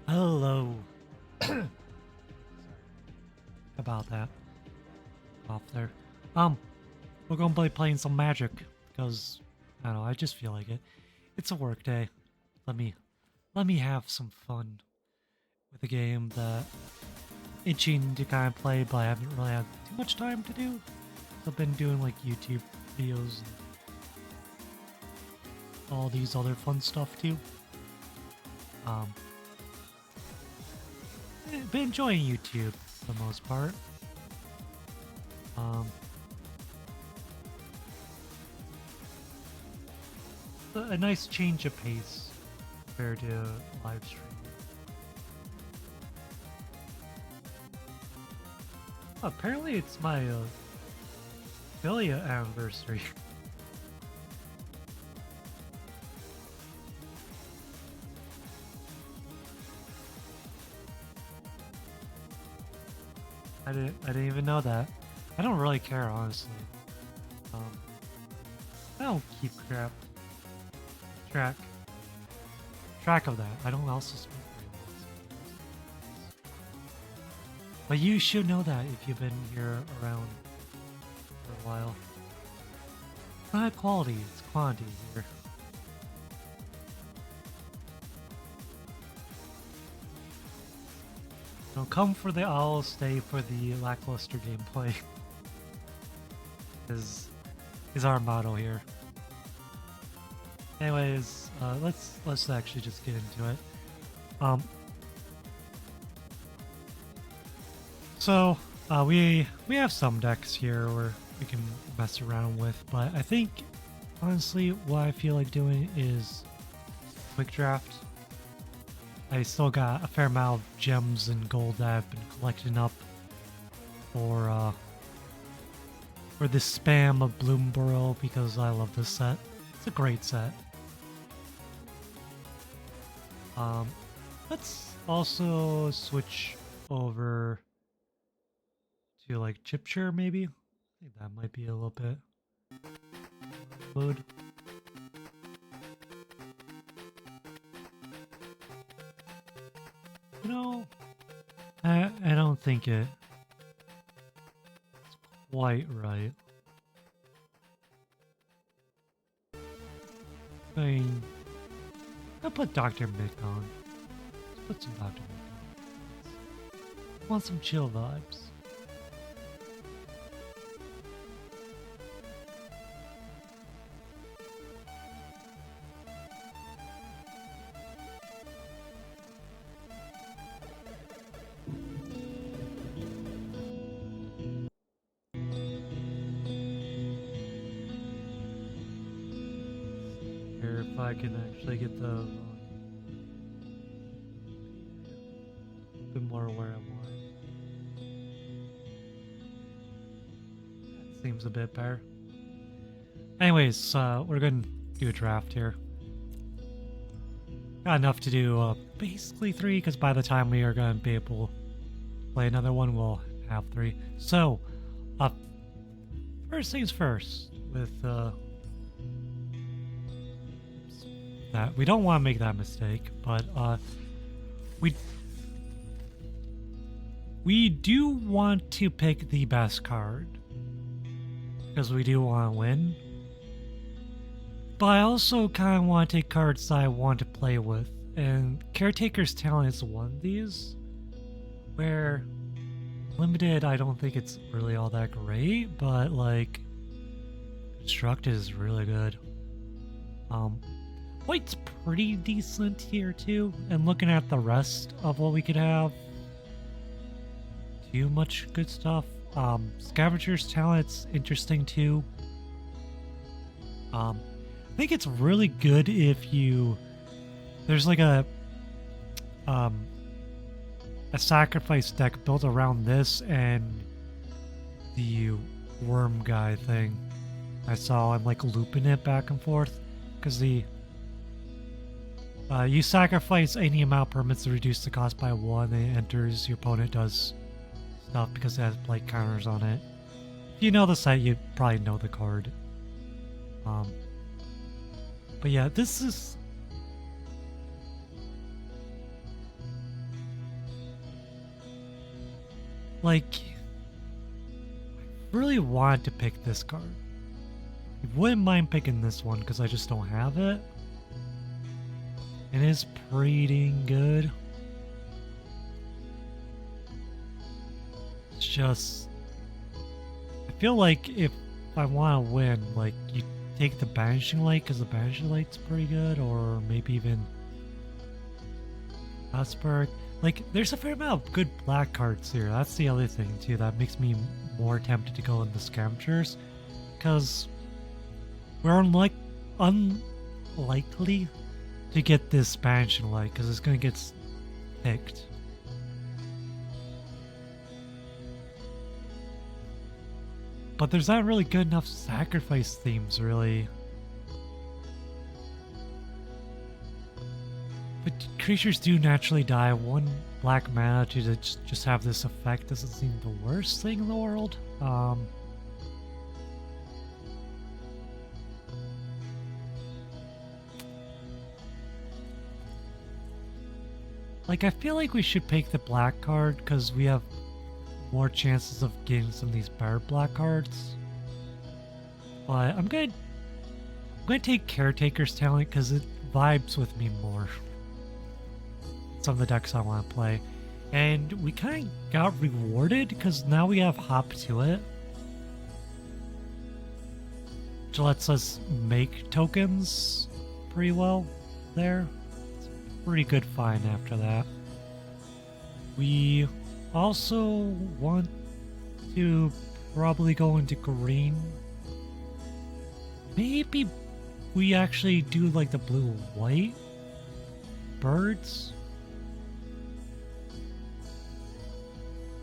Hello. About that. Off there. Um, we're gonna be playing some Magic because I don't know. I just feel like it. It's a work day. Let me let me have some fun with a game that itching to kind of play, but I haven't really had too much time to do. I've been doing like YouTube videos and all these other fun stuff too. Um, been enjoying YouTube for the most part. Um, a nice change of pace compared to live stream. Apparently, it's my affiliate anniversary. I didn't even know that. I don't really care, honestly. Um, I don't keep track track of that. I don't also speak very well. But you should know that if you've been here around for a while. It's not quality, it's quantity here. Don't come for the owl, stay for the lackluster gameplay. is our motto here. Anyways, let's actually just get into it. Um, we have some decks here where we can mess around with, but I think honestly what I feel like doing is quick draft. I still got a fair amount of gems and gold that I've been collecting up for this spam of Bloomborough because I love this set. It's a great set. Let's also switch over to like Chipshare maybe. I think that might be a little bit load. You know, I don't think it's quite right. I mean, I'll put Dr. Mick on. Let's put some Dr. Mick on. Want some chill vibes. Here, if I can actually get the a bit more where I want. That seems a bit better. Anyways, we're gonna do a draft here. Got enough to do basically 3, because by the time we are gonna be able to play another one, we'll have 3. So, first things first, with that we don't want to make that mistake, but we do want to pick the best card because we do want to win. But I also kind of want to take cards that I want to play with, and Caretaker's Talent is one of these, where limited I don't think it's really all that great, but like constructed is really good. White's pretty decent here too, and looking at the rest of what we could have, too much good stuff. Scavenger's Talent's interesting too. I think it's really good if there's like a sacrifice deck built around this and the worm guy thing. I saw I'm like looping it back and forth because you sacrifice any amount of permits to reduce the cost by 1, and it enters. Your opponent does stuff because it has blight counters on it. If you know the set, you probably know the card. But yeah, this is Like, really want to pick this card. I wouldn't mind picking this one because I just don't have it. It is pretty dang good. It's just, I feel like if I want to win, like, you take the Banishing Light because the Banishing Light's pretty good, or maybe even Asperg. Like, there's a fair amount of good black cards here. That's the other thing, too, that makes me more tempted to go in the Scavengers, because we're unlikely to get this Banishing Light, because it's going to get picked. But there's not really good enough sacrifice themes, really. But creatures do naturally die. One black mana to just have this effect doesn't seem the worst thing in the world. Like, I feel like we should pick the black card because we have more chances of getting some of these better black cards. But I'm gonna take Caretaker's Talent because it vibes with me more. Some of the decks I want to play. And we kind of got rewarded because now we have Hop to it. Which lets us make tokens pretty well there. It's a pretty good find after that. We also want to probably go into green. Maybe we actually do like the blue-white birds.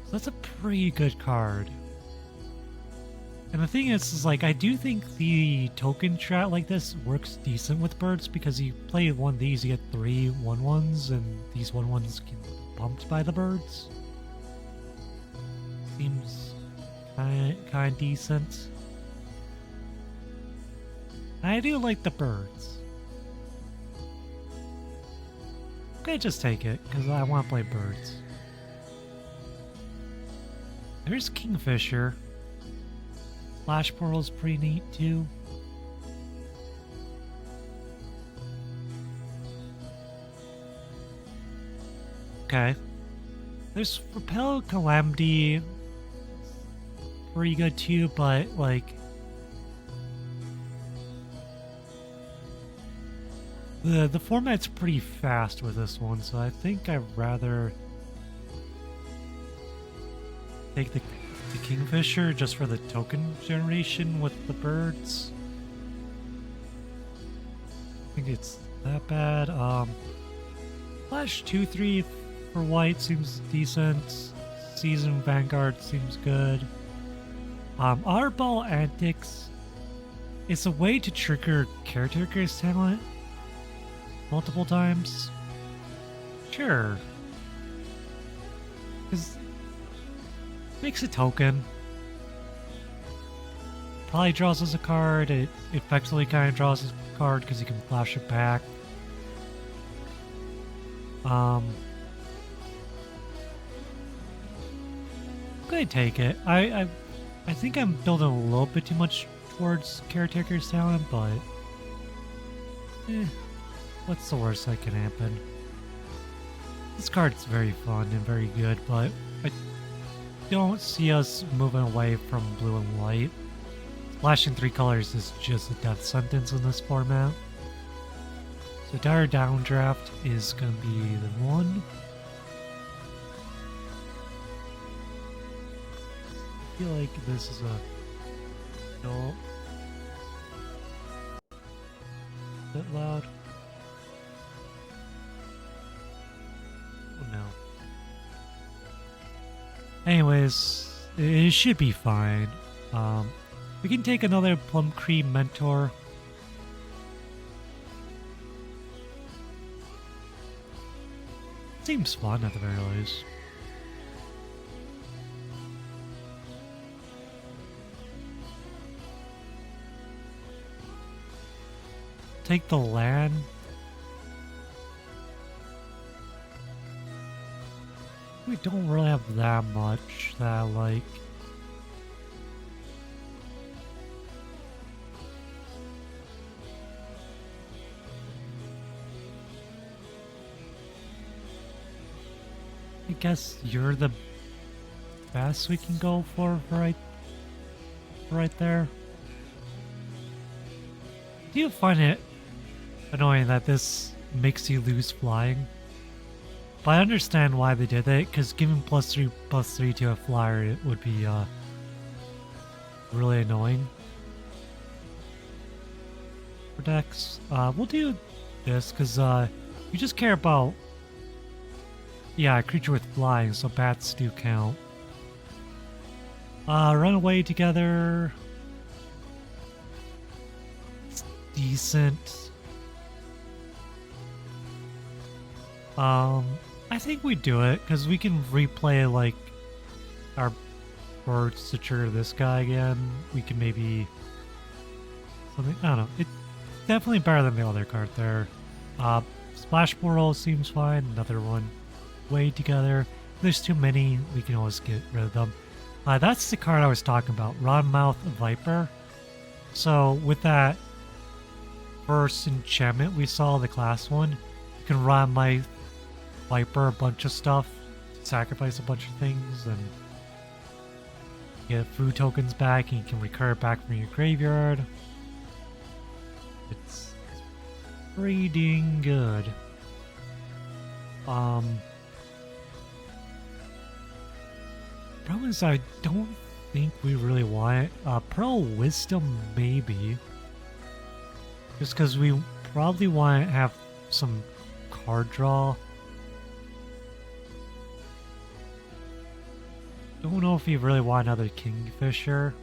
So that's a pretty good card. And the thing is like, I do think the token strat like this works decent with birds because you play one of these, you get 3 1/1s, and these 1/1s can be pumped by the birds. Seems kind of decent. I do like the birds. I'm gonna just take it because I want to play birds. There's Kingfisher. Flash Portal's pretty neat too. Okay. There's Repel Calamity. Pretty good too, but like the format's pretty fast with this one, so I think I'd rather take the Kingfisher just for the token generation with the birds. I think it's that bad. Flash 2/3 for white seems decent. Season Vanguard seems good. Oddball Antics is a way to trigger Caretaker's Talent multiple times. Sure. Because makes a token. Probably draws us a card. It effectively kind of draws us a card because you can flash it back. I'm gonna take it. I think I'm building a little bit too much towards Caretaker's Talent, but what's the worst that can happen? This card's very fun and very good, but I don't see us moving away from blue and white. Splashing 3 colors is just a death sentence in this format. So Dire Downdraft is gonna be the one. I feel like this is a bit loud. Oh no. Anyways, it should be fine. We can take another Plum Cream Mentor. Seems fun at the very least. Take the land. We don't really have that much that I like. I guess you're the best we can go for right there. Do you find it annoying that this makes you lose flying? But I understand why they did it, because giving +3/+3 to a flyer it would be really annoying. For decks, we'll do this because you just care about a creature with flying, so bats do count. Run away together. It's decent. I think we do it because we can replay like our birds to trigger this guy again. We can maybe something. I don't know. It's definitely better than the other card there. Splash Portal seems fine. Another one. Way together. If there's too many, we can always get rid of them. That's the card I was talking about. Rodmouth Viper. So with that first enchantment we saw, the class one, you can Rodmouth Viper a bunch of stuff, sacrifice a bunch of things, and get food tokens back, and you can recur it back from your graveyard. It's pretty dang good. Problem is, I don't think we really want it. Pearl Wisdom, maybe. Just because we probably want to have some card draw. Don't know if you really want another Kingfisher.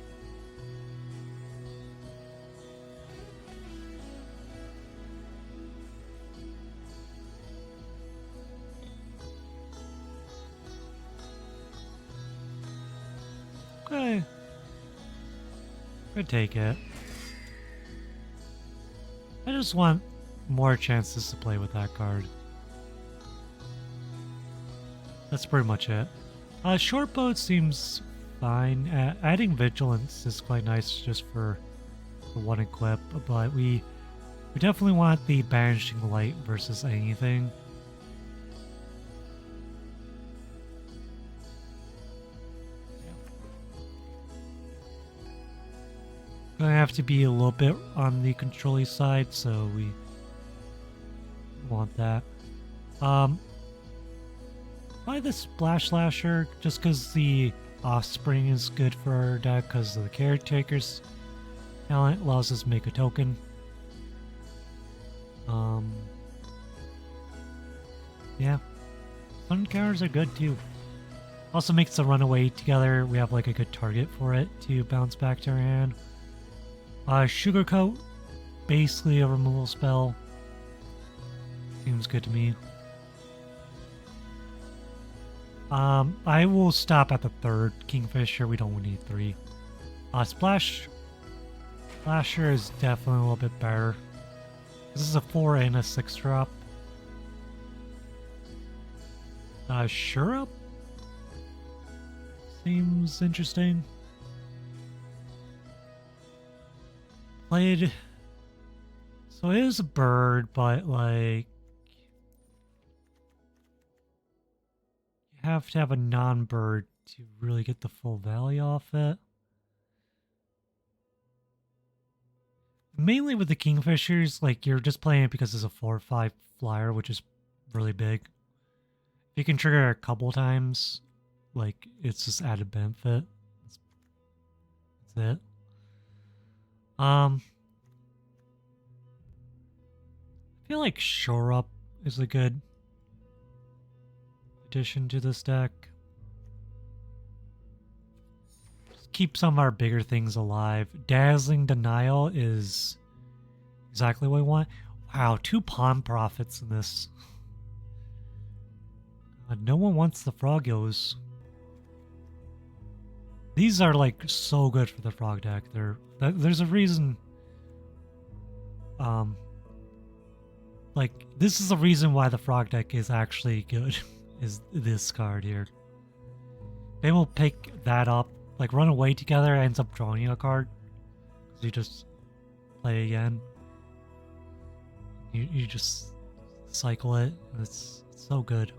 Okay. I'd take it. I just want more chances to play with that card. That's pretty much it. Short boat seems fine. Adding Vigilance is quite nice just for one equip, but we definitely want the Banishing Light versus anything. Gonna have to be a little bit on the controlling side, so we want that. Probably the Splash Slasher, just because the Offspring is good for our deck, because the Caretaker's talent allows us to make a token. Yeah. Sun counters are good too. Also makes the runaway together. We have like a good target for it to bounce back to our hand. Sugarcoat, basically a removal spell. Seems good to me. I will stop at the third Kingfisher. We don't need 3. Splasher is definitely a little bit better. This is a 4 and a 6 drop. Shurrup seems interesting. Played. So it is a bird, but like you have to have a non-bird to really get the full value off it. Mainly with the Kingfishers, like you're just playing it because it's a 4/5 flyer, which is really big. If you can trigger it a couple times, like it's just added benefit. That's it. I feel like Shore Up is a good addition to this deck. Just keep some of our bigger things alive. Dazzling Denial is exactly what we want. Wow, 2 Pawn Prophets in this. No one wants the Frogos. These are like so good for the Frog deck. There's a reason. Like this is the reason why the Frog deck is actually good. is this card here. They will pick that up, like run away together, ends up drawing you a card. So you just play again. You just cycle it. It's so good.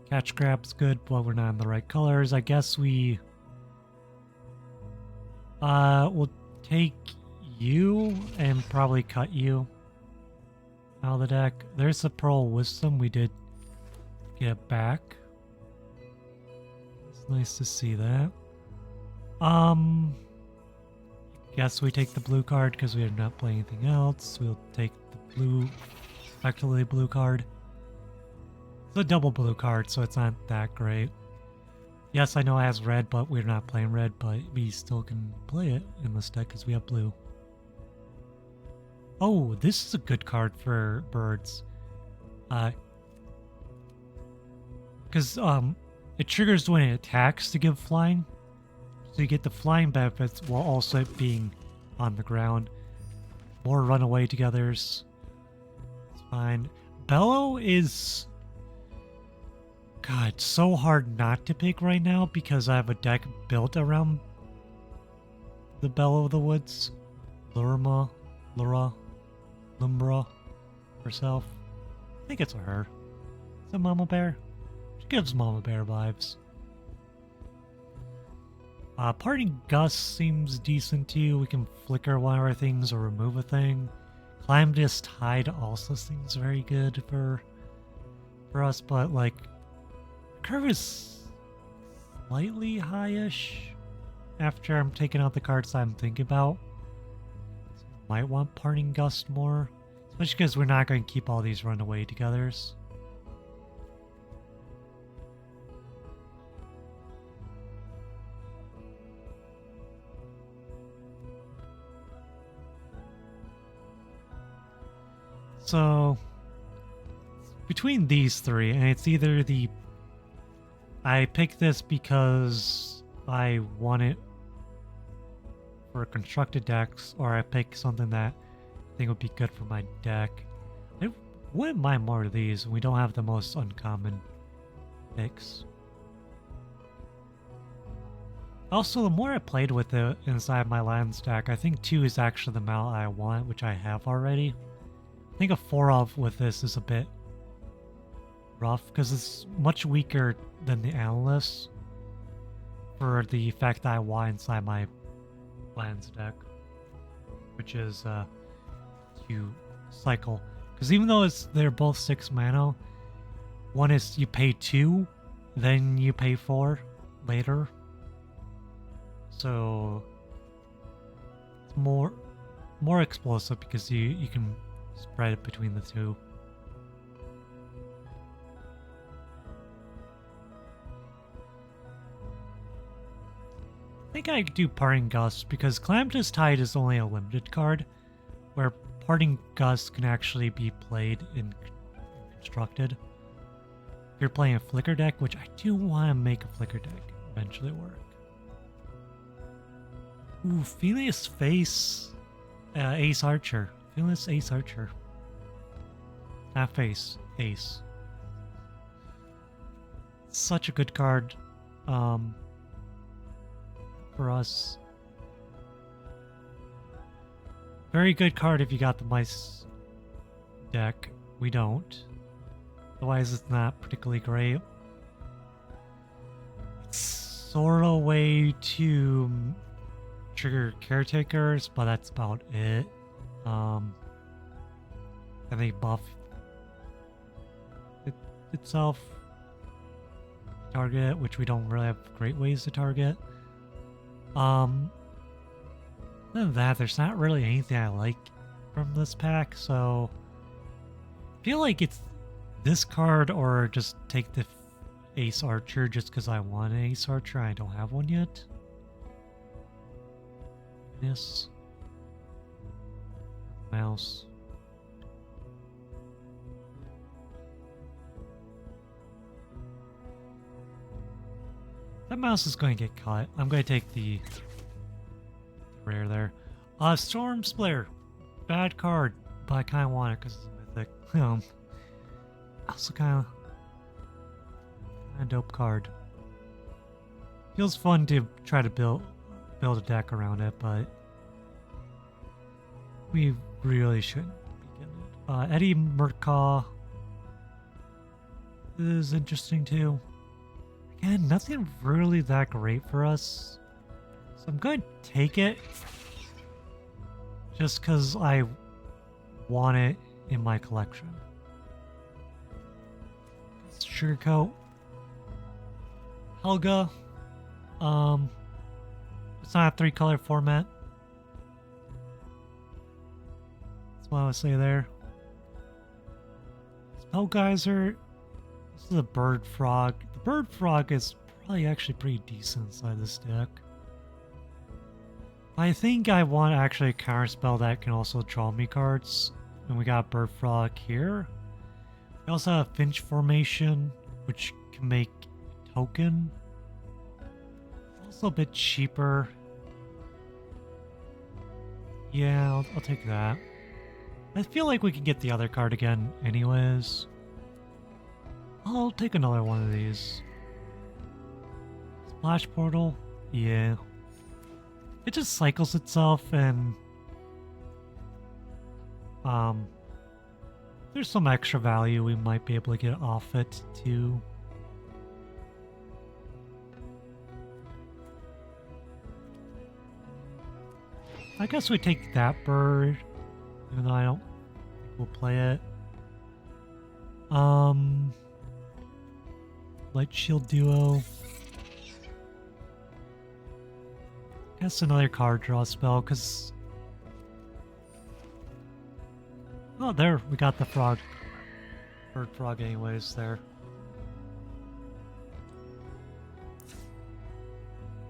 Catch grab's good, but we're not in the right colors. I guess we'll take you and probably cut you out of the deck. There's a Pearl Wisdom. We did get back. It's nice to see that. Guess we take the blue card because we are not playing anything else. We'll take the blue, effectively blue card. It's a double blue card, so it's not that great. Yes, I know it has red, but we're not playing red, but we still can play it in this deck because we have blue. Oh, this is a good card for birds. Because it triggers when it attacks to give flying. So you get the flying benefits while also being on the ground. More runaway togethers. It's fine. Bellow is... God, it's so hard not to pick right now because I have a deck built around the Bellow of the Woods. Lumbra herself. I think it's a her. Is it Mama Bear? She gives Mama Bear vibes. Parting Gust seems decent too. We can flicker one of our things or remove a thing. Calamitous Tide also seems very good for us, but like curve is slightly high-ish after I'm taking out the cards I'm thinking about. So might want Parting Gust more, especially because we're not going to keep all these runaway togethers. So between these three, and it's either the I picked this because I want it for constructed decks, or I pick something that I think would be good for my deck. I wouldn't mind more of these. We don't have the most uncommon picks. Also, the more I played with it inside my land stack, I think 2 is actually the amount I want, which I have already. I think a 4 of with this is a bit rough because it's much weaker than the Analyst for the effect that I want inside my lands deck, which is to cycle. Because even though they're both 6 mana, one is you pay 2, then you pay 4 later. So it's more explosive because you can spread it between the two. I think I could do Parting Gust because Calamitous Tide is only a limited card, where Parting Gust can actually be played in constructed. If you're playing a Flicker deck, which I do want to make a Flicker deck eventually work. Ooh, Phileas Face, Ace Archer. Phileas Ace Archer. Not Face, Ace. Such a good card. For us. Very good card if you got the mice deck. We don't. Otherwise it's not particularly great. It's sort of a way to trigger caretakers, but that's about it. And they buff itself. Target, which we don't really have great ways to target. Other than that, there's not really anything I like from this pack, so I feel like it's this card or just take the Ace Archer just because I want an Ace Archer. I don't have one yet. Yes. Mouse. That mouse is going to get caught. I'm going to take the rare there. Storm Splayer. Bad card. but I kind of want it because it's a mythic. Also kind of dope card. Feels fun to try to build a deck around it, but we really shouldn't be getting it. Eddie Murtaugh is interesting too. Again, nothing really that great for us, so I'm going to take it just because I want it in my collection. Sugarcoat. Helga. It's not a 3-color format. That's what I would say there. Spellgeyser. This is a bird frog. The bird frog is probably actually pretty decent inside this deck. I think I want actually a counterspell that can also draw me cards. And we got bird frog here. We also have Finch Formation, which can make token. It's also a bit cheaper. Yeah, I'll take that. I feel like we can get the other card again anyways. I'll take another one of these. Splash Portal? Yeah. It just cycles itself and... there's some extra value we might be able to get off it too. I guess we take that bird, even though I don't think we'll play it. Light Shield Duo. Guess another card draw spell, because... Oh, there, we got the frog. Bird frog anyways, there.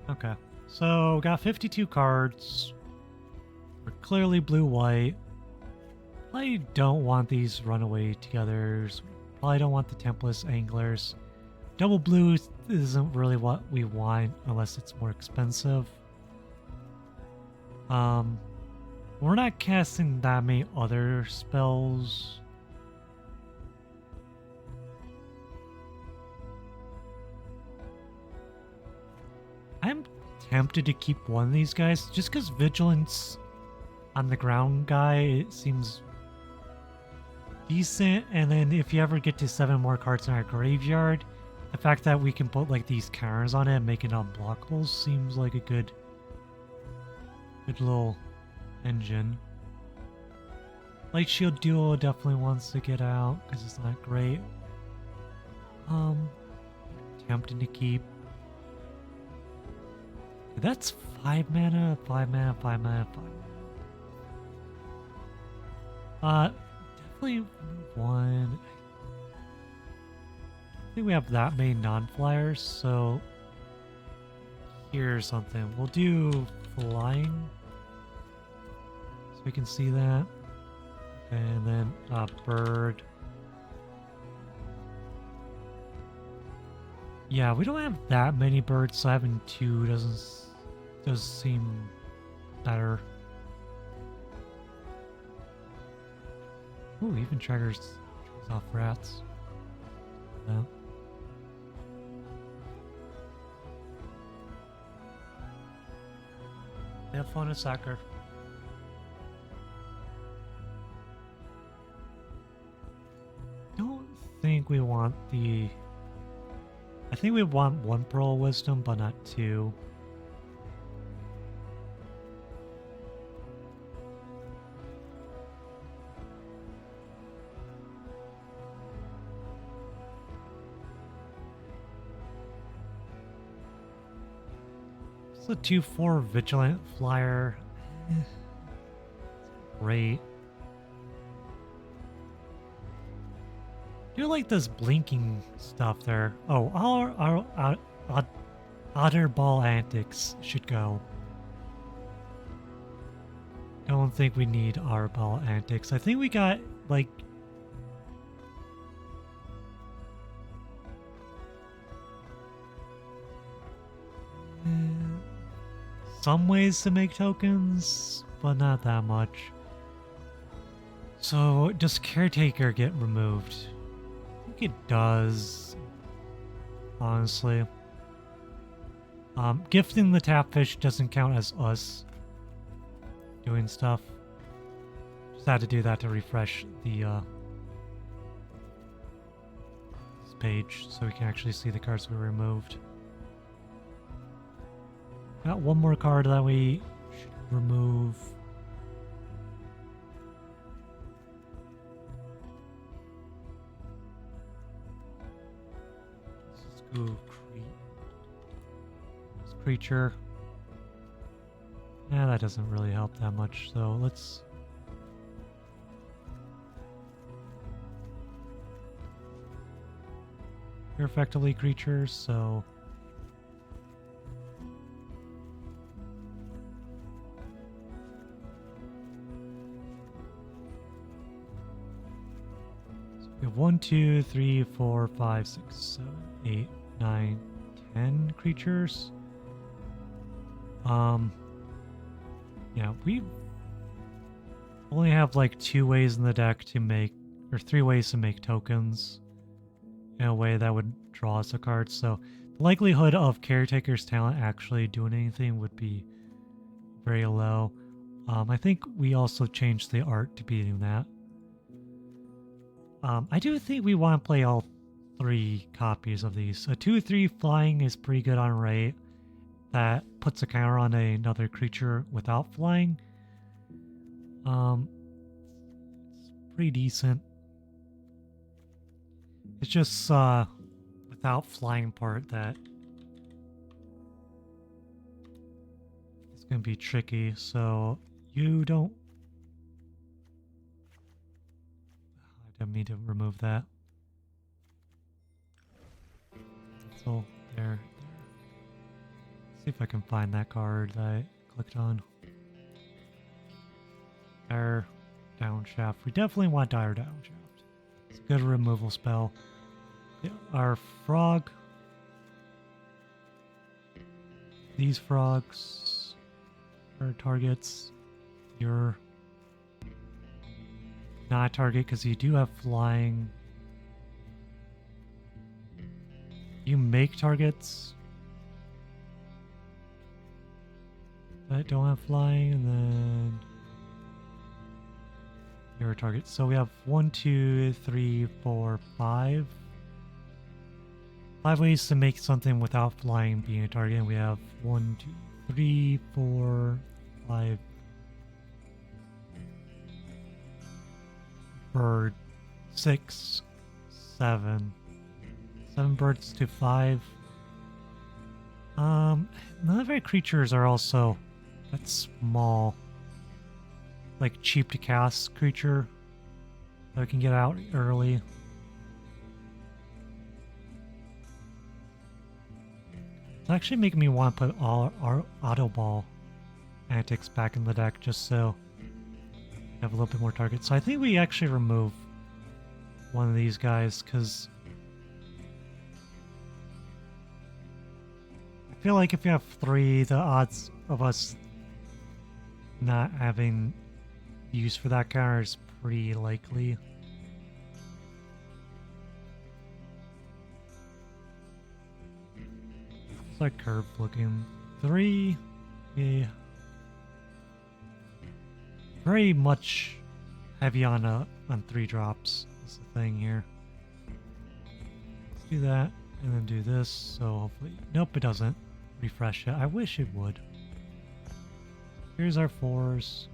Okay, so got 52 cards. We're clearly blue-white. Probably don't want these runaway togethers. Probably don't want the Templess Anglers. Double blue isn't really what we want unless it's more expensive. We're not casting that many other spells. I'm tempted to keep one of these guys just because Vigilance on the ground guy, it seems decent. And then if you ever get to 7 more cards in our graveyard, the fact that we can put like these counters on it and make it unblockable seems like a good little engine. Light Shield Duo definitely wants to get out because it's not great. Tempting to keep. That's 5 mana, 5 mana, 5 mana, 5 mana. Definitely move one. I think we have that many non-flyers, so here's something. We'll do flying, so we can see that. And then bird. Yeah, we don't have that many birds, so having 2 does seem better. Ooh, even triggers off rats. Yeah. Have fun at soccer. Don't think we want the... I think we want 1 Pearl of Wisdom, but not 2. It's a 2/4 Vigilant Flyer. Great. I do like this blinking stuff there. Oh, our Otter Ball Antics should go. Don't think we need our Ball Antics. I think we got, like... some ways to make tokens, but not that much. So, does Caretaker get removed? I think it does, honestly. Gifting the Tapfish doesn't count as us doing stuff. Just had to do that to refresh the this page so we can actually see the cards we removed. Got one more card that we should remove. Let's go creature. Yeah, that doesn't really help that much, so let's... You're effectively creatures, so... We have 1, 2, 3, 4, 5, 6, 7, 8, 9, 10 creatures. Yeah, we only have like 2 ways in the deck to make, or 3 ways to make tokens in a way that would draw us a card. So the likelihood of Caretaker's talent actually doing anything would be very low. I think we also changed the art to beating that. I do think we want to play all 3 copies of these. A 2/3 flying is pretty good on rate. That puts a counter on another creature without flying. It's pretty decent. It's just without flying part that it's gonna be tricky. So you don't. I didn't mean to remove that. So there. See if I can find that card that I clicked on. Dire Downshaft. We definitely want Dire Downshaft. It's a good removal spell. Our frog. These frogs are targets. You're not a target because you do have flying. You make targets that don't have flying, and then you're a target. So we have 1, 2, 3, 4, 5. 5 ways to make something without flying being a target. And we have 1, 2, 3, 4, 5. Bird. 6, 7. 7 birds to 5. None of our creatures are also that small. Like cheap to cast creature that we can get out early. It's actually making me want to put all our Auto Ball Antics back in the deck just so I have a little bit more targets. So I think we actually remove one of these guys because I feel like if you have 3, the odds of us not having use for that counter is pretty likely. It's like curved looking. 3, yeah. Very much heavy on 3 drops is the thing here. Let's do that and then do this. So hopefully, nope, it doesn't refresh it. I wish it would. Here's our 4s.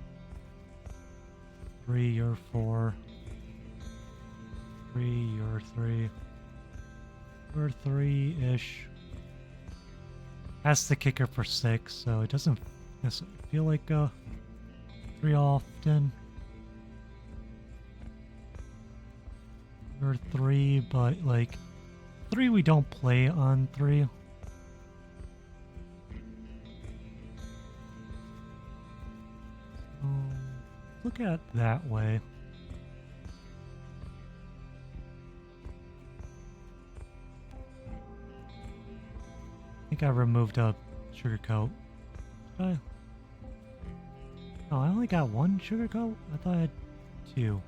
3, you're 4. 3, you're 3. You're 3-ish. That's the kicker for 6, so it doesn't necessarily feel like 3 often. You're 3, but like 3 we don't play on 3. Look at it that way. I think I removed a sugar coat. Did I? Oh, I only got 1 sugar coat? I thought I had 2.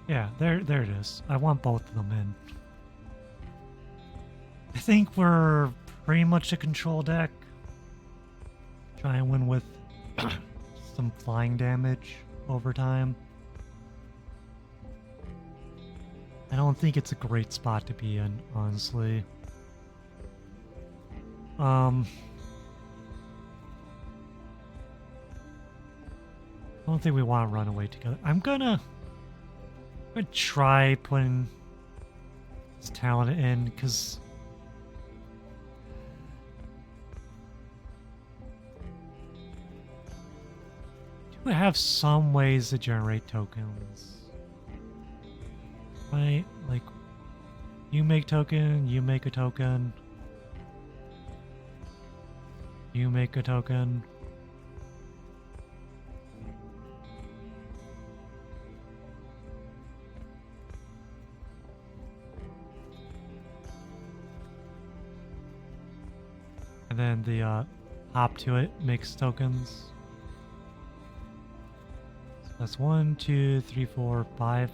Yeah, there it is. I want both of them in. I think we're pretty much a control deck. Try and win with some flying damage over time. I don't think it's a great spot to be in, honestly. I don't think we want to run away together. I'm gonna try putting this talent in, because we have some ways to generate tokens. Right? Like, you make token, you make a token. You make a token. And then the hop to it makes tokens. So that's 1, 2, 3, 4, 5.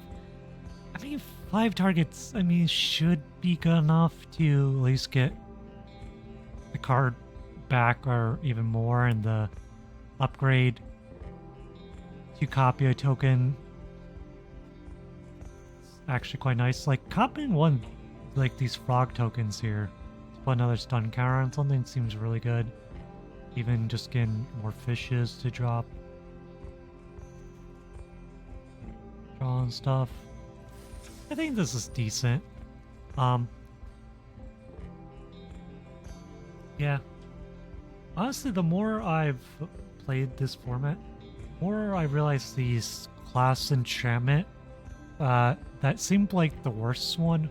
I mean, 5 targets, I mean, should be good enough to at least get the card back or even more, and the upgrade to copy a token. It's actually quite nice. Like, copying one, like these frog tokens here, to put another stun counter on something seems really good. Even just getting more fishes to drop. Draw and stuff. I think this is decent. Yeah. Honestly, the more I've played this format, the more I realize these class enchantment, that seemed like the worst one,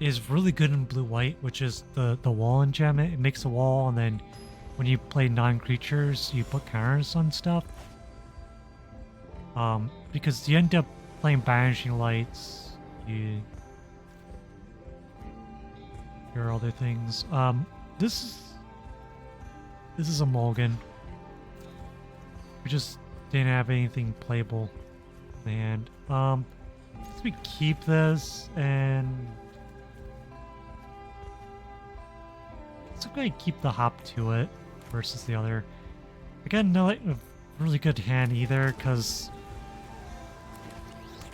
is really good in blue-white, which is the wall enchantment. It makes a wall, and then when you play non-creatures, you put counters on stuff. Because you end up playing Banishing Lights, your other things. This is a mulligan. We just didn't have anything playable in the hand. Let's we keep this, and let's go keep the hop to it versus the other. Again, not a really good hand either, because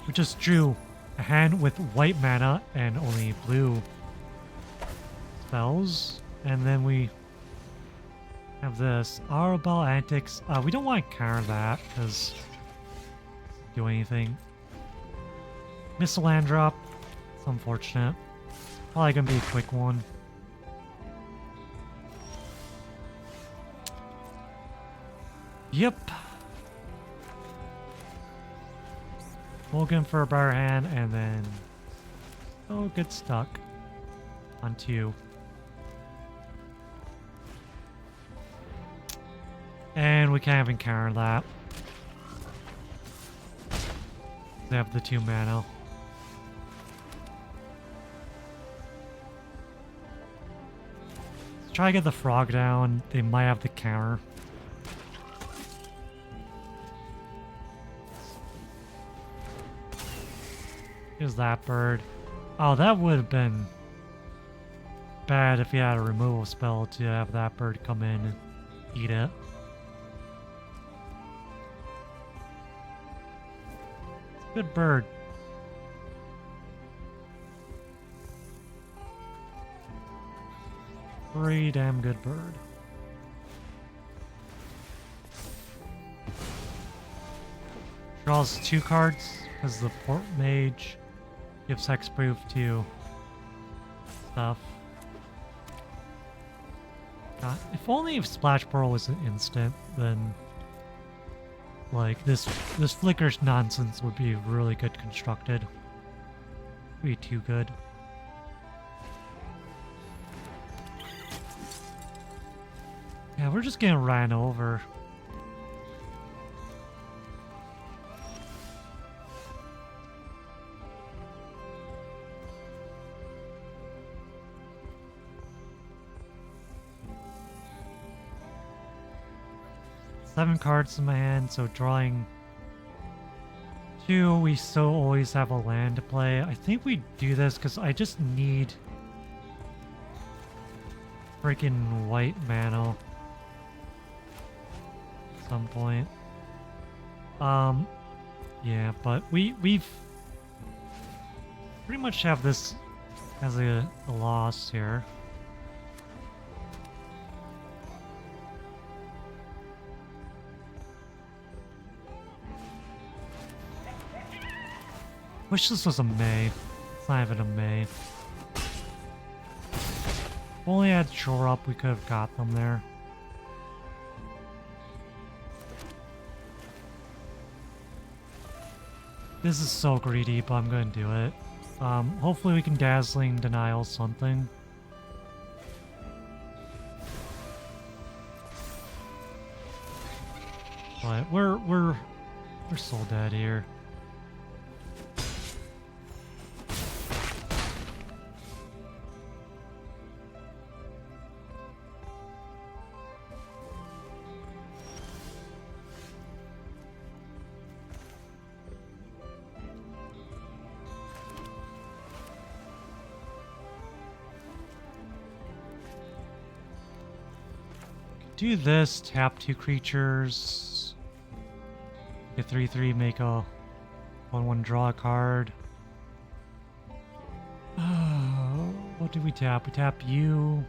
we just drew a hand with white mana and only blue spells, and then we have this Arabelle Antics. We don't want to counter that because do anything. Missile land drop. It's unfortunate. Probably gonna be a quick one. Yep. Mulligan for a better hand, and then get stuck on 2. And we can't even counter that. They have the 2 mana. Let's try to get the frog down. They might have the counter. Here's that bird. Oh, that would have been bad if you had a removal spell to have that bird come in and eat it. It's a good bird. Pretty damn good bird. Draws 2 cards because the Port Mage gives hexproof to stuff. God, if only if Splash Pearl was an instant, then like this flickers nonsense would be really good constructed. Be too good. Yeah, we're just getting ran over. Seven cards in my hand, so drawing 2, we still always have a land to play. I think we do this because I just need freaking white mana at some point. Yeah, but we've pretty much have this as a loss here. Wish this was a May. It's not even a May. If only I had Shore Up, we could have got them there. This is so greedy, but I'm going to do it. Hopefully we can Dazzling Denial something. But we're so dead here. Do this, tap 2 creatures. Get 3/3, make a 1/1 draw a card. What do we tap? We tap you.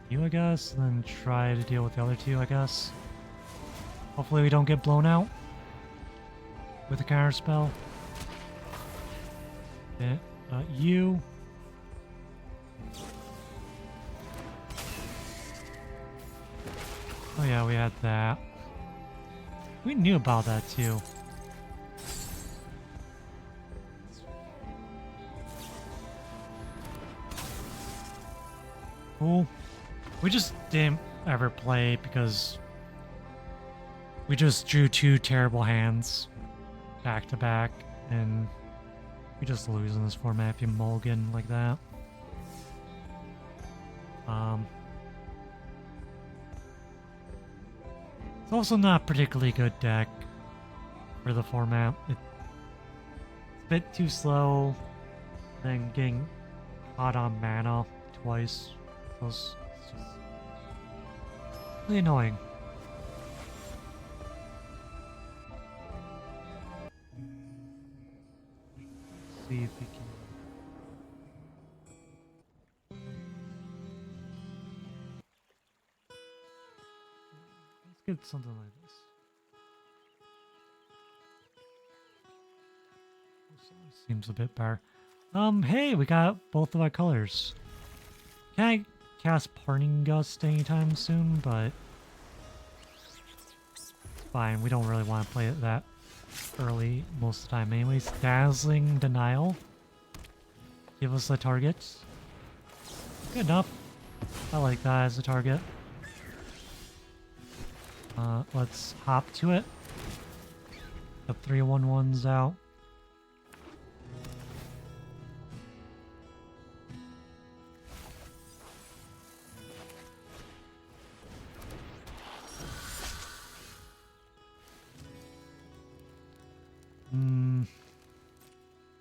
You, I guess, and then try to deal with the other 2, I guess. Hopefully we don't get blown out with a counter spell. Yeah, you. Oh yeah, we had that. We knew about that too. Cool. We just didn't ever play because we just drew 2 terrible hands back to back, and we just lose in this format if you mulligan like that. It's also not a particularly good deck for the format. It's a bit too slow, then getting caught on mana twice. So it's just really annoying. Let's see if we can. Let's get something like this. This one seems a bit better. Hey, we got both of our colors. Can't cast Parting Gust anytime soon, but it's fine. We don't really want to play it that early most of the time anyways. Dazzling Denial. Give us a target. Good enough. I like that as a target. Let's hop to it. The 3/1/1's out.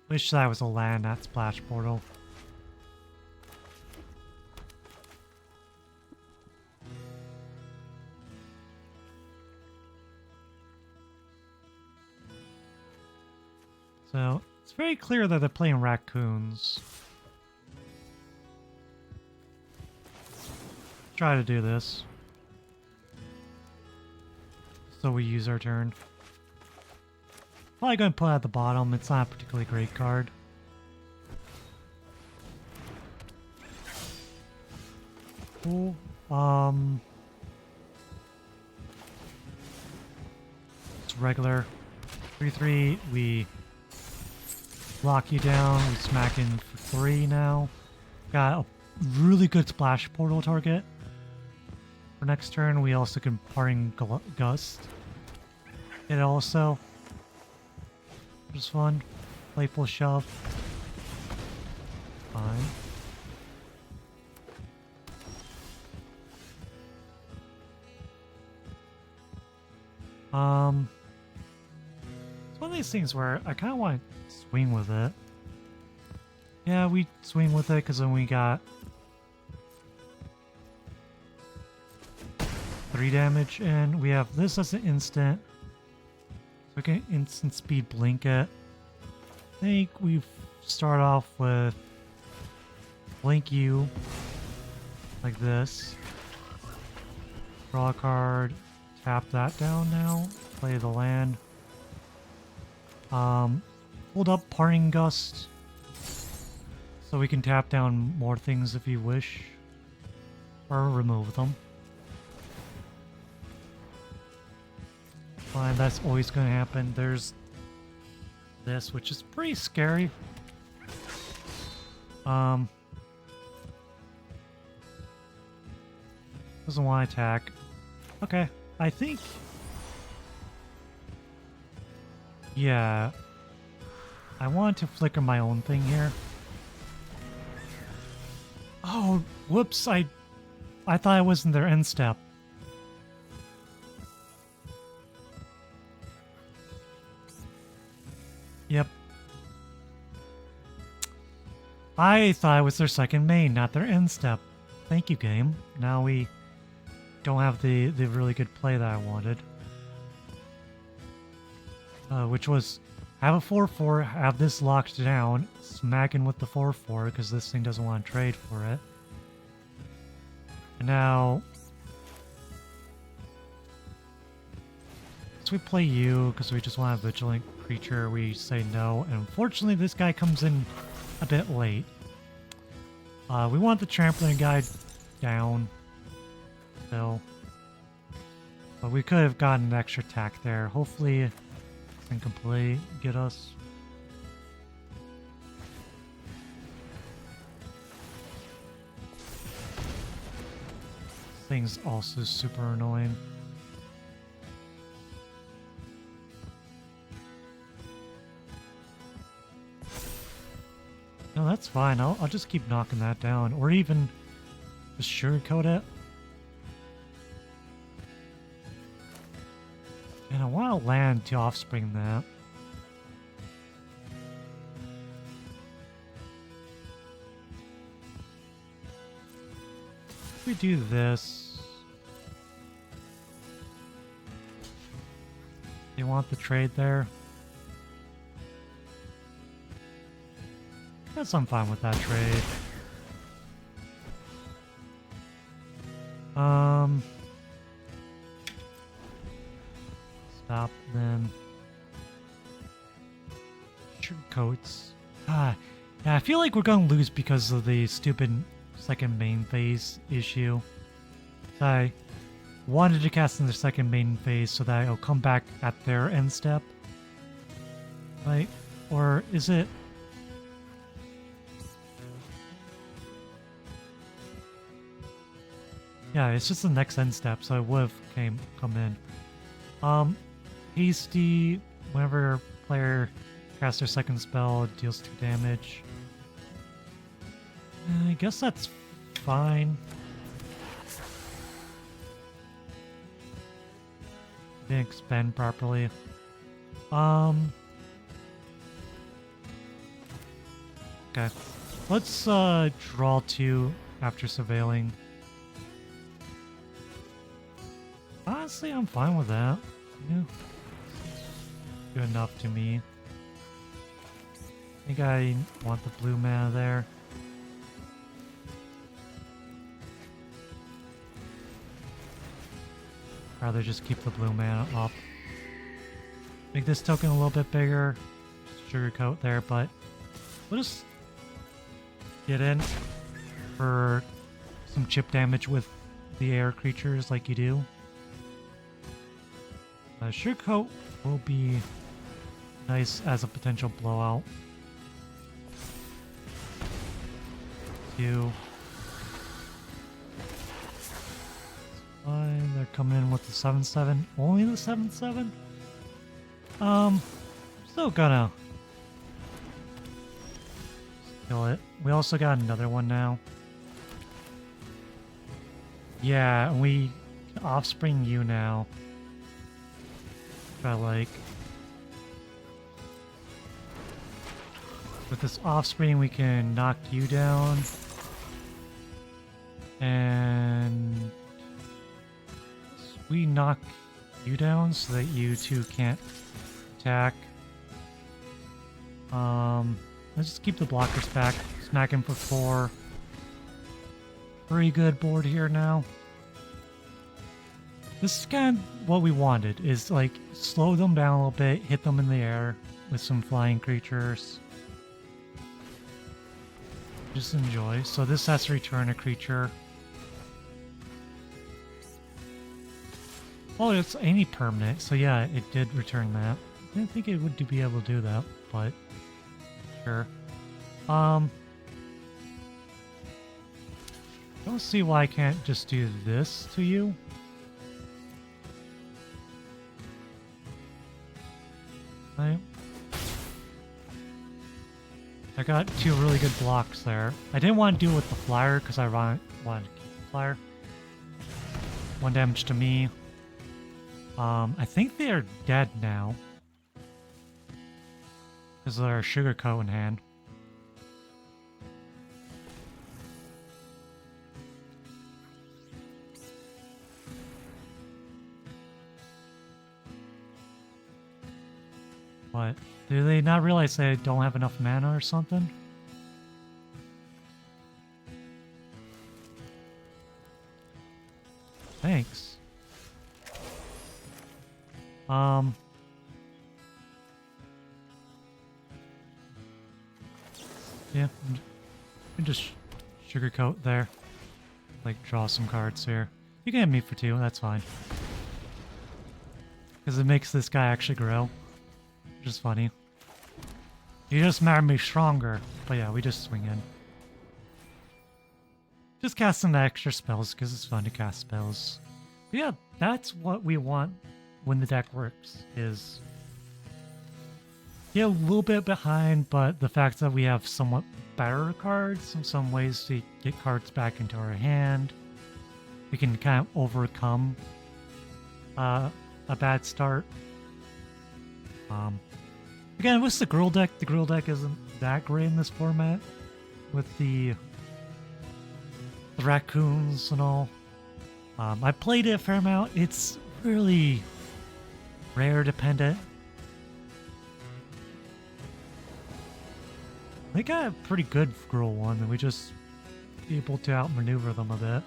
Wish that was a land, not Splash Portal. So, it's very clear that they're playing raccoons. Try to do this. So we use our turn. Probably going to put it at the bottom. It's not a particularly great card. Cool. It's regular. 3/3. We lock you down. We smack in for 3 now. Got a really good Splash Portal target. For next turn, we also can Parting Gust. It also. Just fun. Playful Shove. Fine. one of these things where I kind of want to swing with it. Yeah, we swing with it because then we got 3 damage, and we have this as an instant. So we can instant speed blink it. I think we start off with blink you like this. Draw a card, tap that down now, play the land. Hold up Parting Gust so we can tap down more things if you wish, or remove them. Fine, that's always going to happen. There's this, which is pretty scary. Doesn't want to attack. Okay, I think... Yeah. I want to flicker my own thing here. Oh, whoops, I thought I was in their end step. Yep. I thought it was their second main, not their end step. Thank you, game. Now we don't have the really good play that I wanted. Which was have a 4/4, have this locked down, smacking with the 4/4 because this thing doesn't want to trade for it. And now, so we play you because we just want a vigilant creature. We say no, and unfortunately this guy comes in a bit late. We want the trampling guy down still, but we could have gotten an extra attack there. Hopefully and complete get us. This thing's also super annoying. No, that's fine. I'll just keep knocking that down, or even just sugarcoat it. And I want to land to offspring that. If we do this, you want the trade there? Yes, I'm fine with that trade. Stop then. Sugarcoats. Yeah, I feel like we're gonna lose because of the stupid second main phase issue. I wanted to cast in the second main phase so that it'll come back at their end step. Right? Or is it... Yeah, it's just the next end step, so it would have come in. Hasty, whenever player casts their second spell, it deals 2 damage. I guess that's fine. Didn't expend properly. Okay. Let's draw 2 after surveilling. Honestly, I'm fine with that. Yeah. Good enough to me. I think I want the blue mana there. Rather just keep the blue mana up. Make this token a little bit bigger. Sugarcoat there, but we'll just get in for some chip damage with the air creatures like you do. Sugarcoat will be nice as a potential blowout. 2. Fine, they're coming in with the 7/7. Only the 7/7? Still gonna kill it. We also got another one now. Yeah, and we can offspring you now. I like. With this offspring, we can knock you down. And we knock you down so that you two can't attack. Let's just keep the blockers back. Smack him for 4. Pretty good board here now. This is kind of what we wanted, is like slow them down a little bit, hit them in the air with some flying creatures. Just enjoy. So this has to return a creature. Oh, it's any permanent, so yeah, it did return that. I didn't think it would be able to do that, but sure. Don't see why I can't just do this to you. Right. I got 2 really good blocks there. I didn't want to do it with the flyer because I wanted to keep the flyer. 1 damage to me. I think they are dead now. Because of their sugar coat in hand. What? Do they not realize they don't have enough mana or something? Thanks. Yeah, just sugarcoat there. Like, draw some cards here. You can hit me for 2, that's fine. Because it makes this guy actually grow. Which is funny. You just made me stronger. But yeah, we just swing in. Just cast some extra spells because it's fun to cast spells. But yeah, that's what we want when the deck works, is yeah, a little bit behind, but the fact that we have somewhat better cards in some ways to get cards back into our hand, we can kind of overcome a bad start. Again, with the Gruul deck isn't that great in this format with the raccoons and all. I played it a fair amount. It's really rare dependent. They got a pretty good Gruul one, and we just able to outmaneuver them a bit.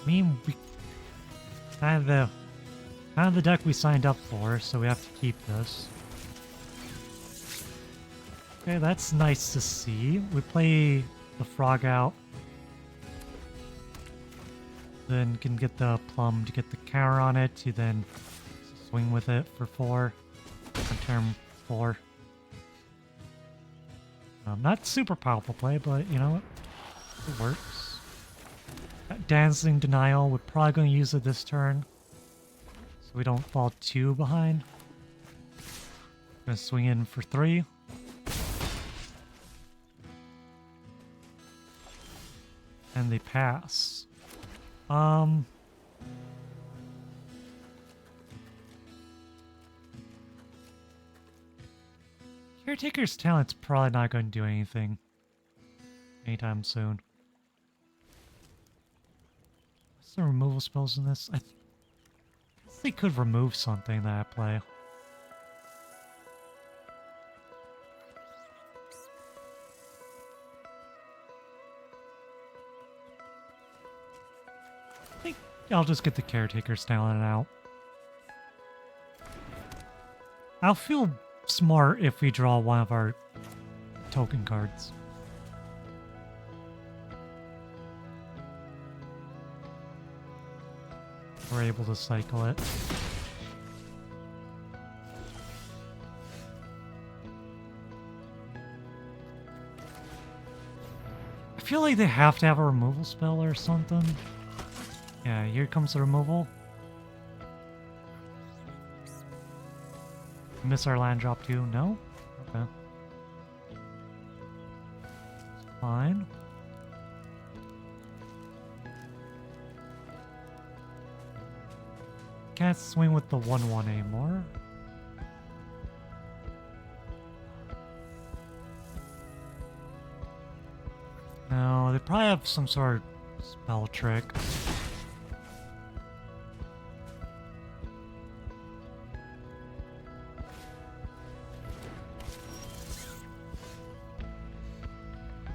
I mean, we kind of the deck we signed up for, so we have to keep this. Okay, that's nice to see. We play the frog out. Then can get the plum to get the counter on it to then swing with it for 4 on turn 4. Not super powerful play, but you know what? It works. Dancing Denial, we're probably going to use it this turn, so we don't fall too behind. Gonna swing in for 3. And they pass. Caretaker's Talent's probably not going to do anything anytime soon. What's the removal spells in this? I guess they could remove something that I play. I think I'll just get the Caretaker's Talent out. I'll feel smart if we draw one of our token cards. We're able to cycle it. I feel like they have to have a removal spell or something. Yeah, here comes the removal. Miss our land drop too? No? Okay. It's fine. Can't swing with the 1/1 anymore. No, they probably have some sort of spell trick.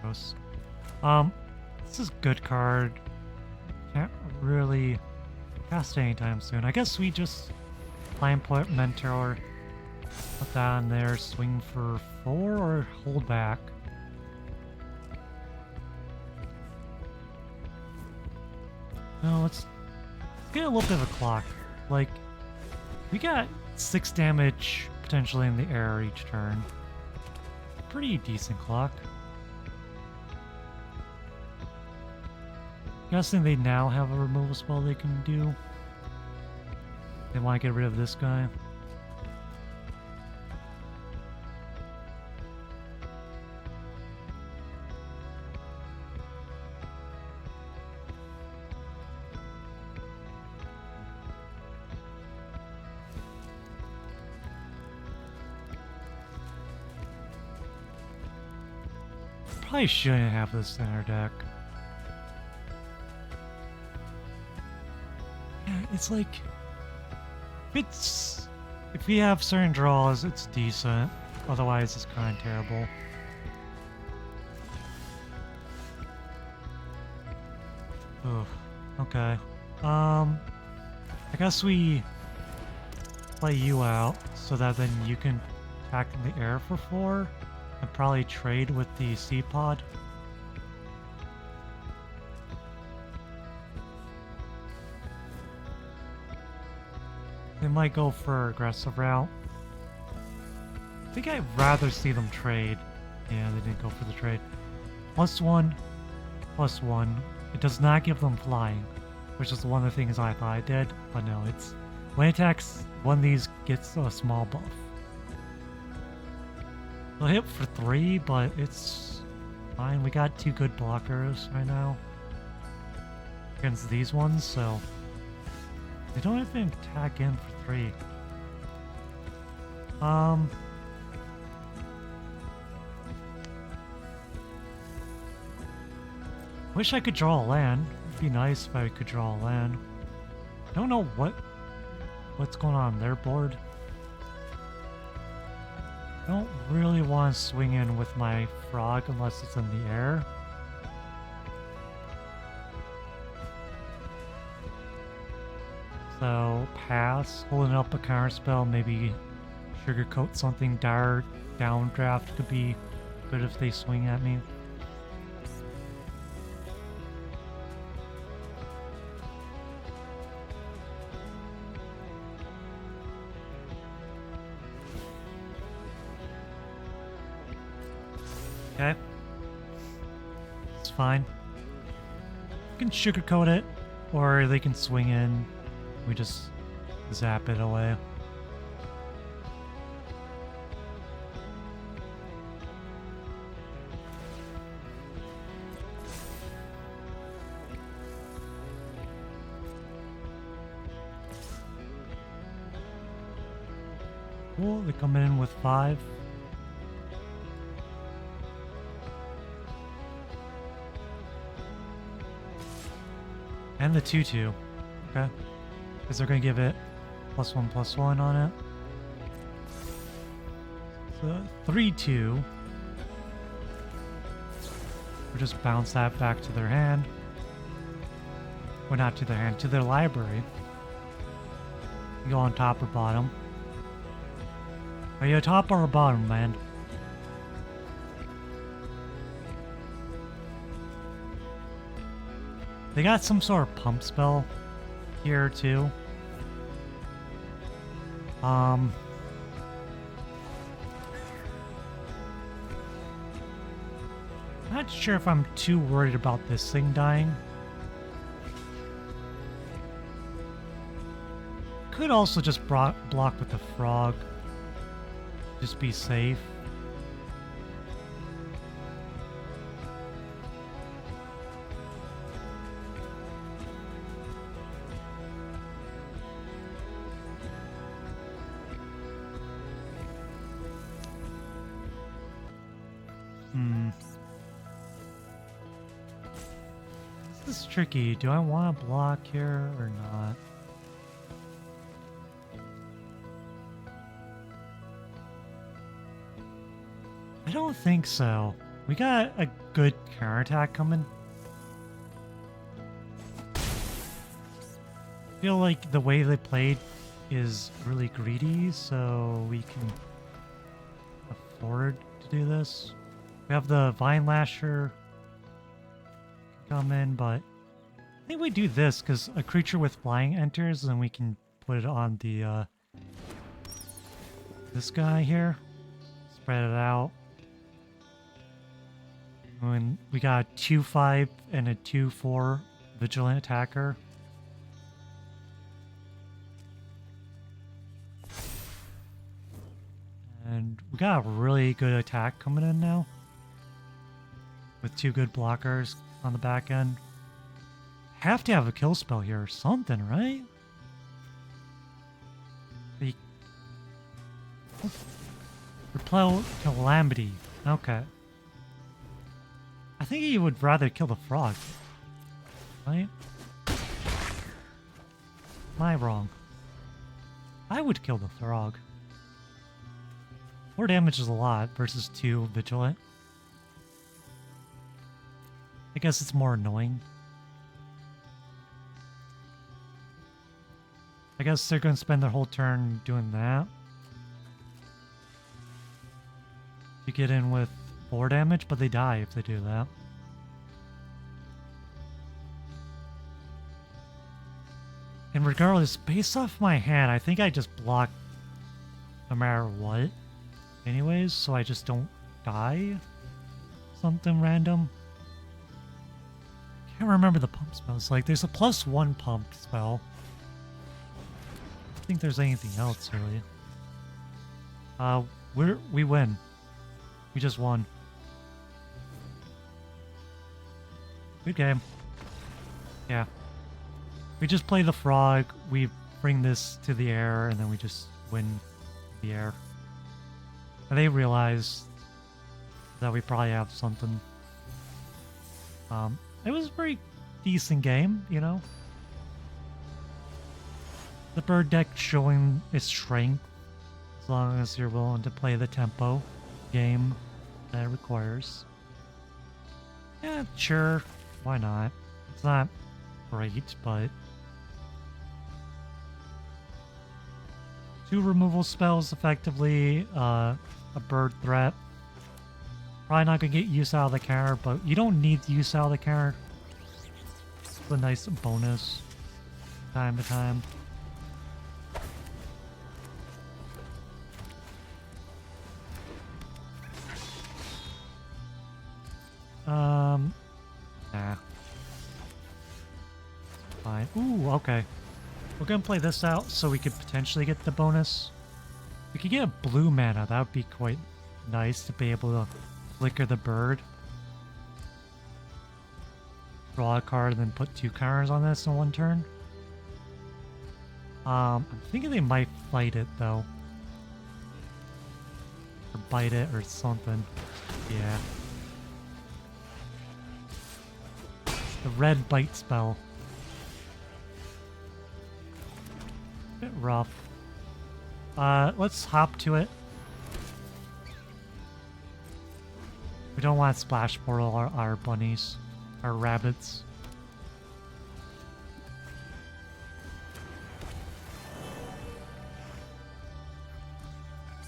Gross. This is a good card. Can't really cast anytime soon. I guess we just Flame Point Mentor. Put that in there. Swing for 4 or hold back. No, let's get a little bit of a clock. Like, we got 6 damage potentially in the air each turn. Pretty decent clock. Guessing they now have a removal spell they can do. They want to get rid of this guy. Probably shouldn't have this in our deck. Yeah, it's like if we have certain draws, it's decent. Otherwise, it's kind of terrible. Ugh. Okay. I guess we play you out so that then you can attack in the air for 4 and probably trade with the Sea Pod. They might go for aggressive route. I think I'd rather see them trade. Yeah, they didn't go for the trade. +1, +1. It does not give them flying, which is one of the things I thought it did. But no, it's when it attacks, one of these gets a small buff. They'll hit for 3, but it's fine. We got 2 good blockers right now against these ones, so they don't even attack in for 3. Wish I could draw a land. It'd be nice if I could draw a land. I don't know what's going on their board. I don't really want to swing in with my frog unless it's in the air. So, pass. Holding up a counter spell, maybe sugarcoat something. Dire downdraft could be good if they swing at me. Okay. It's fine. You can sugarcoat it, or they can swing in. We just zap it away. Cool, they come in with 5. And the 2/2. Okay. Because they're going to give it +1/+1 on it. So 3/2. We'll just bounce that back to their hand. Or not to their hand, to their library. You go on top or bottom. Are you a top or a bottom, man? They got some sort of pump spell here too. Not sure if I'm too worried about this thing dying. Could also just block with the frog. Just be safe. This is tricky. Do I want to block here or not? I don't think so. We got a good counterattack coming. I feel like the way they played is really greedy, so we can afford to do this. We have the Vine Lasher come in, but I think we do this because a creature with flying enters, and we can put it on the this guy here. Spread it out. And we got a 2/5 and a 2/4 vigilant attacker. And we got a really good attack coming in now. With 2 good blockers on the back end. Have to have a kill spell here or something, right? Repel Calamity. Okay. I think he would rather kill the frog. Right? Am I wrong? I would kill the frog. 4 damage is a lot versus 2 vigilant. I guess it's more annoying. I guess they're going to spend their whole turn doing that. You get in with 4 damage, but they die if they do that. And regardless, based off my hand, I think I just block no matter what. Anyways, so I just don't die. Something random. Can't remember the pump spells. Like, there's a +1 pump spell. I don't think there's anything else, really. We win. We just won. Good game. Yeah. We just play the frog, we bring this to the air, and then we just win the air. And they realize that we probably have something. It was a pretty decent game, you know? The bird deck showing its strength, as long as you're willing to play the tempo game that it requires. Yeah, sure. Why not? It's not great, but 2 removal spells effectively, a bird threat. Probably not gonna get use out of the counter, but you don't need use out of the counter. It's a nice bonus time to time. Nah. Fine. Ooh, okay. We're gonna play this out so we could potentially get the bonus. We could get a blue mana. That would be quite nice to be able to flicker the bird. Draw a card and then put 2 counters on this in 1 turn. I'm thinking they might fight it though. Or bite it or something. Yeah. The red bite spell. Bit rough. Let's hop to it. We don't want to splash portal our bunnies, our rabbits.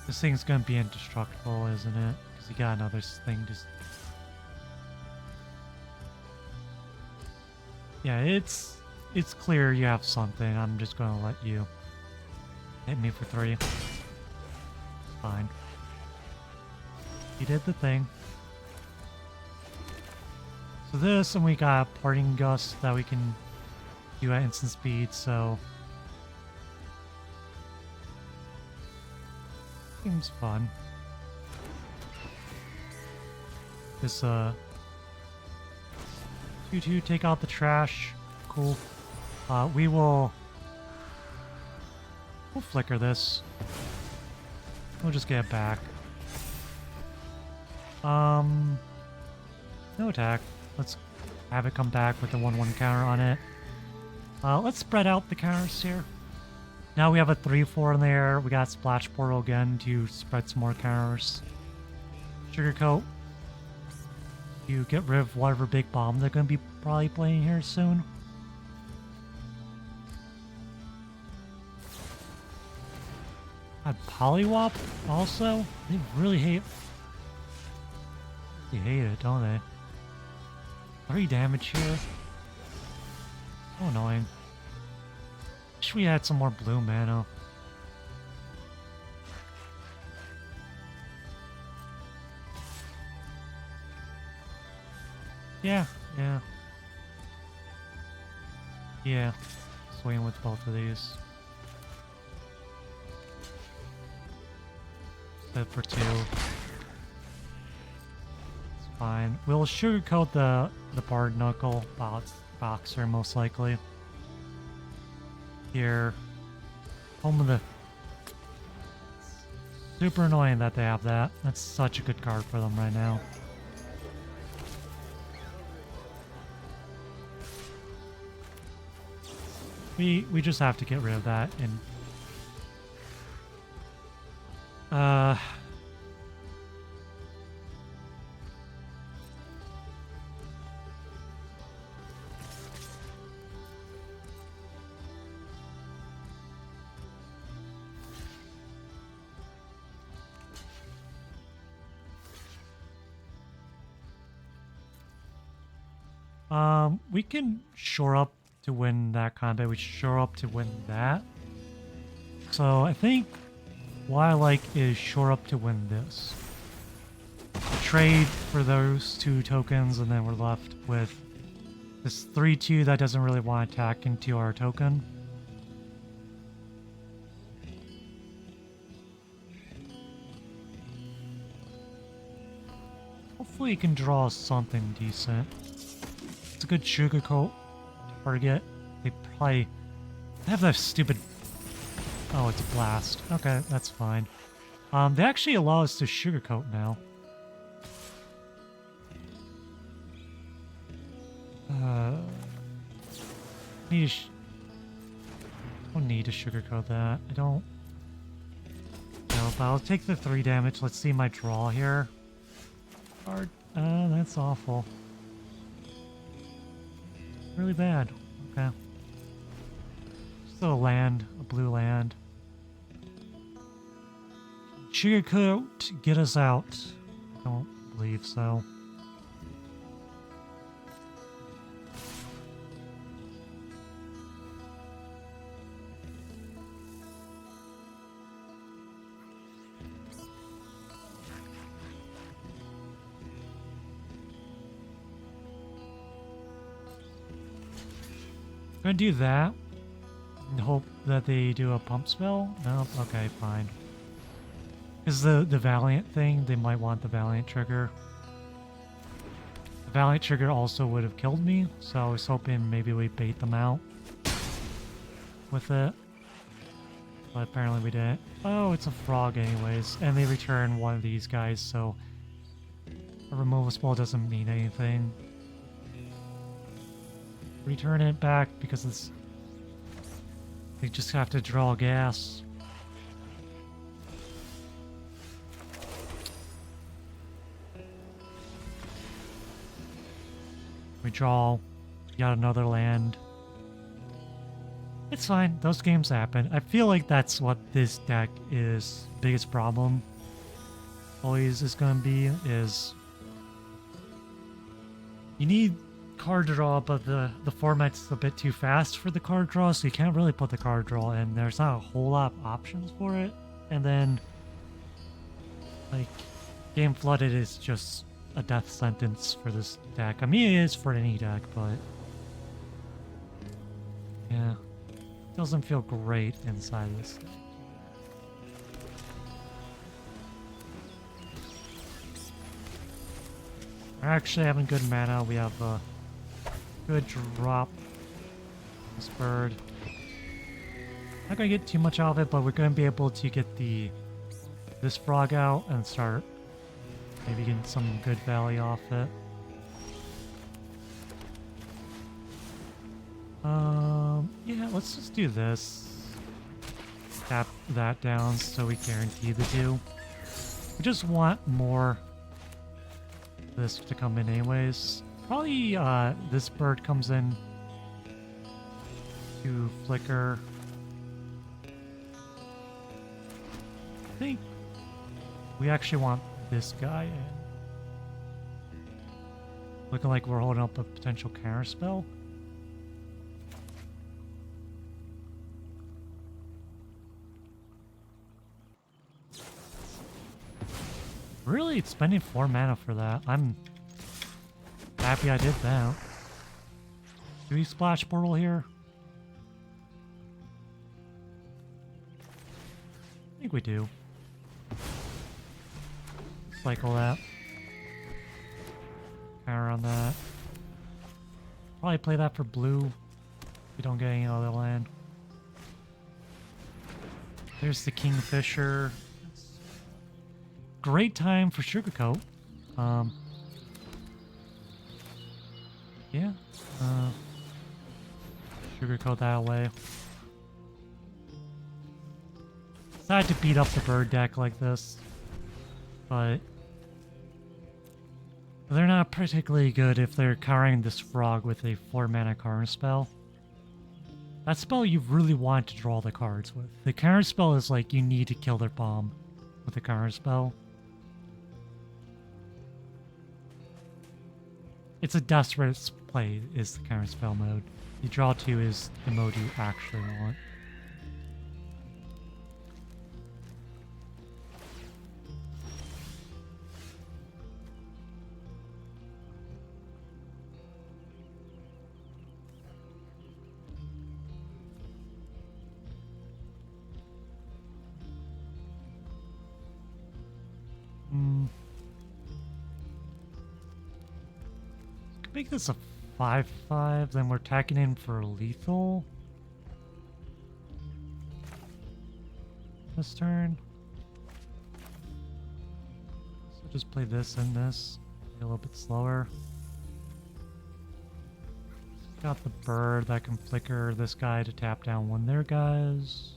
This thing's gonna be indestructible, isn't it? Because you got another thing just. Yeah, it's clear you have something. I'm just gonna let you hit me for 3. Fine. You did the thing. So this, and we got Parting Gust that we can do at instant speed, so seems fun. This 2/2 take out the trash. Cool. We'll flicker this. We'll just get it back. No attack. Let's have it come back with the 1/1 counter on it. Let's spread out the counters here. Now we have a 3/4 in there. We got Splash Portal again to spread some more counters. Sugarcoat. You get rid of whatever big bomb they're going to be probably playing here soon. Had Poliwhop also. They really hate. They hate it, don't they? 3 damage here. So annoying. Wish we had some more blue mana. Yeah. Swing with both of these. Set for 2. It's fine. We'll sugarcoat the Bard Knuckle boxer most likely. Here. Home of the... Super annoying that they have that. That's such a good card for them right now. We just have to get rid of that and we can shore up to win that combat. We shore up to win that. So I think what I like is shore up to win this. Trade for those 2 tokens, and then we're left with this 3/2 that doesn't really want to attack into our token. Hopefully you can draw something decent. It's a good sugarcoat target. They probably have that stupid... Oh, it's a blast. Okay, that's fine. They actually allow us to sugarcoat now. Don't need to sugarcoat that. I don't... No, but I'll take the 3 damage. Let's see my draw here. Hard. That's awful. Really bad. Okay. Still a land. A blue land. Sugarcoat, get us out. I don't believe so. Gonna do that and hope that they do a pump spell. No, okay, fine. Because the Valiant thing, they might want the Valiant trigger. The Valiant trigger also would have killed me, so I was hoping maybe we bait them out with it. But apparently we didn't. Oh, it's a frog anyways, and they return one of these guys, so a removal spell doesn't mean anything. Return it back because it's... They just have to draw gas. We draw. Got another land. It's fine. Those games happen. I feel like that's what this deck is. Biggest problem always is going to be is... You need card draw, but the format's a bit too fast for the card draw, so you can't really put the card draw in. There's not a whole lot of options for it. And then, like, Game Flooded is just a death sentence for this deck. I mean, it is for any deck, but yeah, it doesn't feel great inside this deck. We're actually having good mana. We have a good drop. This bird. Not gonna get too much out of it, but we're gonna be able to get this frog out and start maybe getting some good value off it. Yeah, let's just do this. Tap that down so we guarantee the two. We just want more of this to come in anyways. Probably this bird comes in to flicker. I think we actually want this guy in. Looking like we're holding up a potential counter spell. Really, it's spending 4 mana for that. I'm happy I did that. Do we splash portal here? I think we do. Cycle that. Power on that. Probably play that for blue. If we don't get any other land. There's the Kingfisher. Great time for Sugarcoat. Yeah. Sugarcoat that away. Sad to beat up the bird deck like this, but they're not particularly good if they're countering this frog with a 4 mana counter spell. That spell you really want to draw the cards with. The counter spell is like you need to kill their bomb with a counter spell. It's a desperate play is the counter spell mode. You draw 2 is the mode you actually want. Make this a 5/5, then we're tacking in for lethal this turn. So just play this and this, a little bit slower. Got the bird that can flicker this guy to tap down one of their guys.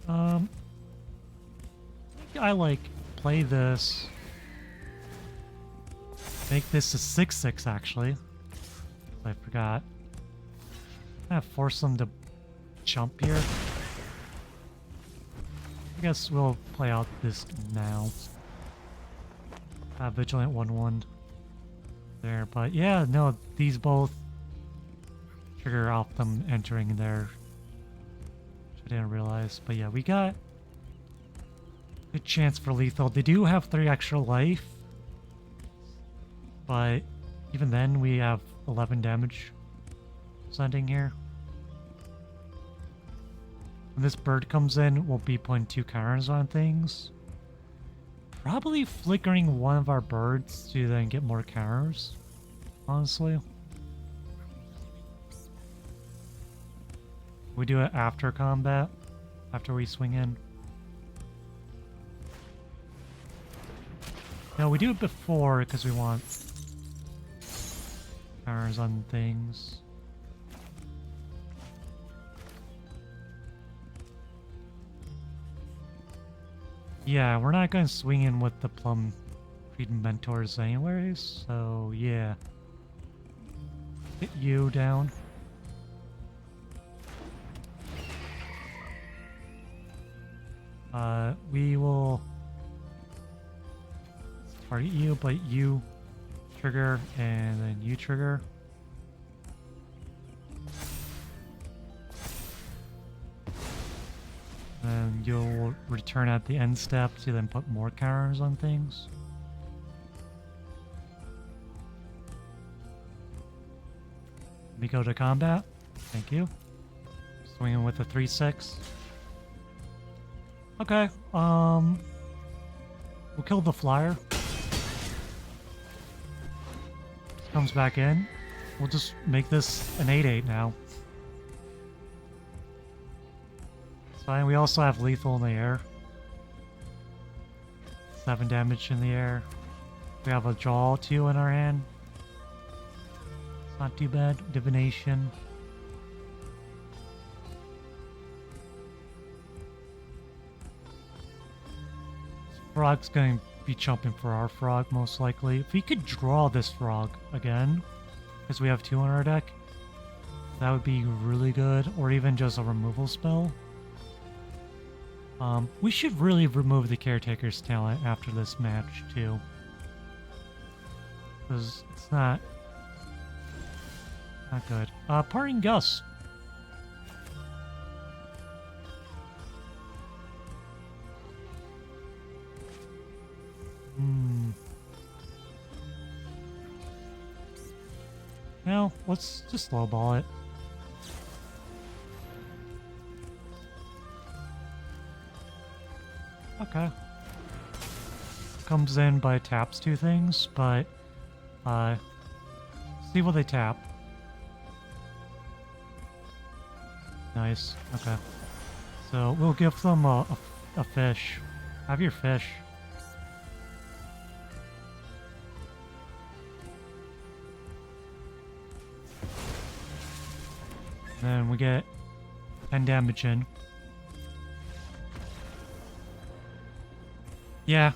I think I like play this. Make this a 6/6 actually. I forgot. I force them to jump here. I guess we'll play out this now. Vigilant 1/1 there, but yeah, no, these both trigger off them entering there. Which I didn't realize, but yeah, we got a chance for lethal. They do have 3 extra life. But even then, we have 11 damage sending here. When this bird comes in, we'll be putting 2 counters on things. Probably flickering one of our birds to then get more counters, honestly. We do it after combat, after we swing in. No, we do it before because we want counters on things. Yeah, we're not going to swing in with the Plum Creed Mentors anyways, so yeah. Hit you down. We will target you, but you trigger, and then you trigger. Then you'll return at the end step to then put more counters on things. Let me go to combat. Thank you. Swinging with a 3/6. Okay, we'll kill the flyer. Comes back in. We'll just make this an 8/8 now. It's fine. We also have lethal in the air. 7 damage in the air. We have a draw 2 in our hand. It's not too bad. Divination. This frog's going to be jumping for our frog, most likely. If we could draw this frog again, because we have 2 on our deck, that would be really good. Or even just a removal spell. We should really remove the Caretaker's talent after this match, too. Because it's not good. Parting Gust. No, let's just lowball it. Okay. Comes in by taps 2 things, but see what they tap. Nice. Okay. So we'll give them a fish. Have your fish. Then we get 10 damage in. Yeah,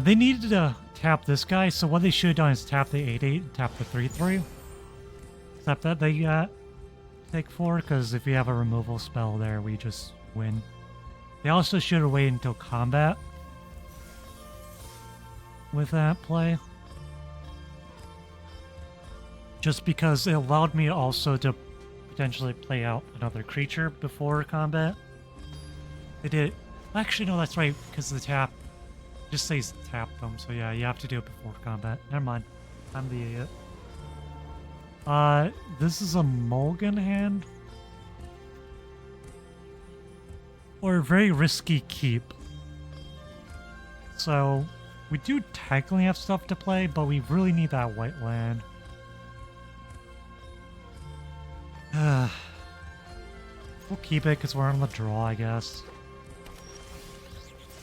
they needed to tap this guy, so what they should have done is tap the 8/8, tap the 3/3. Except that they take 4, because if you have a removal spell there, we just win. They also should have waited until combat with that play. Just because it allowed me also to potentially play out another creature before combat. They did. Actually, no, that's right, because the tap just says tap them, so yeah, you have to do it before combat. Never mind. I'm the idiot. This is a mulligan hand. Or a very risky keep. So, we do technically have stuff to play, but we really need that white land. We'll keep it because we're on the draw, I guess.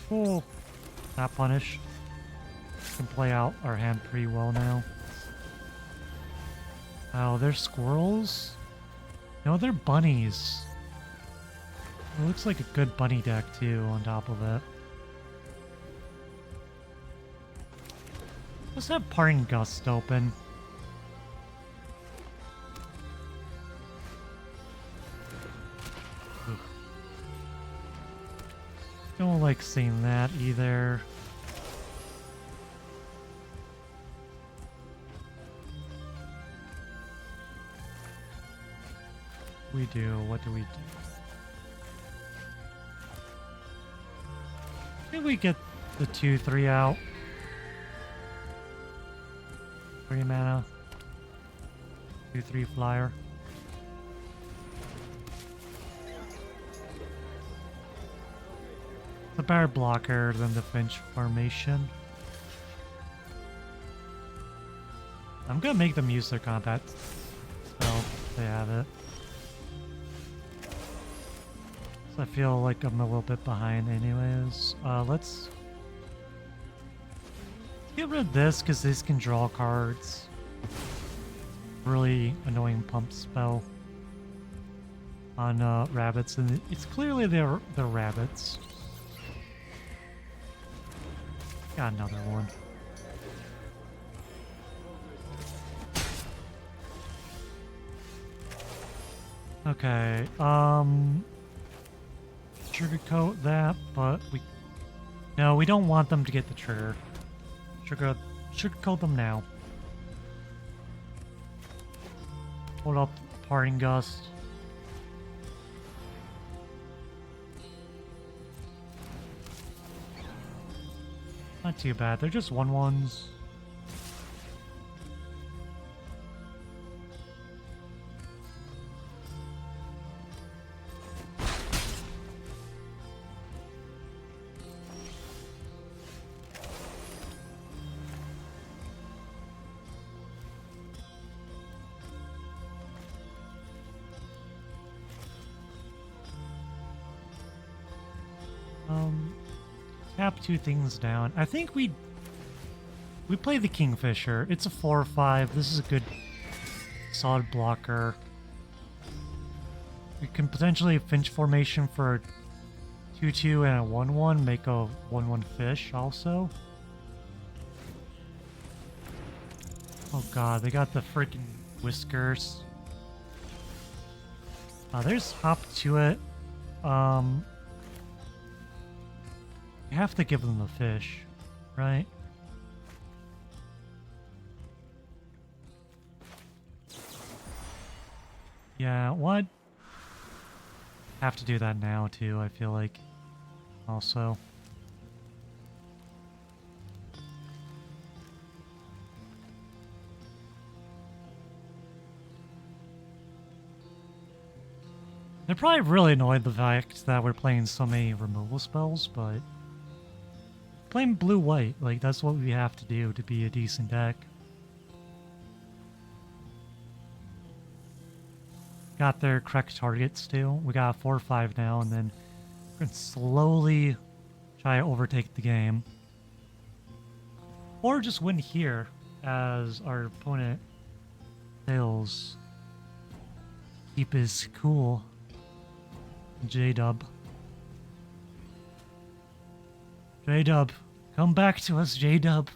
Cool. Not punish. Can play out our hand pretty well now. Oh, they're squirrels? No, they're bunnies. It looks like a good bunny deck too on top of it. Let's have Parting Gust open. Oof. Don't like seeing that either. We do. What do we do? Maybe we get the 2/3 out. 3 mana. 2/3 flyer. It's a better blocker than the Finch formation. I'm gonna make them use their combat spell if they have it. I feel like I'm a little bit behind anyways. Let's get rid of this because this can draw cards. Really annoying pump spell on rabbits, and it's clearly they're rabbits. Got another one. Okay, sugarcoat that, but no, we don't want them to get the trigger. Sugarcoat them now. Hold up Parting Gust. Not too bad. They're just 1/1s. Tap 2 things down. I think we play the Kingfisher. It's a 4/5. This is a good solid blocker. We can potentially Finch formation for a 2-2 and a 1-1, make a 1-1 fish also. Oh god, they got the freaking whiskers. There's Hop to it. You have to give them the fish, right? Yeah, what? Have to do that now too, I feel like. Also. They're probably really annoyed the fact that we're playing so many removal spells, but playing blue-white, like that's what we have to do to be a decent deck. Got their correct targets too. We got 4-5 now, and then we're gonna slowly try to overtake the game. Or just win here as our opponent fails. Keep his cool. J-Dub. J-Dub. Come back to us, J-Dub.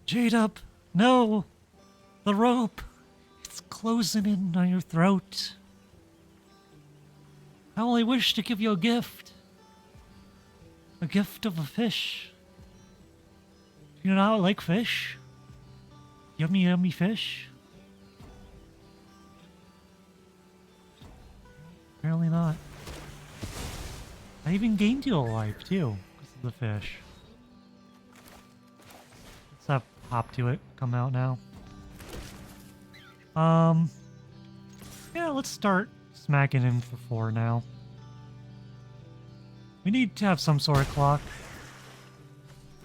J-Dub. No! The rope! It's closing in on your throat. I only wish to give you a gift. A gift of a fish. Do you not like fish? Yummy, yummy fish? Apparently not. I even gained you a life too, because of the fish. Let's have Hop to it come out now. Yeah, let's start smacking him for 4 now. We need to have some sort of clock.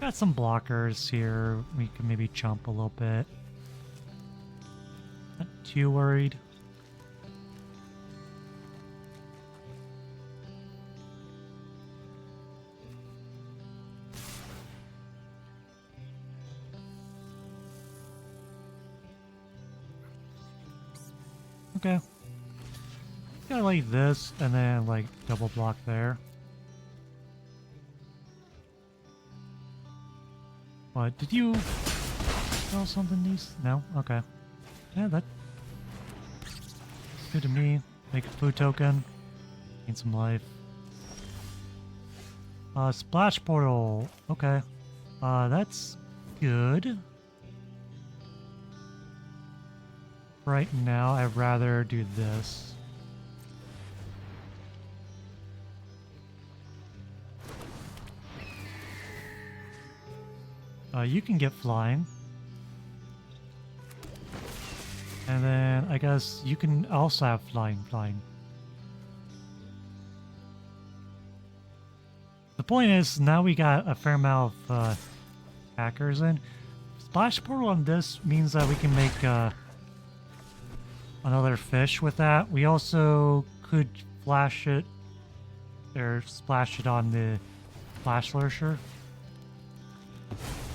Got some blockers here. We can maybe chump a little bit. Not too worried. Okay. Got like this, and then like double block there. What? Did you sell something these? No? Okay. Yeah, that's good to me. Make a food token. Gain some life. Splash portal. Okay. That's good. Right now, I'd rather do this. You can get flying. And then, I guess, you can also have flying. The point is, now we got a fair amount of hackers in. Splash portal on this means that we can make another fish with that. We also could flash it or splash it on the Flash Lurcher.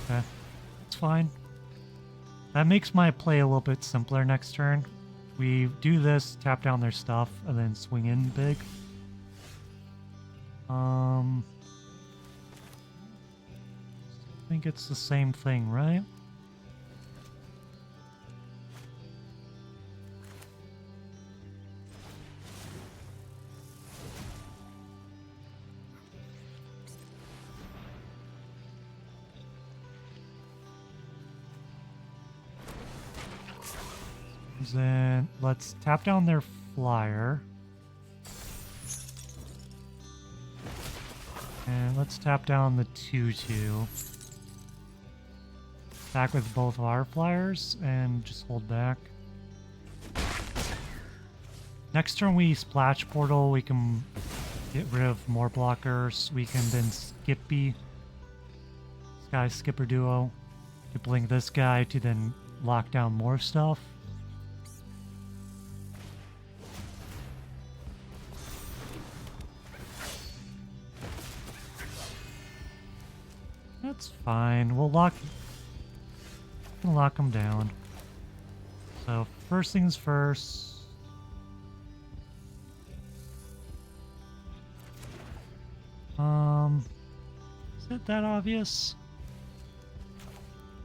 Okay, it's fine. That makes my play a little bit simpler next turn. We do this, tap down their stuff, and then swing in big. I think it's the same thing, right? Then let's tap down their flyer. And let's tap down the 2-2. Back with both of our flyers and just hold back. Next turn we splash portal, we can get rid of more blockers. We can then Skippy, Sky Skipper duo, to blink this guy to then lock down more stuff. That's fine. We'll lock them down. So first things first. Is it that obvious?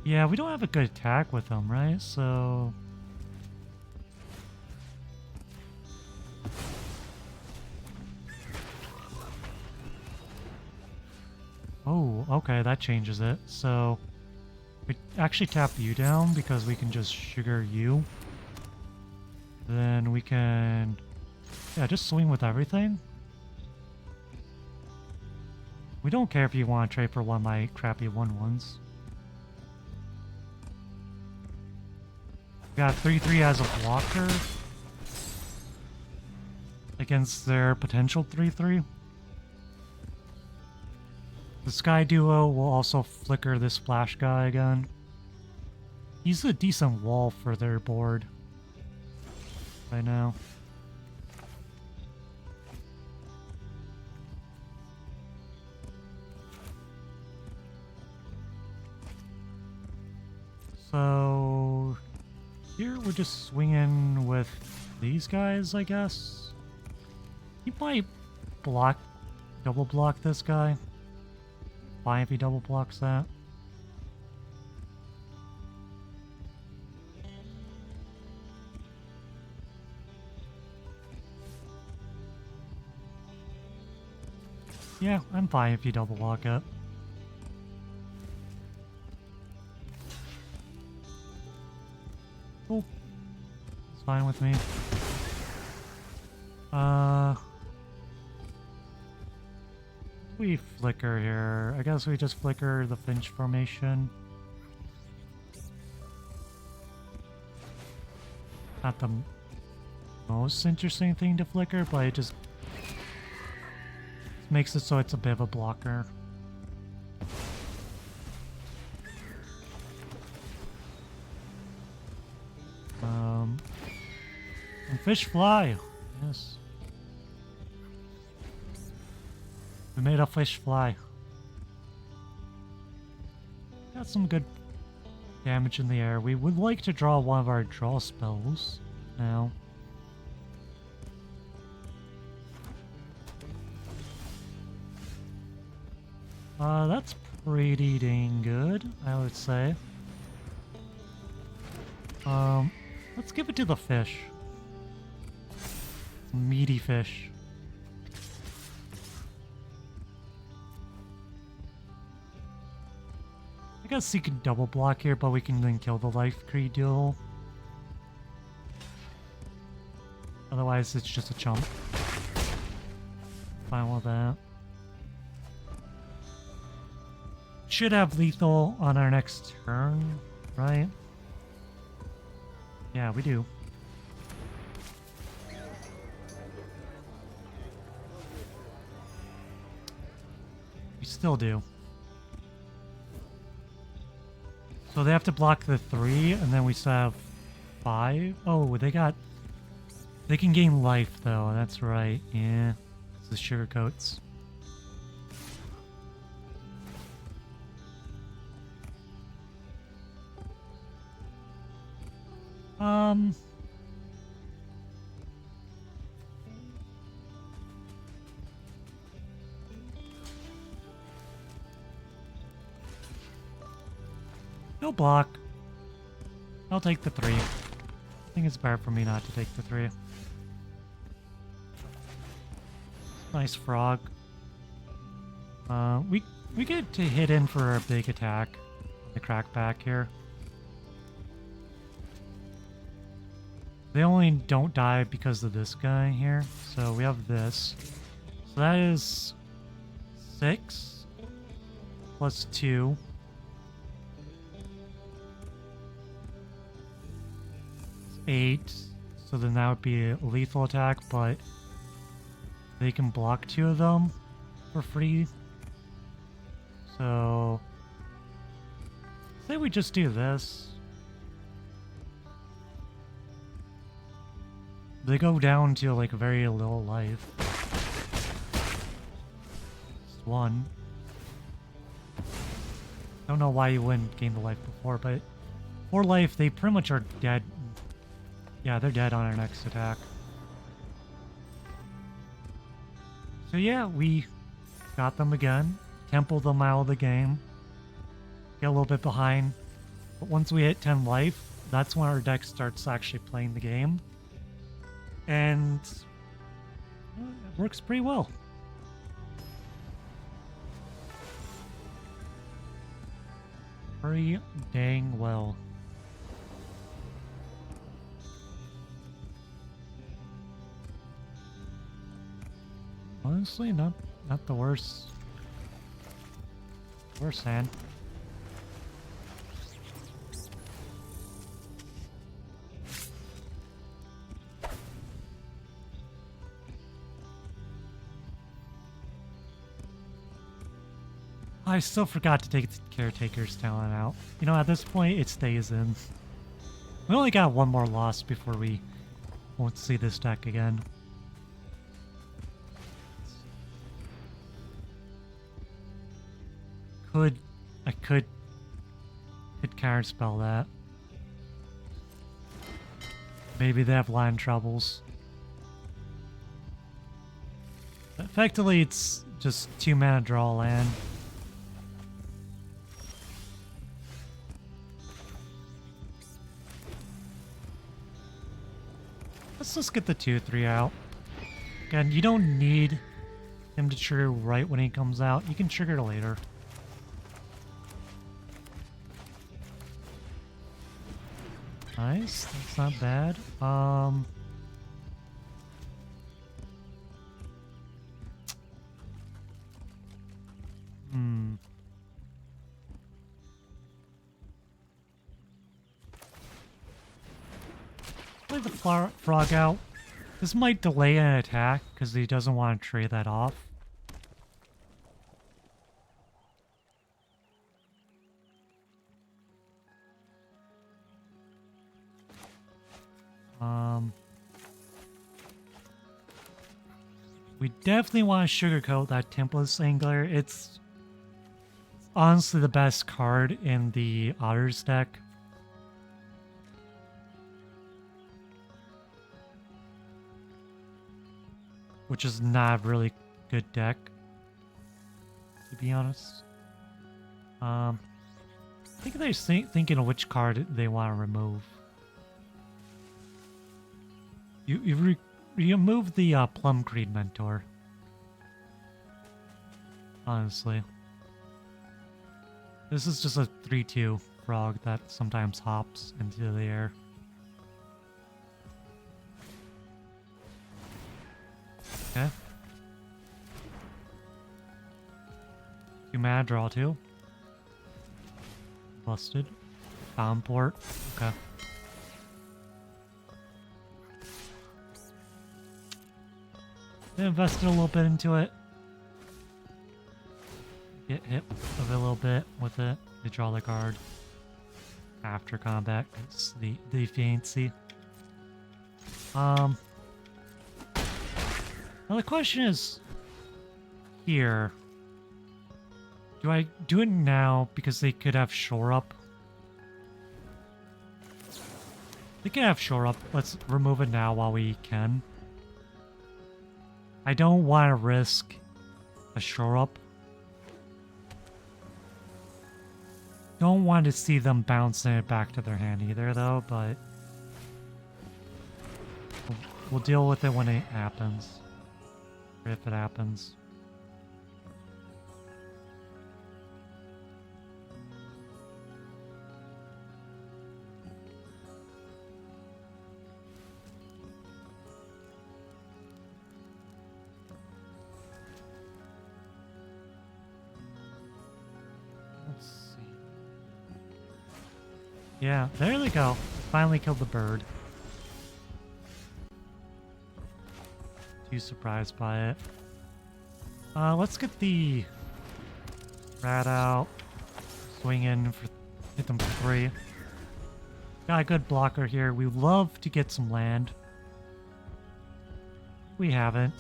Yeah, we don't have a good attack with them, right? So oh, okay, that changes it. So we actually tap you down because we can just sugar you. Then we can, yeah, just swing with everything. We don't care if you want to trade for one of my crappy 1/1s. Got 3/3 as a blocker against their potential 3/3. The Sky Duo will also flicker this Splash guy again. He's a decent wall for their board right now. So here we're just swinging with these guys, I guess. He might block, double block this guy. Fine if he double blocks that. Yeah, I'm fine if you double block it. Cool. It's fine with me. We flicker here. I guess we just flicker the Finch formation. Not the most interesting thing to flicker, but it just makes it so it's a bit of a blocker. And fish fly. Yes. We made a fish fly. Got some good damage in the air. We would like to draw one of our draw spells now. That's pretty dang good, I would say. Let's give it to the fish. Meaty fish. I guess he can double block here, but we can then kill the life creed duel. Otherwise, it's just a chump. Fine with that. Should have lethal on our next turn, right? Yeah, we do. We still do. So they have to block the 3, and then we still have 5. Oh, they can gain life, though. That's right. Yeah. It's the sugar coats. No block. I'll take the 3. I think it's better for me not to take the 3. Nice frog. We get to hit in for a big attack. The crackback here. They only don't die because of this guy here. So we have this. So that is 6 plus 2. It's 8. So then that would be a lethal attack, but they can block 2 of them for free. So say we just do this. They go down to like very little life. Just 1. Don't know why you wouldn't gain the life before, but 4 life, they pretty much are dead Yeah, they're dead on our next attack. So yeah, we got them again. Templed them out of the game. Get a little bit behind. But once we hit 10 life, that's when our deck starts actually playing the game. And it works pretty well. Pretty dang well. Honestly, not the worst hand. I still forgot to take the Caretaker's talent out. You know, at this point, it stays in. We only got one more loss before we won't see this deck again. I could counterspell that. Maybe they have land troubles. Effectively, it's just 2 mana draw land. Let's just get the 2/3 out. Again, you don't need him to trigger right when he comes out. You can trigger it later. Nice. That's not bad. Play the frog out. This might delay an attack because he doesn't want to trade that off. We definitely want to sugarcoat that Template Angler. It's honestly the best card in the Otters deck. Which is not a really good deck, to be honest. I think they're thinking of which card they want to remove. You remove the Plum Creed Mentor. Honestly. This is just a 3/2 frog that sometimes hops into the air. Okay. 2 mana, draw 2. Busted. Found port. Okay. They invested a little bit into it. Get hit of it a little bit with it. They draw the card after combat. It's the fancy. Now the question is here. Do I do it now because they could have shore up? They can have shore up. Let's remove it now while we can. I don't want to risk a shore up. Don't want to see them bouncing it back to their hand either, though, but we'll deal with it when it happens. Or if it happens. Yeah, there they go. Finally killed the bird. Too surprised by it. Let's get the rat out. Swing in for hit them for 3. Got a good blocker here. We love to get some land. We haven't.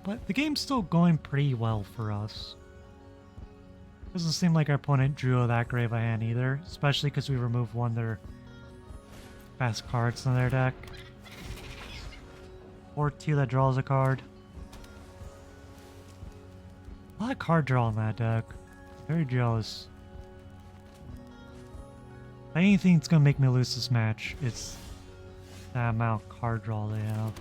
But the game's still going pretty well for us. Doesn't seem like our opponent drew that great of a hand either, especially because we removed one of their best cards in their deck. Or two that draws a card. A lot of card draw in that deck. Very jealous. If anything's gonna make me lose this match, it's that amount of card draw they have.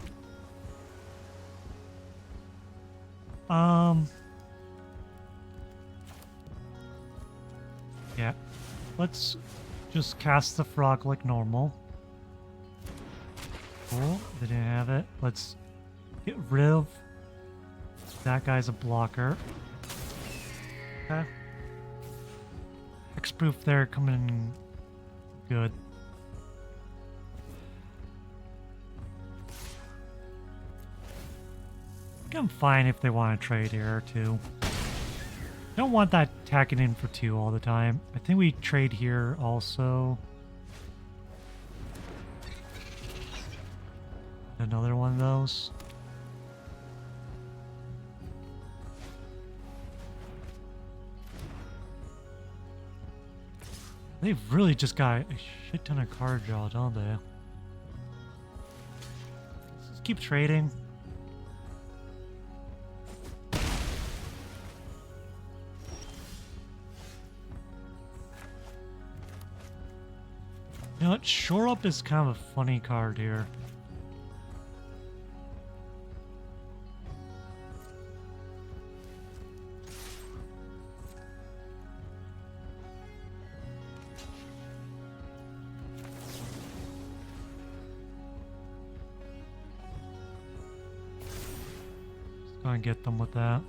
Yeah. Let's just cast the frog like normal. Cool. They didn't have it. Let's get rid of that guy's a blocker. Okay. Hexproof there coming in good. I think I'm fine if they want to trade here too. Don't want that tacking in for 2 all the time. I think we trade here also. Another one of those. They've really just got a shit ton of card draw, don't they? Let's just keep trading. You know what? Shore Up is kind of a funny card here. Just gonna get them with that.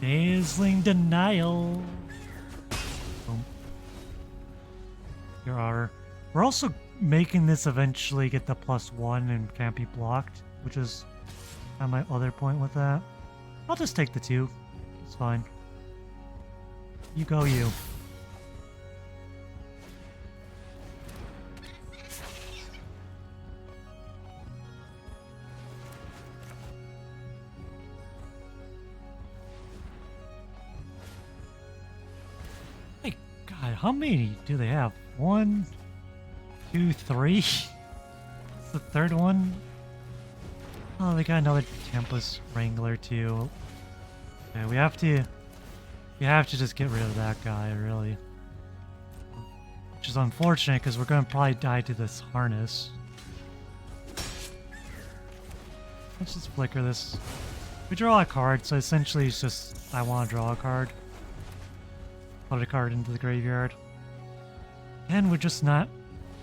Dazzling Denial. Boom. Your honor. We're also making this eventually get the +1 and can't be blocked, which is kind of my other point with that. I'll just take the 2. It's fine. You go, you. Hey, God, how many do they have? 1, 2, 3? It's the third one. Oh, they got another Tempest Wrangler too. Yeah, we have to just get rid of that guy, really. Which is unfortunate because we're gonna probably die to this harness. Let's just flicker this. We draw a card, so essentially it's just I want to draw a card. Put a card into the graveyard. And we're just not.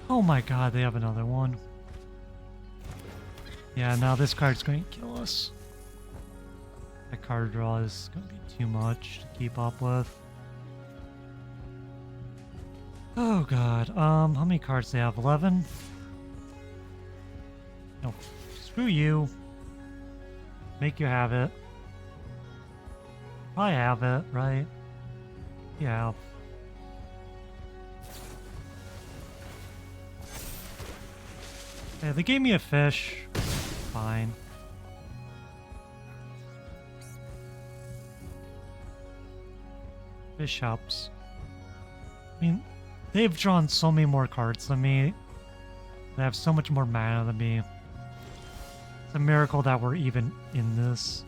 Oh my god, they have another one. Yeah, now this card's going to kill us. That card draw is going to be too much to keep up with. Oh god, how many cards do they have? 11? No, screw you. Make you have it. Probably have it, right? Yeah. Yeah, they gave me a fish. Fine. Fish helps. I mean, they've drawn so many more cards than me. They have so much more mana than me. It's a miracle that we're even in this.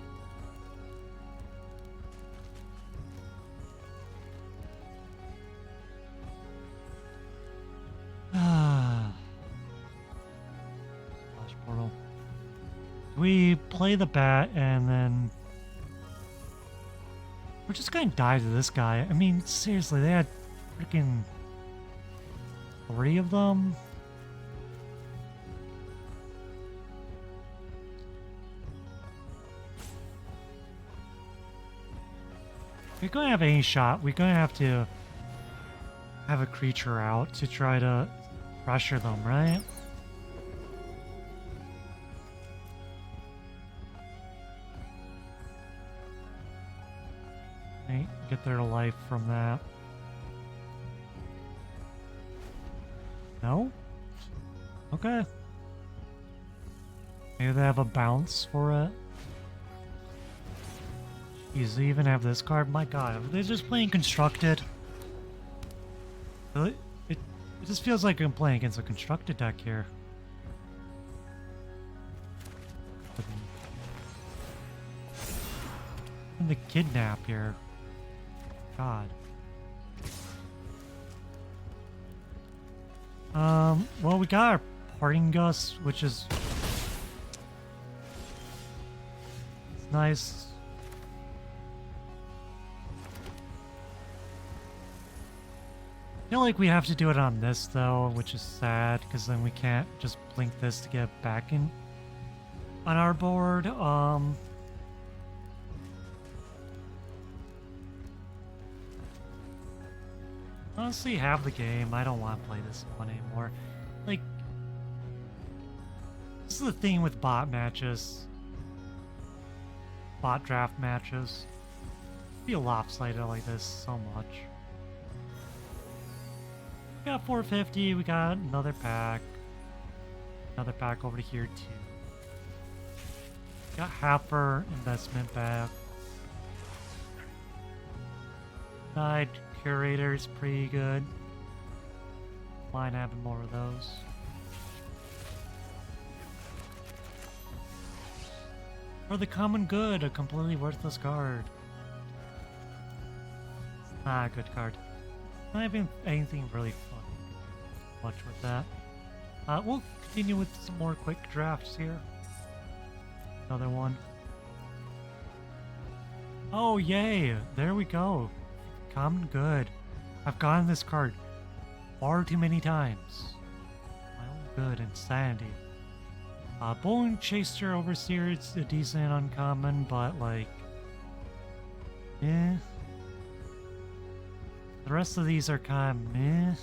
Portal. We play the bat and then we're just gonna die to this guy. I mean, seriously, they had freaking 3 of them. If we're gonna have any shot, we're gonna have to have a creature out to try to pressure them, right? Get their life from that. No? Okay. Maybe they have a bounce for it. Jeez, they even have this card? My god, they're just playing constructed. It just feels like I'm playing against a constructed deck here. And the kidnap here. God. Well, we got our Parting Gust, which is it's nice. I feel like we have to do it on this though, which is sad because then we can't just blink this to get back in on our board. Honestly, have the game. I don't want to play this one anymore. Like, this is the thing with bot matches, bot draft matches. I feel lopsided like this so much. We got 450, we got another pack over to here too. Got half our investment back. Side Curator's pretty good. Mind having more of those. For the common good, a completely worthless card. It's not a good card. Not even anything really fun much with that. We'll continue with some more quick drafts here. Another one. Oh yay! There we go. Common good. I've gotten this card far too many times. My own good insanity. Bone Chaser Overseer, it's a decent uncommon, but like, eh. The rest of these are kind of meh.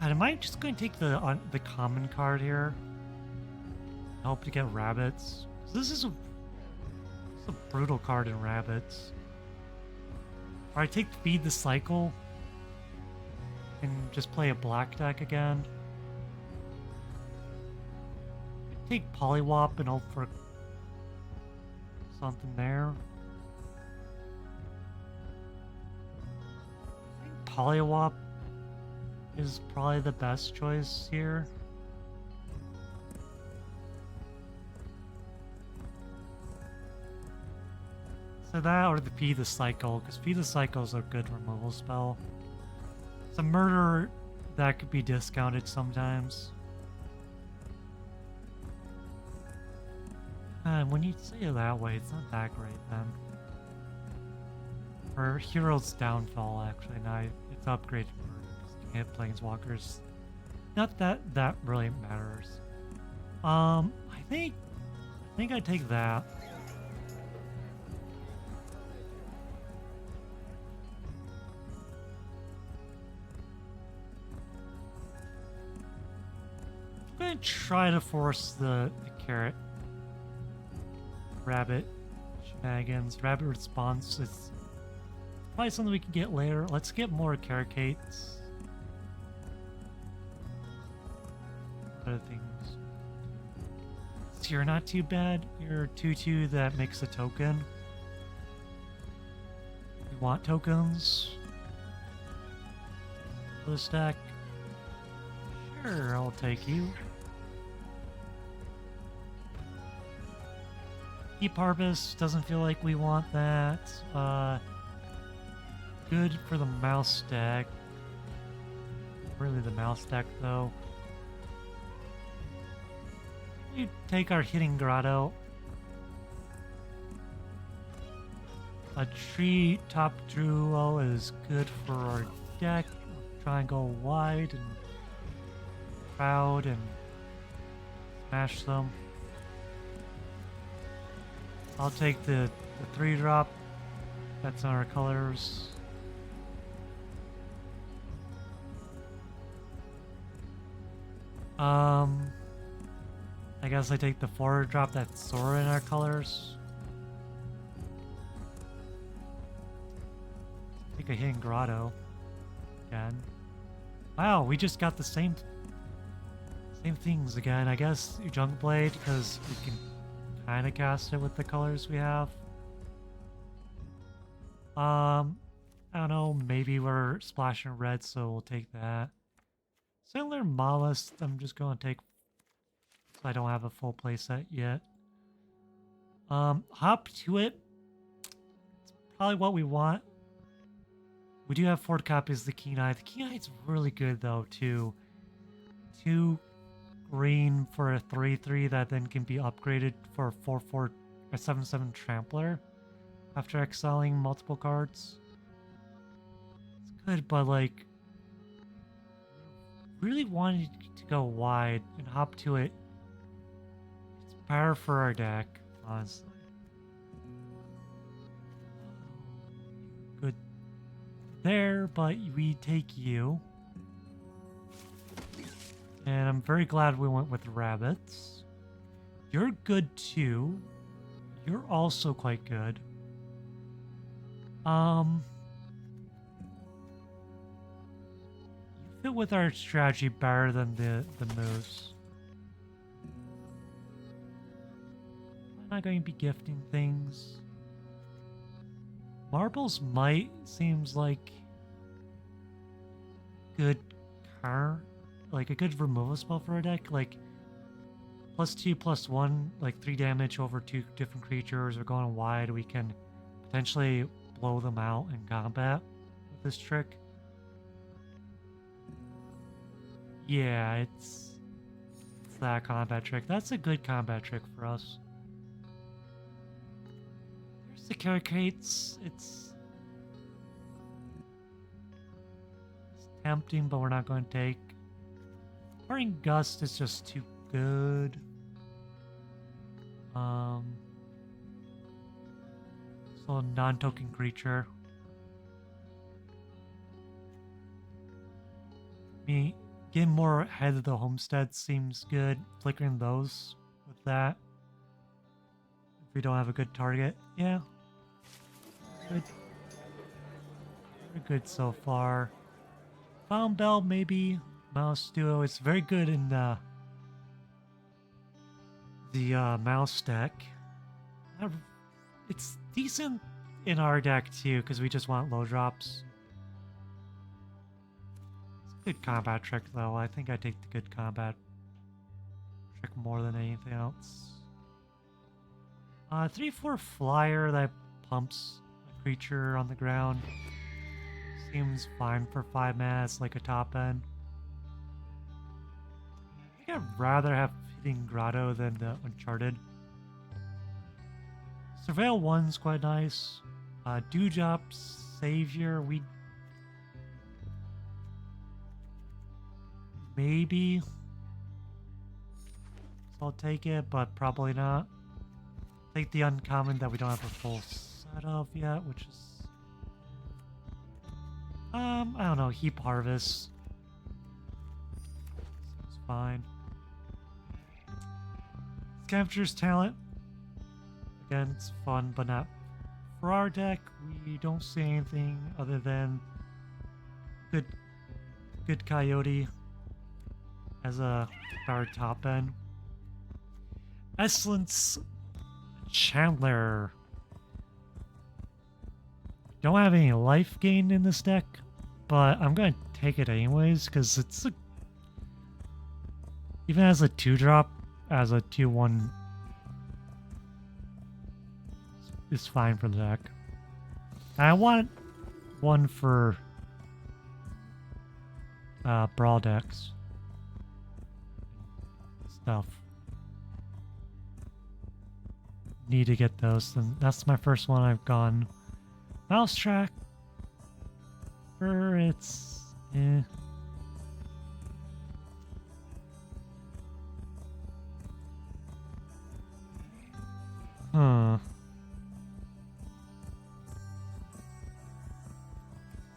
God, am I just going to take the common card here? I hope to get rabbits. This is a brutal card in rabbits. Or I take Feed the Cycle and just play a black deck again. Take Polywop and hope for something there. I think Polywop is probably the best choice here. So that or the Feed the Cycle, because Feed the Cycle is a good removal spell. It's a murder that could be discounted sometimes. When you say it that way, it's not that great then. For Hero's Downfall, actually, now it's upgraded for hit Planeswalkers. Not that that really matters. I think I take that. I'm gonna try to force the carrot. Rabbit shenanigans. Rabbit response is probably something we can get later. Let's get more Caracates. Other things. So you're not too bad. You're 2/2 that makes a token. You want tokens for the stack? Sure, I'll take you. Deep Harvest, doesn't feel like we want that. Good for the mouse deck. Really the mouse deck though. We take our Hidden Grotto. A Tree Top Duo is good for our deck. Try and go wide and crowd and smash them. I'll take the 3-drop. That's on our colors. I guess I take the 4-drop that's Sora in our colors. Take a Hidden Grotto again. Wow, we just got the same things again. I guess Junk Blade because we can kind of cast it with the colors we have. I don't know, maybe we're splashing red, so we'll take that. Sailor Mollusk, I'm just gonna take, so I don't have a full playset yet. Hop to it. It's probably what we want. We do have 4 copies of the Keen Eye. The Keen Eye's really good though, too. 2 green for a 3/3 that then can be upgraded for a 4/4 or 7/7 Trampler after exiling multiple cards. It's good, but like really wanted to go wide and hop to it. It's better for our deck, honestly. Good there, but we take you. And I'm very glad we went with rabbits. You're good too. You're also quite good. You fit with our strategy better than the moose. I'm not going to be gifting things. Marbles Might seems like good car, like a good removal spell for a deck. Like +2/+1, like 3 damage over 2 different creatures. Or going wide, we can potentially blow them out in combat with this trick. Yeah, it's that combat trick. That's a good combat trick for us. There's the Caricates. It's tempting, but we're not going to take. Pouring Gust is just too good. So non-token creature. Me getting more ahead of the homestead seems good. Flickering those with that. If we don't have a good target. Yeah. Good. Very good so far. Found Bell, maybe. Mouse Duo. It's very good in the mouse deck. It's decent in our deck too, because we just want low drops. It's a good combat trick though. I think I take the good combat trick more than anything else. 3/4 flyer that pumps a creature on the ground. Seems fine for 5 mana. It's like a top end. I think I'd rather have Hidden Grotto than the Uncharted. Surveil 1's quite nice. Dewdrop Savior, we maybe. So I'll take it, but probably not. Take the uncommon that we don't have a full set of yet, which is I don't know, Heap Harvest. Seems fine. Scavenger's Talent. Again, it's fun, but not for our deck. We don't see anything other than good Coyote as a our top end. Excellence Chandler. Don't have any life gain in this deck, but I'm going to take it anyways because it's even as a 2-drop, as a 2/1 is fine for the deck. And I want one for brawl decks stuff. Need to get those. And that's my first one I've gone. Mousetrap. It's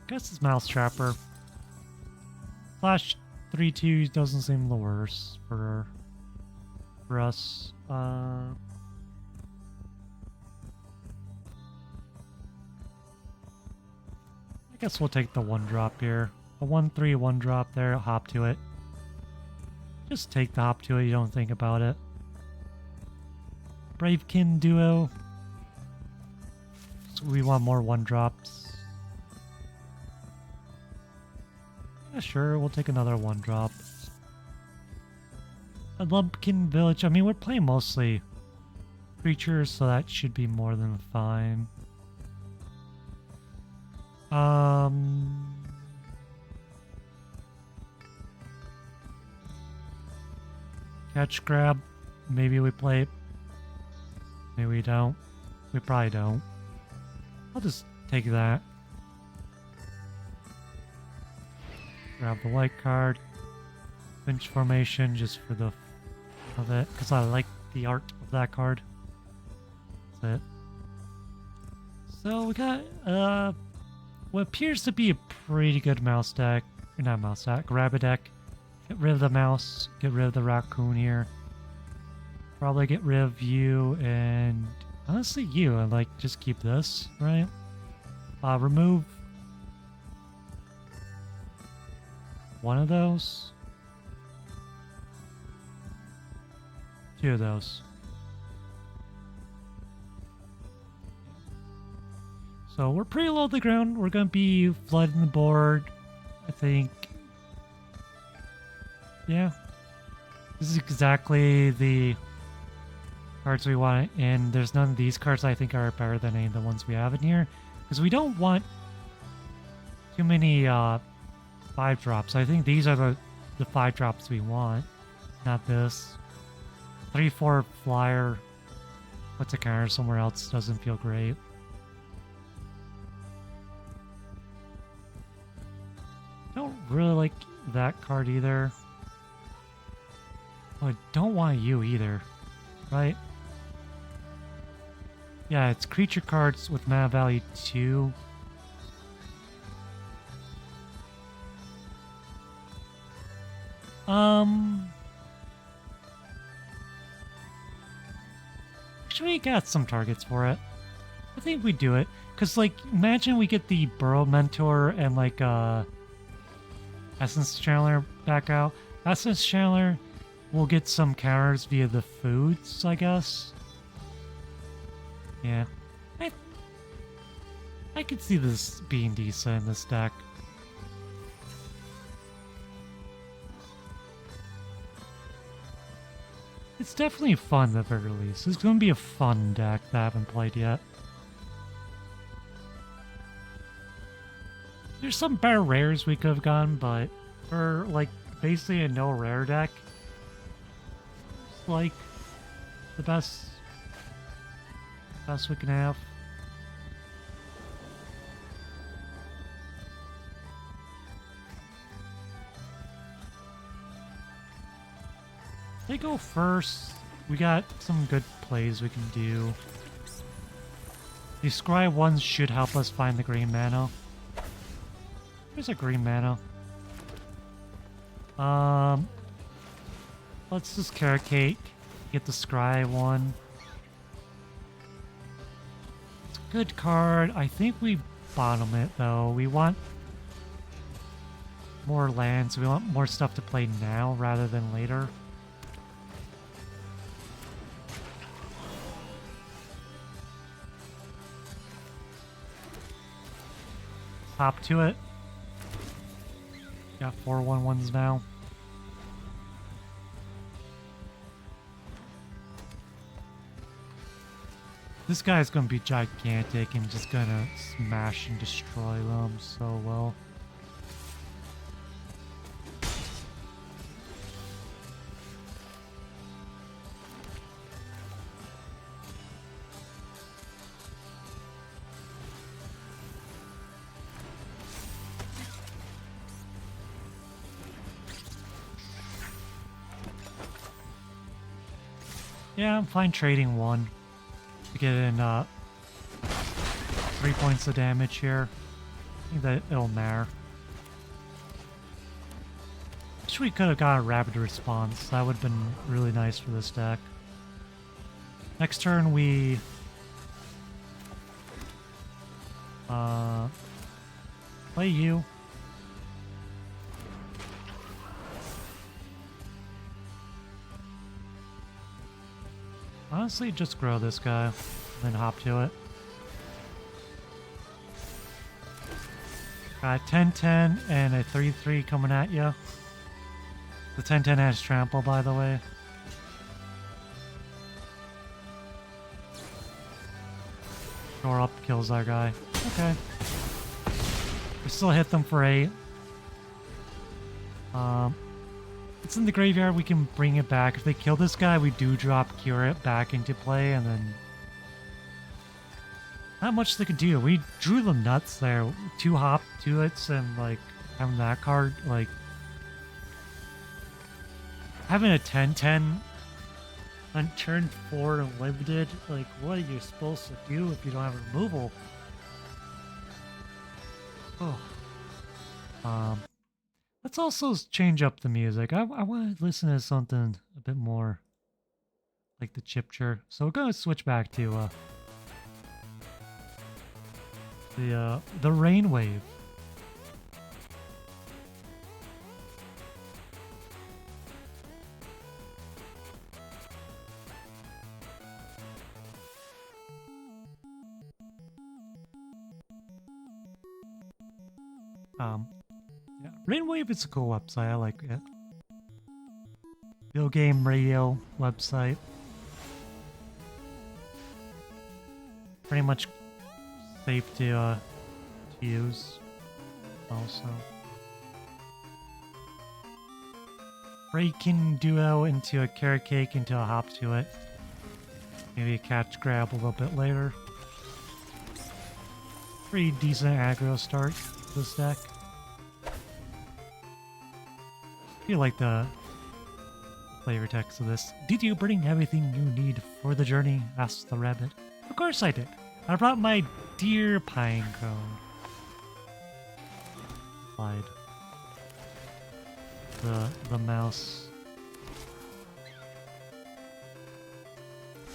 guess it's Mousetrapper. Flash 3/2 doesn't seem the worst for us. I guess we'll take the 1-drop here. A 1/3 1-drop there, hop to it. Just take the hop to it, you don't think about it. Bravekin Duo. drops. We want more 1-drops. Yeah, sure, we'll take another 1-drop. A Lumpkin Village. I mean, we're playing mostly creatures, so that should be more than fine. Catch grab. Maybe we play it. Maybe we don't. We probably don't. I'll just take that. Grab the white card. Pinch formation just for the of it, because I like the art of that card. That's it. So we got what appears to be a pretty good mouse deck. Or not mouse deck, grab a deck. Get rid of the mouse, get rid of the raccoon here. Probably get rid of you and honestly you, and like just keep this, right? Remove one of those. 2 of those. So we're pretty low to the ground. We're gonna be flooding the board, I think. Yeah. This is exactly the cards we want, and there's none of these cards I think are better than any of the ones we have in here. Because we don't want too many 5-drops. I think these are the 5-drops we want, not this. 3/4 flyer. What's a counter somewhere else doesn't feel great. Don't really like that card either. Oh, I don't want you either, right? Yeah, it's creature cards with mana value 2. Actually, we got some targets for it. I think we do it. Because, like, imagine we get the Burrow Mentor and, like, Essence Channeler back out. Essence Channeler will get some counters via the foods, I guess. Yeah. I could see this being decent in this deck. It's definitely fun at the very least. It's going to be a fun deck that I haven't played yet. There's some better rares we could have gone, but for like basically a no rare deck, it's like the best we can have. They go first. We got some good plays we can do. The Scry ones should help us find the green mana. There's a green mana. Let's just Carrot Cake. Get the Scry one. It's a good card. I think we bottom it though. We want more lands. We want more stuff to play now rather than later. Hop to it. Got 4/1/1s now. This guy's gonna be gigantic and just gonna smash and destroy them so well. Yeah, I'm fine trading 1 to get in 3 points of damage here. I think that it'll matter. Wish we could have got a rapid response. That would have been really nice for this deck. Next turn we play you. Honestly, just grow this guy, then hop to it. Got 10-10 and a 3-3 coming at you. The 10-10 has trample, by the way. Shore up kills our guy. Okay. We still hit them for 8. It's in the graveyard. We can bring it back. If they kill this guy, we do drop Cure It back into play, and then not much they could do. We drew them nuts there. 2 hop, 2 hits, and like having that card, like having a 10-10 on turn 4 limited. Like, what are you supposed to do if you don't have removal? Oh. Let's also change up the music. I want to listen to something a bit more like the Chipture. So we're gonna switch back to the Rain Wave. Yeah, Rainwave is a cool website. I like it. Video game radio website. Pretty much safe to use. Also, breaking duo into a carrot cake into a hop to it. Maybe a catch grab a little bit later. Pretty decent aggro start to this deck. I feel like the flavor text of this. Did you bring everything you need for the journey? Asked the rabbit. Of course I did. I brought my dear pine cone. Lied. The mouse.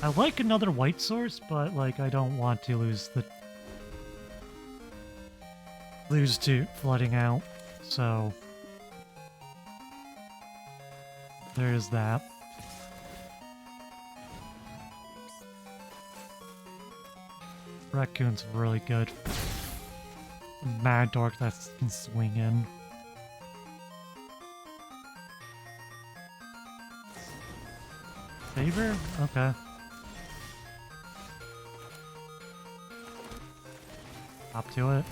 I like another white source, but like I don't want to lose to flooding out, so there's that. Raccoon's really good. Mad Dork that can swing in. Favor? Okay. Hop to it.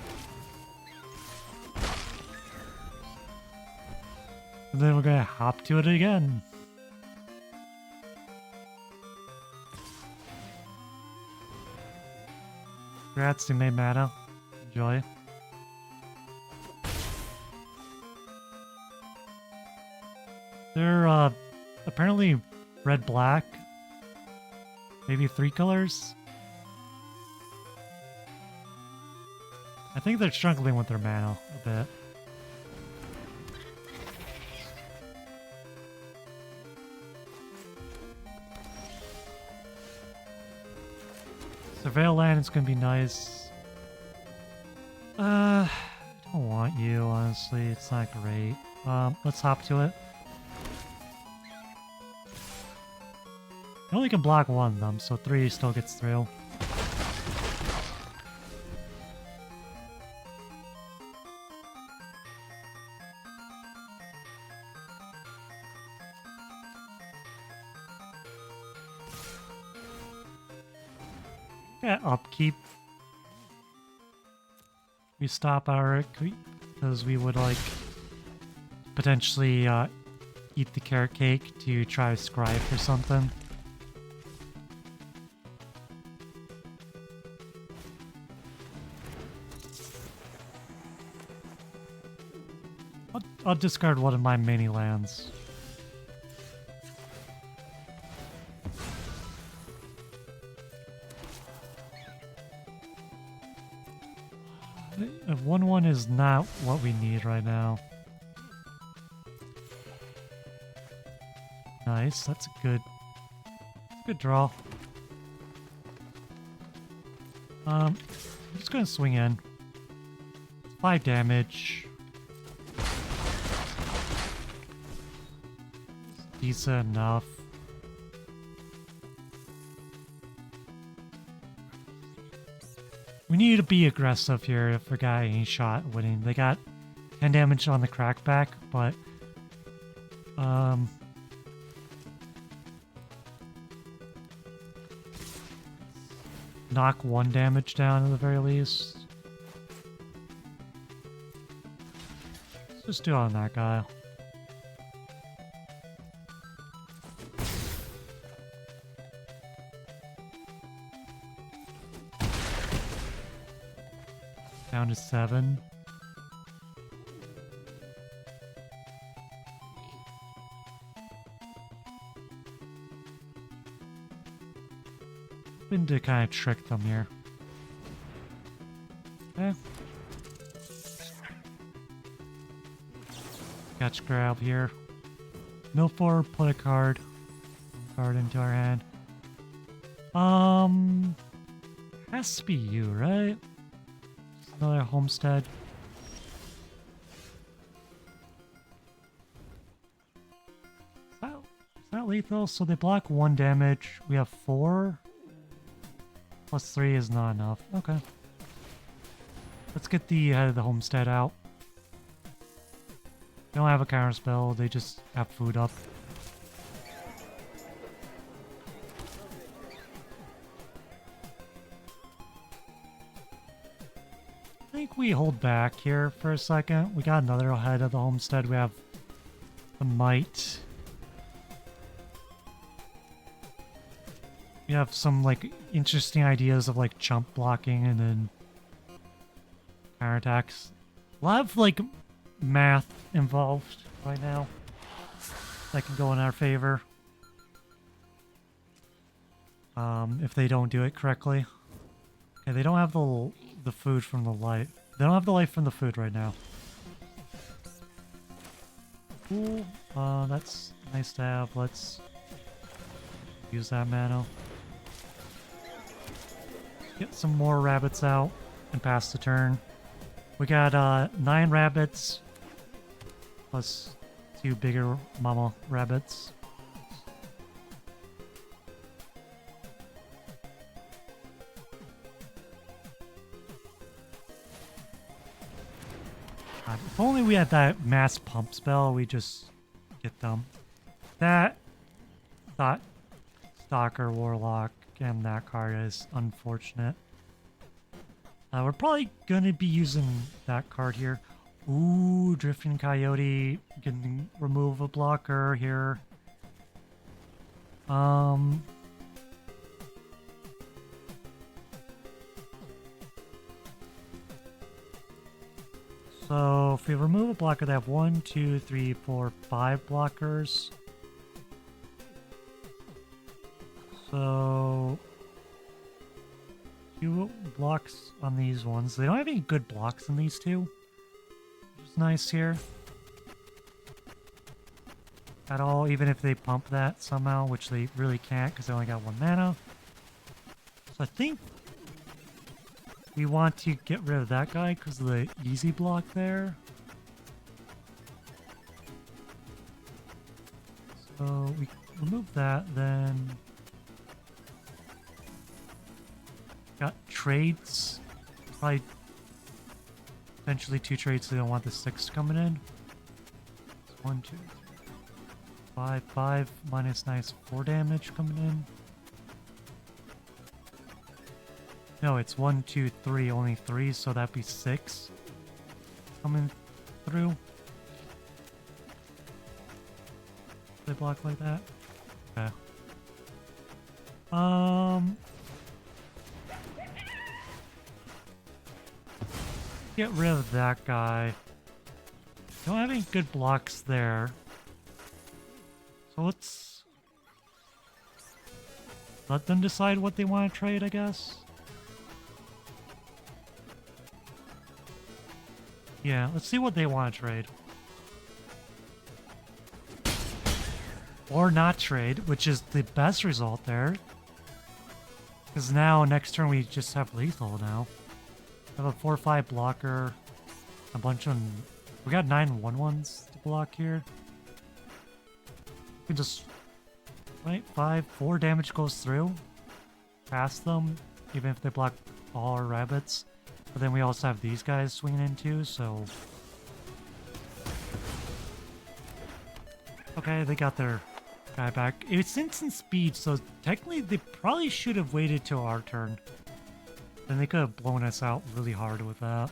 And then we're gonna hop to it again. Congrats, you made mana. Enjoy. They're apparently red-black. Maybe 3 colors. I think they're struggling with their mana a bit. Surveil land is gonna be nice. I don't want you, honestly. It's not great. Let's hop to it. I only can block 1 of them, so 3 still gets through. Yeah, upkeep. We stop our creep because we would like potentially eat the carrot cake to try to scry for something. I'll discard one of my mini lands. If 1/1 is not what we need right now. Nice, that's a good draw. I'm just gonna swing in. 5 damage. Decent enough. We need to be aggressive here if we got any shot winning. They got 10 damage on the crackback, but knock 1 damage down at the very least. Let's just do it on that guy. Down to 7. Been to kind of trick them here. Okay. Catch grab here. Milfour, put a card into our hand. Has to be you, right? Another homestead. Is that lethal? So they block 1 damage. We have 4. Plus 3 is not enough. Okay. Let's get the head of the homestead out. They don't have a counter spell. They just have food up. I think we hold back here for a second. We got another head of the homestead. We have the might. We have some like interesting ideas of like chump blocking and then counterattacks. A lot of like math involved right now that can go in our favor. If they don't do it correctly. Okay, they don't have the food from the light. They don't have the light from the food right now. Cool. That's nice to have. Let's use that mana. Get some more rabbits out and pass the turn. We got 9 rabbits plus 2 bigger mama rabbits. If only we had that mass pump spell, we just get them. That thought Stalker Warlock and that card is unfortunate. We're probably gonna be using that card here. Ooh, Drifting Coyote can remove a blocker here. So if we remove a blocker, they have 1, 2, 3, 4, 5 blockers. So 2 blocks on these ones. They don't have any good blocks in these 2, which is nice here. At all, even if they pump that somehow, which they really can't because they only got 1 mana. So I think we want to get rid of that guy because of the easy block there. So we remove that, then got trades. Probably potentially 2 trades, so they don't want the 6 coming in. 1, 2, 3, 5, 5 minus nice 4 damage coming in. No, it's 1, 2, 3, only 3, so that'd be 6 coming through. They block like that? Okay. Get rid of that guy. Don't have any good blocks there. So let's let them decide what they want to trade, I guess. Yeah, let's see what they want to trade. Or not trade, which is the best result there. Because now, next turn, we just have lethal now. We have a 4/5 blocker. A bunch of... We got 9 1/1s to block here. We can just... Right, 4 damage goes through. Pass them, even if they block all our rabbits. But then we also have these guys swinging in too, so... Okay, they got their guy back. It's instant speed, so technically they probably should have waited till our turn. Then they could have blown us out really hard with that.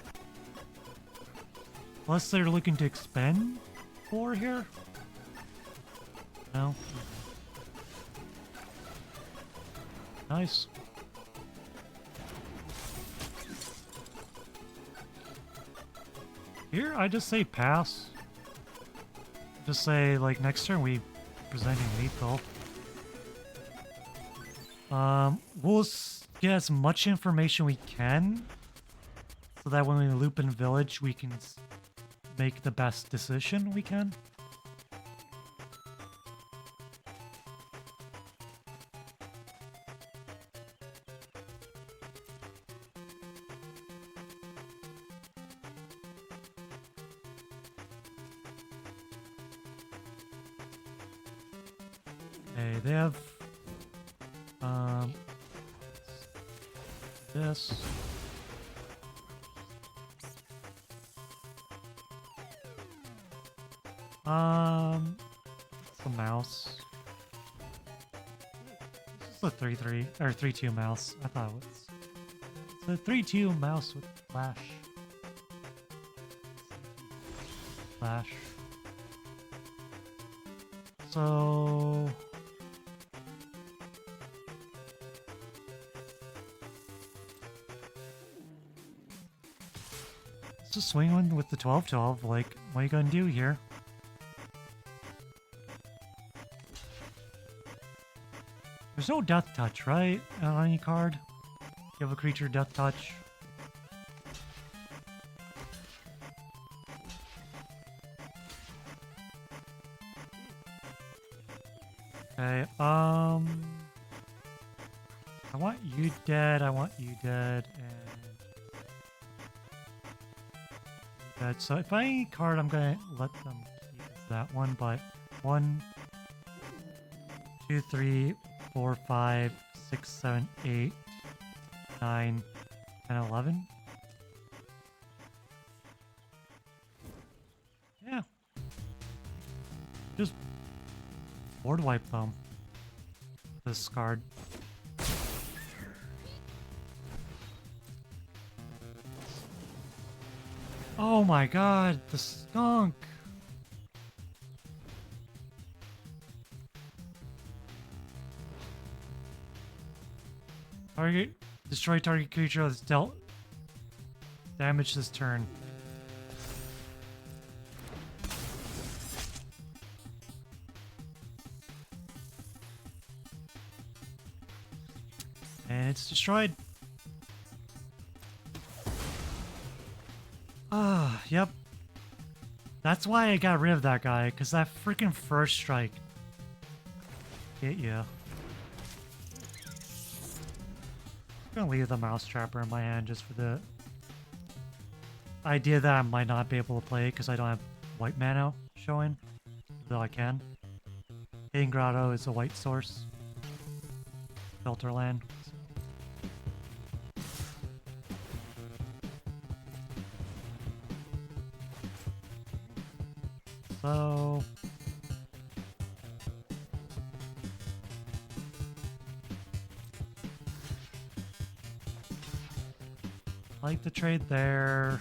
Unless they're looking to expend 4 here? No? Nice. Here, I just say pass. Just say, like, next turn we presenting lethal. We'll get as much information we can so that when we loop in village, we can make the best decision we can. Okay, they have this. It's a mouse. This is a 3-3 or 3-2 mouse. I thought it was. It's a 3-2 mouse with flash. Flash. So just swing one with the 12-12. Like, what are you gonna do here? There's no death touch, right? On any card? You have a creature death touch. Okay, I want you dead, I want you dead, and... dead. So if I any card, I'm gonna let them keep that one, but 1, 2, 3, 4, 5, 6, 7, 8, 9, 10, 11. Yeah. Just board wipe them. Discard. Oh my god, the skunk! Target, destroy target creature that's dealt damage this turn. And it's destroyed. Ah, yep. That's why I got rid of that guy, because that freaking first strike hit you. I'm gonna leave the mouse trapper in my hand just for the idea that I might not be able to play because I don't have white mana showing, though I can. Hidden Grotto is a white source. Filter land. So... like the trade there.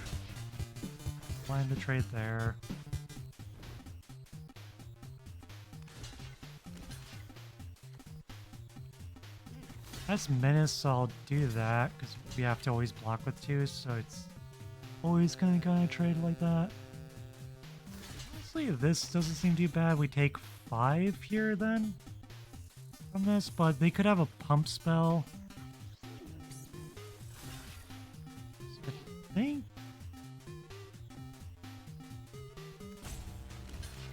Find the trade there. That's menace, so I'll do that because we have to always block with 2, so it's always gonna trade like that. Honestly, this doesn't seem too bad. We take 5 here then from this, but they could have a pump spell.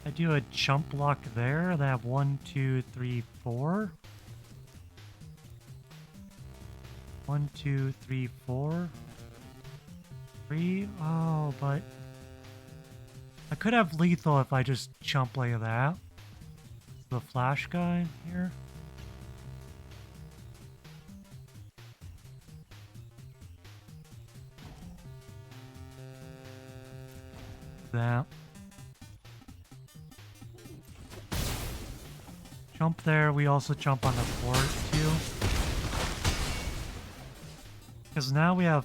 I do a chump block there. They have 1, 2, 3, 4. 1, 2, 3, 4. 3. Oh, but I could have lethal if I just chump like that. The flash guy here. That. Jump there. We also jump on the fort too. Because now we have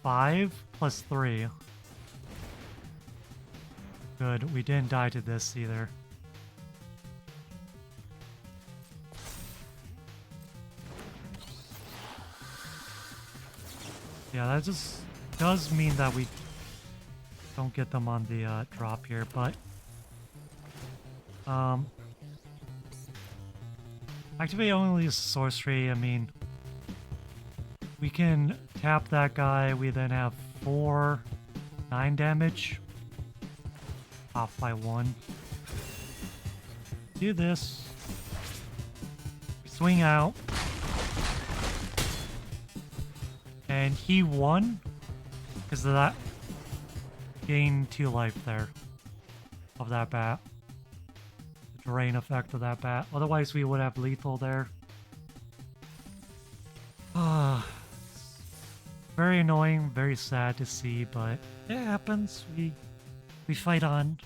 5 plus 3. Good. We didn't die to this either. Yeah, that just does mean that we don't get them on the drop here, but activate only sorcery. I mean, we can tap that guy. We then have 9 damage off by 1. Do this. Swing out. And he won because of that. Gain 2 life there of that bat. The drain effect of that bat. Otherwise, we would have lethal there. Very annoying, very sad to see, but it happens. We fight on.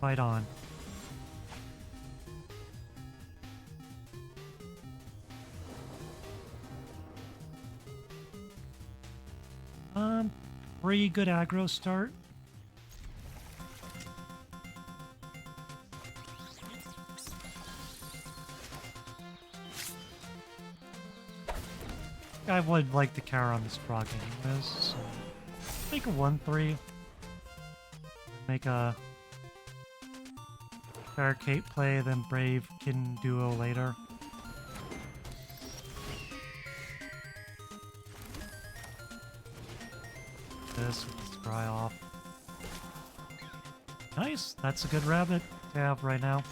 Fight on. Pretty good aggro start. I would like the counter on this frog anyways, so make a 1-3. Make a barricade play, then Brave Kitten Duo later. This with the scry off. Nice, that's a good rabbit to have right now.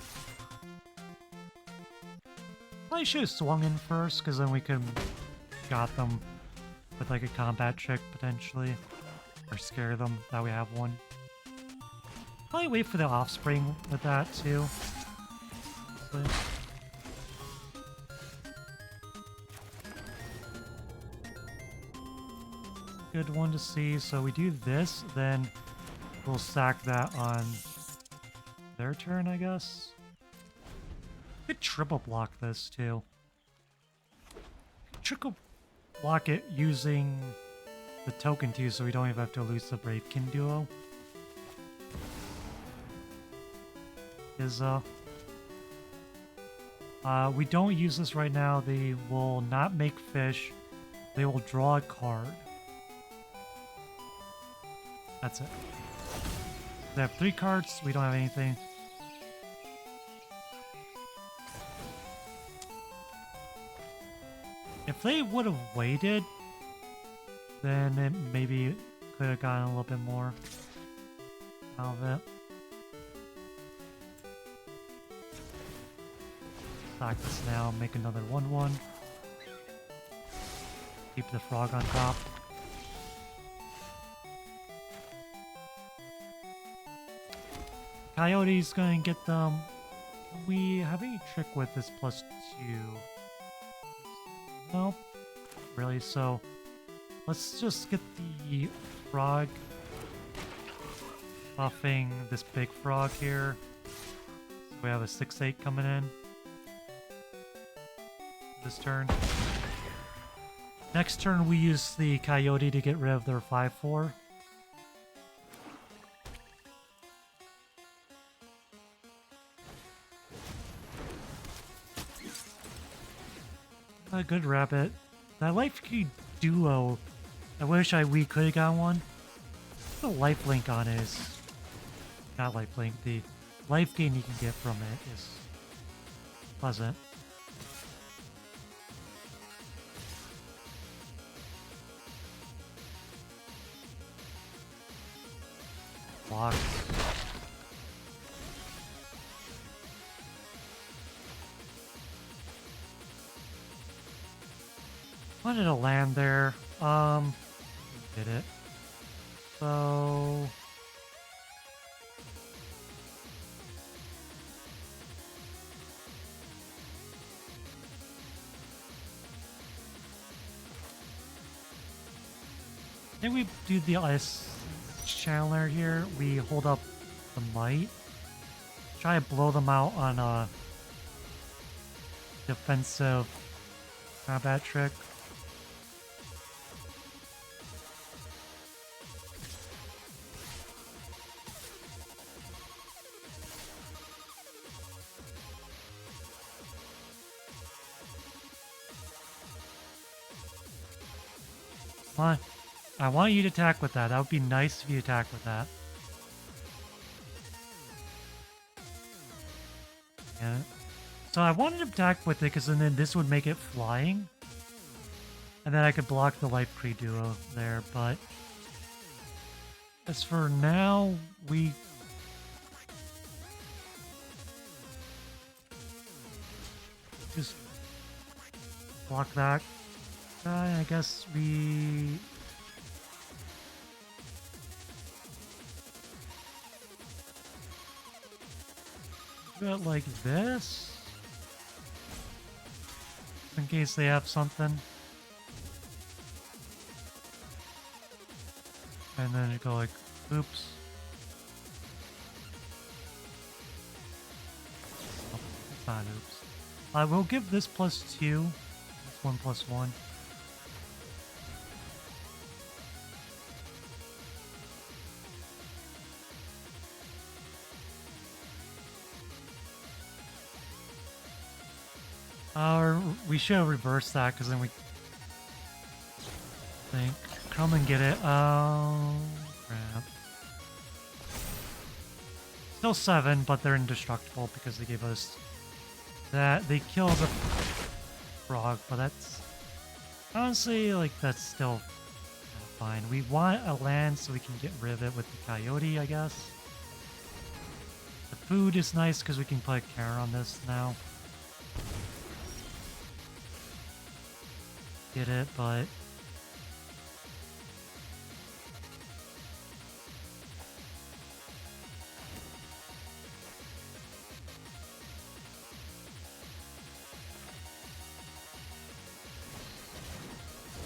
Probably should have swung in first, because then we could got them with like a combat trick potentially, or scare them that we have one. Probably wait for the offspring with that too. Honestly. Good one to see. So we do this, then we'll stack that on their turn, I guess. Could triple block this too. Triple block it using the token too, so we don't even have to lose the Bravekin duo. We don't use this right now. They will not make fish. They will draw a card. That's it. They have 3 cards. We don't have anything. If they would have waited, then it maybe could have gotten a little bit more out of it. Stack this now, make another 1-1. Keep the frog on top. Coyote's gonna get them. Can we have any trick with this +2? Nope. Really, so let's just get the frog buffing this big frog here. So we have a 6-8 coming in this turn. Next turn we use the coyote to get rid of their 5-4. A good rabbit. That life key duo, I wish we could have got one. The life link on it is not life link. The life gain you can get from it is pleasant. Block. Wanted to land there. Did it. So think we do the ice channeler here. We hold up the might. Try to blow them out on a defensive combat trick. Come on. I want you to attack with that. That would be nice if you attack with that. Yeah. So I wanted to attack with it because then this would make it flying. And then I could block the Life Creed duo there, but as for now, we just block that guy. I guess we do it like this in case they have something. And then it go like, oops. Oh, it's not oops. I will give this +2. That's 1 + 1. We should reverse that because then we think. Come and get it. Oh, crap. Still 7, but they're indestructible because they gave us that. They killed the frog, but that's honestly, like, that's still fine. We want a land so we can get rid of it with the coyote, I guess. The food is nice because we can put a counter on this now. Get it, but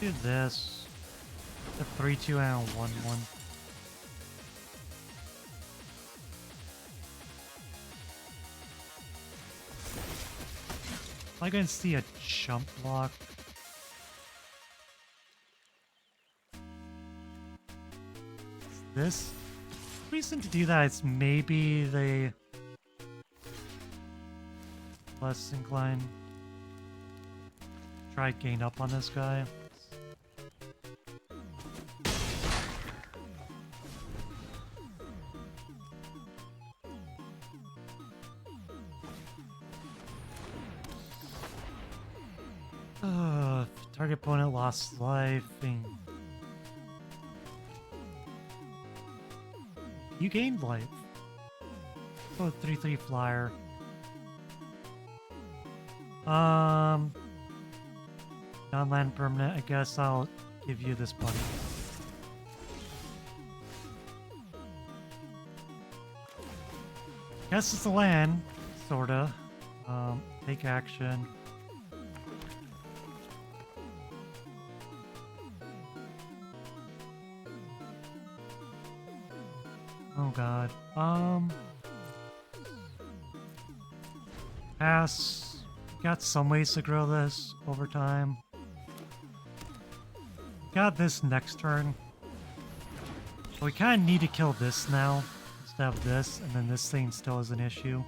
do this. The 3-2 and 1-1. I can see a jump block. This reason to do that is maybe they less inclined try gain up on this guy. Target opponent lost life and you gained life. So 3/3 flyer. Non-land permanent. I guess I'll give you this bunny. Guess it's a land, sorta. Take action. Oh god. Pass. Got some ways to grow this over time. Got this next turn. But we kind of need to kill this now instead of this, and then this thing still is an issue.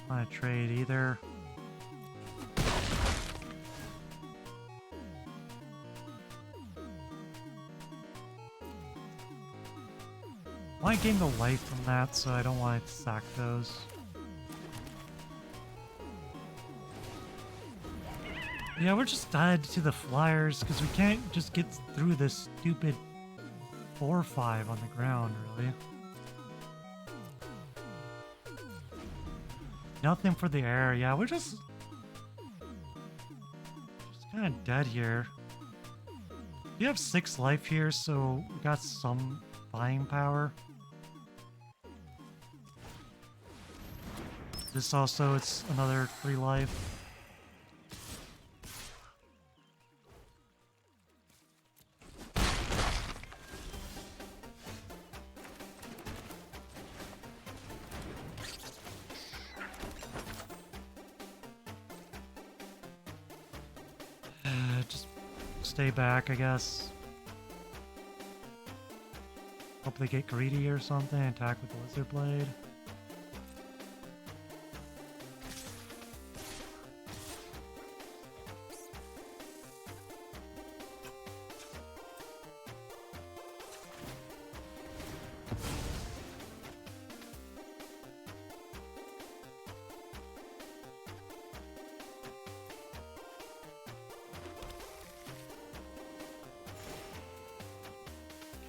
Not a trade either. I want to gain the life from that, so I don't want to sack those. Yeah, we're just dead to the flyers because we can't just get through this stupid 4-5 on the ground, really. Nothing for the air. Yeah, we're just kind of dead here. We have 6 life here, so we got some buying power. This also, it's another 3 life. Just stay back, I guess. Hope they get greedy or something. Attack with the Lizard Blade.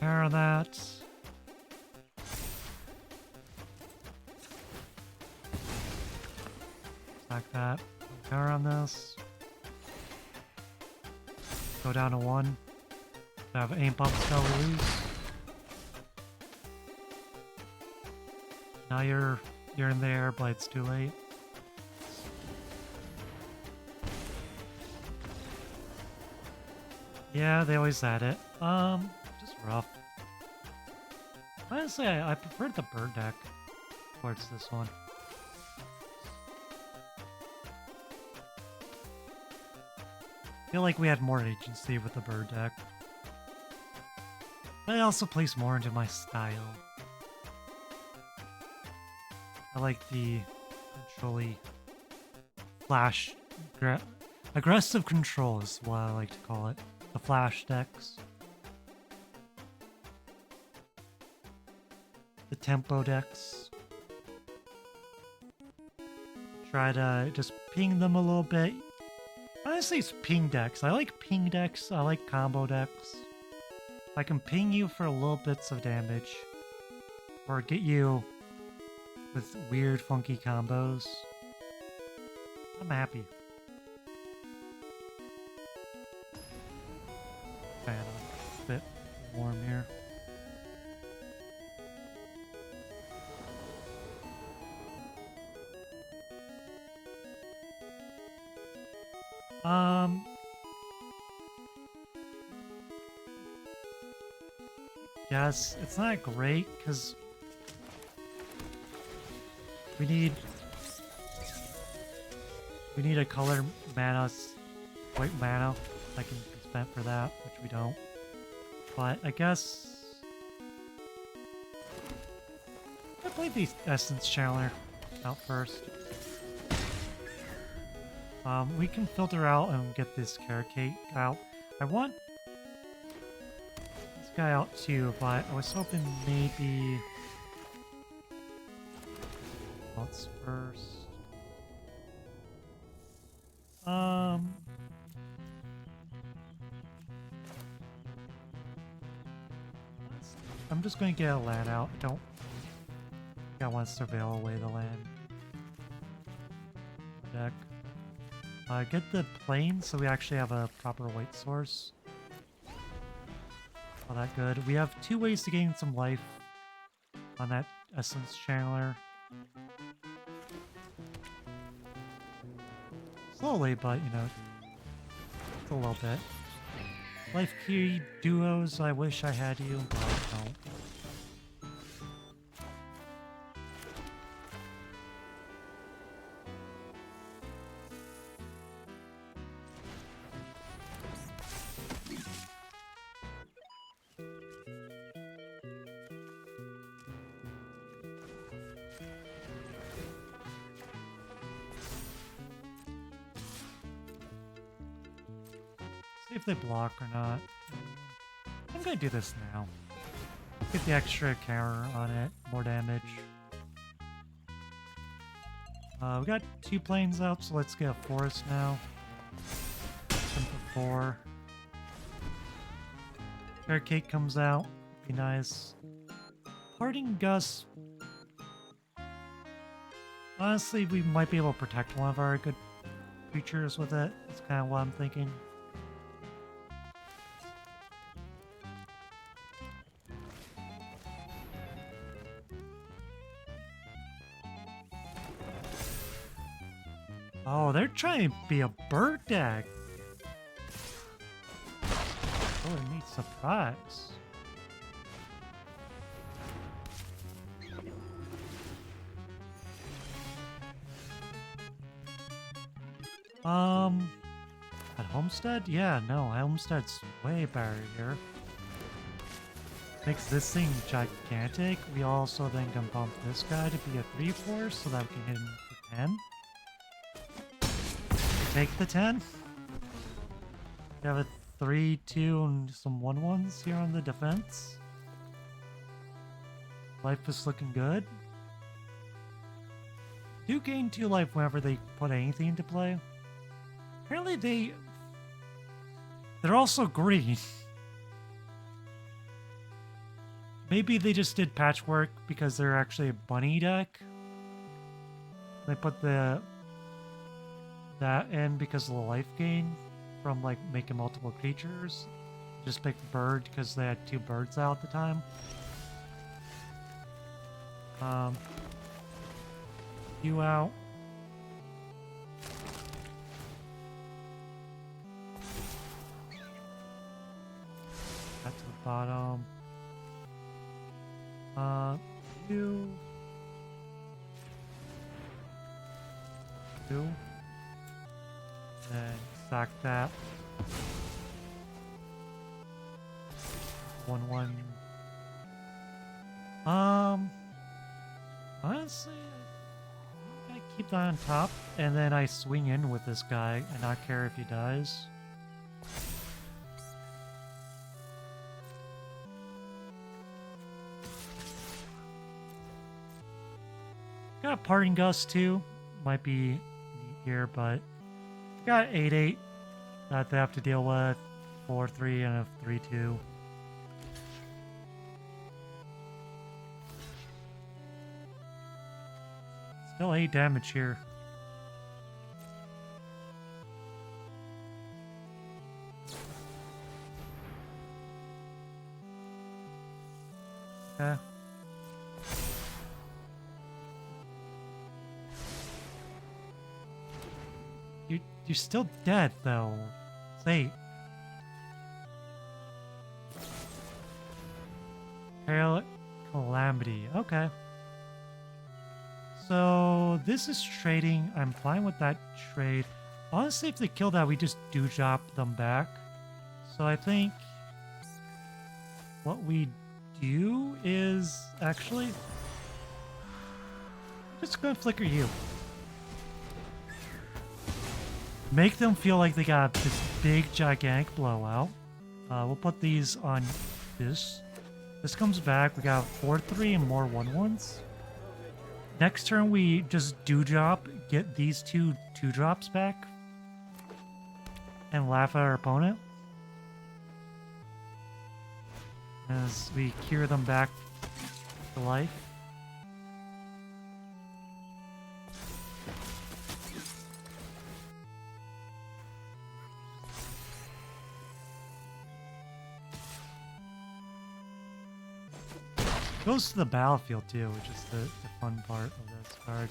Care of that. Attack that. Power on this. Go down to 1. Have aim pump spell release. Now you're in there, but it's too late. Yeah, they always had it. Just rough. Honestly, I preferred the bird deck towards this one. I feel like we had more agency with the bird deck. But it also plays more into my style. I like the truly flash... aggressive control is what I like to call it. The flash decks. The tempo decks. Try to just ping them a little bit. Honestly, it's ping decks. I like ping decks. I like combo decks. I can ping you for little bits of damage. Or get you with weird, funky combos. I'm happy. Fan a bit warm here. Yes, it's not great because we need a color mana, white mana that can be spent for that, which we don't. But I guess I played the Essence Channeler out first. We can filter out and get this Carrot-Cake out. I want this guy out too, but I was hoping maybe what's first. I'm just going to get a land out. I think I want to surveil away the land deck. Get the plane so we actually have a proper white source. All that good. We have 2 ways to gain some life on that Essence Channeler. Slowly, but you know, it's a little bit. Life key duos, I wish I had you, but I don't. See if they block or not. I'm gonna do this now. Get the extra counter on it, more damage. We got 2 planes out, so let's get a forest now. 10 for 4. Carrot-Cake comes out, be nice. Parting Gust. Honestly, we might be able to protect one of our good creatures with it. That's kind of what I'm thinking. Oh, they're trying to be a bird deck. Oh, a neat surprise. At Homestead? Yeah, no, Homestead's way better here. Makes this thing gigantic. We also then can bump this guy to be a 3/4 so that we can hit him for 10. Take the 10. We have a 3/2 and some 1/1s here on the defense. Life is looking good. Do gain 2 life whenever they put anything into play. Apparently they're also green. Maybe they just did patchwork because they're actually a bunny deck. They put that in because of the life gain from like making multiple creatures. Just pick bird because they had 2 birds out at the time. You out. Back to the bottom. You. And sack that. 1/1. Honestly, I keep that on top, and then I swing in with this guy and not care if he dies. Got Parting Gust too. Might be neat here, but got 8/8 that they have to deal with. 4/3 and a 3/2. Still 8 damage here. Okay. You're still dead though. It's 8. Calamity. Okay. So this is trading. I'm fine with that trade. Honestly, if they kill that, we just do drop them back. So I think what we do is actually just gonna flicker you. Make them feel like they got this big, gigantic blowout. We'll put these on this. This comes back. We got 4/3 and more 1/1s. Next turn, we just do drop, get these 2 2-drops back, and laugh at our opponent as we cure them back to life. Goes to the battlefield too, which is the fun part of this card.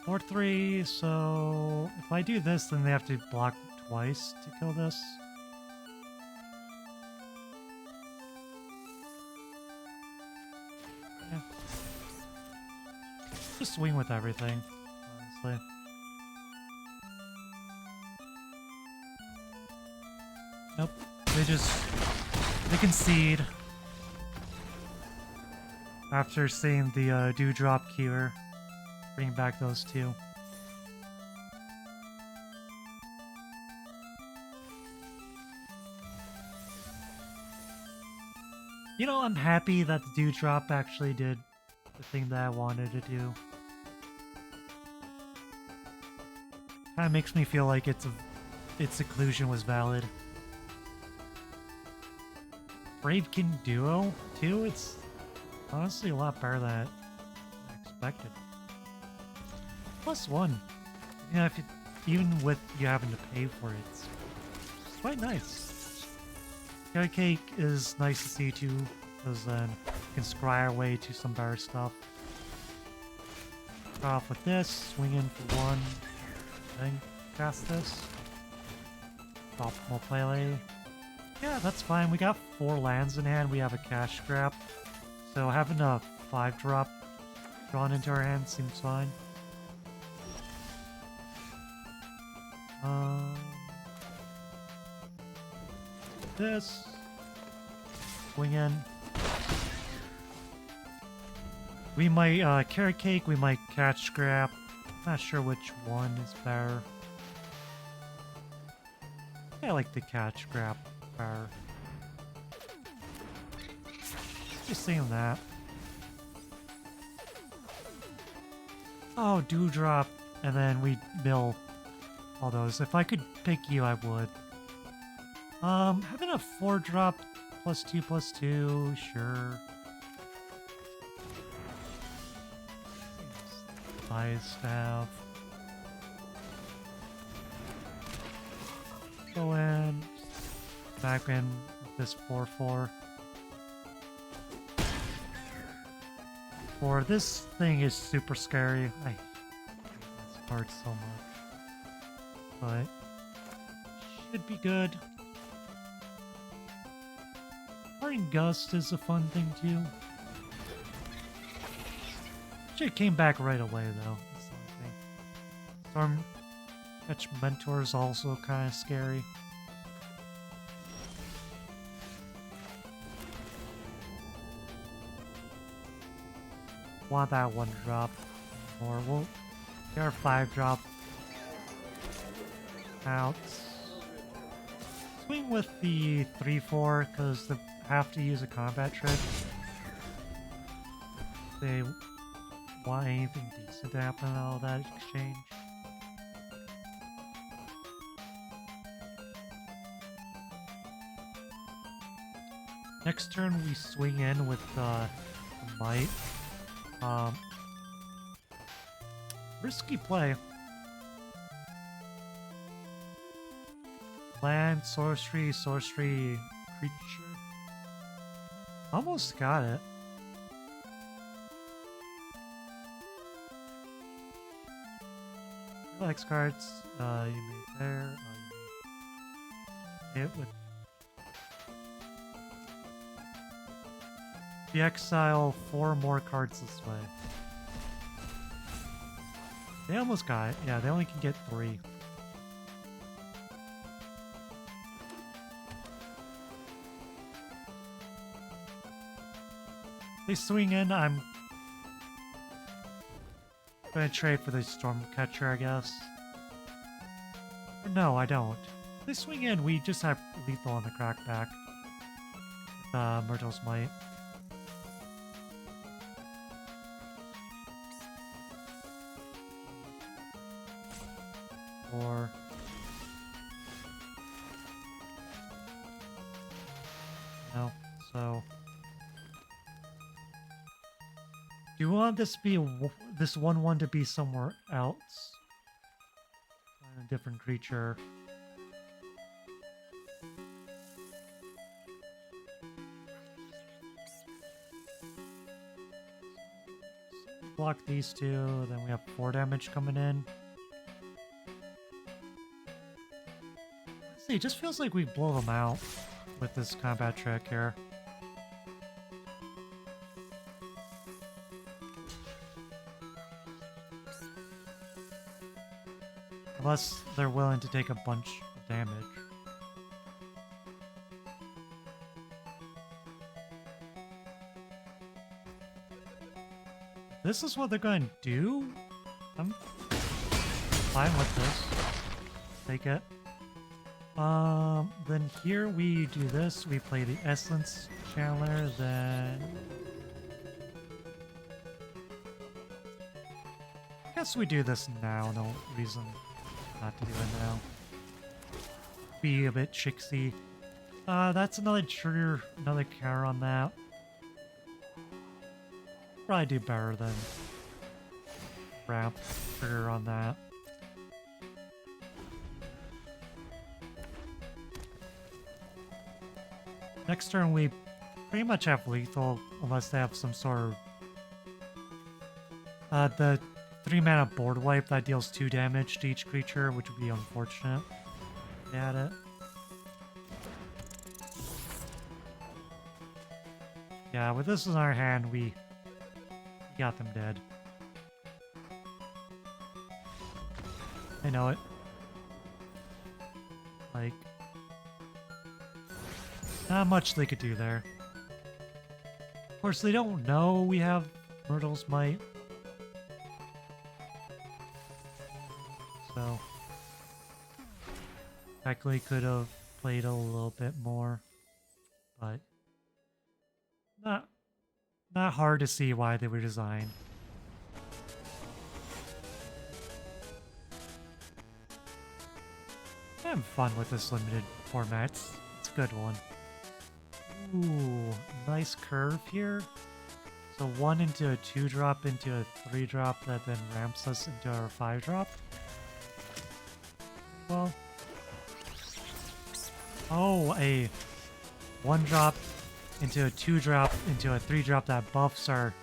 Or 3, so if I do this, then they have to block twice to kill this. Yeah. Just swing with everything, honestly. Nope. They concede after seeing the Dewdrop Cure. Bring back those 2. You know, I'm happy that the Dewdrop actually did the thing that I wanted to do. Kinda makes me feel like its seclusion was valid. Bravekin Duo, too? It's honestly a lot better than I expected. +1. You know, even with you having to pay for it, it's quite nice. Carrot cake is nice to see too, because then we can scry our way to some better stuff. Start off with this, swing in for one, then cast this. Optimal play. Yeah, that's fine. We got 4 lands in hand. We have a cash grab. So having a 5-drop drawn into our hand seems fine. This. Swing in. We might carrot cake, we might catch scrap. Not sure which one is better. I like the catch scrap better. Just saying that. Oh, Dewdrop, and then we mill all those. If I could pick you, I would. Having a 4-drop +2/+2, sure. Fire staff. Go in. Back in with this 4/4. Or this thing is super scary. I hate this card so much. But should be good. Firing Gust is a fun thing too. Actually, it came back right away though. That's the only thing. Storm Catch Mentor is also kind of scary. Want that 1-drop or we'll get our 5-drop out. Swing with the 3/4 because they have to use a combat trick. They want anything decent to happen in all that exchange. Next turn we swing in with Might. Risky play. Land, sorcery, creature. Almost got it. X cards, you made there. You made it with. You exile 4 more cards this way. They almost got it. Yeah, they only can get 3. They swing in, I'm gonna trade for the Stormcatcher, I guess. Or no, I don't. They swing in, we just have lethal on the crackback. Myrtle's Might. Or no, so do you want this to be this 1/1 to be somewhere else? Find a different creature. Block these 2, then we have 4 damage coming in. It just feels like we blow them out with this combat trick here. Unless they're willing to take a bunch of damage. This is what they're going to do? I'm fine with this. Take it. Then here we do this. We play the Essence Channeler, then I guess we do this now. No reason not to do it now. Be a bit chicksy. That's another trigger, another counter on that. Probably do better than ramp trigger on that. Next turn we pretty much have lethal unless they have some sort of the 3-mana board wipe that deals 2 damage to each creature, which would be unfortunate. They had it. Yeah, with this in our hand, we got them dead. I know it. Like, not much they could do there. Of course, they don't know we have Myrtle's Might. So, technically could have played a little bit more, but not hard to see why they were designed. I'm having fun with this limited format. It's a good one. Ooh, nice curve here. So 1 into a 2-drop into a 3-drop that then ramps us into our 5-drop. Well, oh, a 1-drop into a 2-drop into a 3-drop that buffs our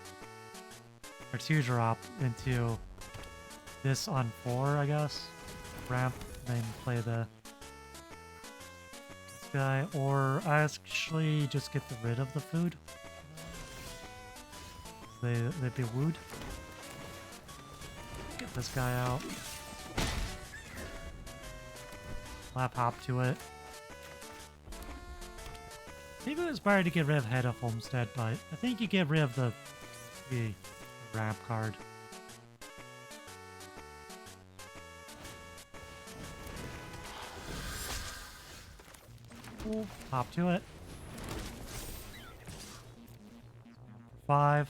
2-drop into this on 4, I guess. Ramp, then play this guy, or actually just get rid of the food. They'd be wooed. Get this guy out. Lap hop to it. Maybe it was better to get rid of Head of Homestead, but I think you get rid of the ramp card. Ooh, hop to it. 5.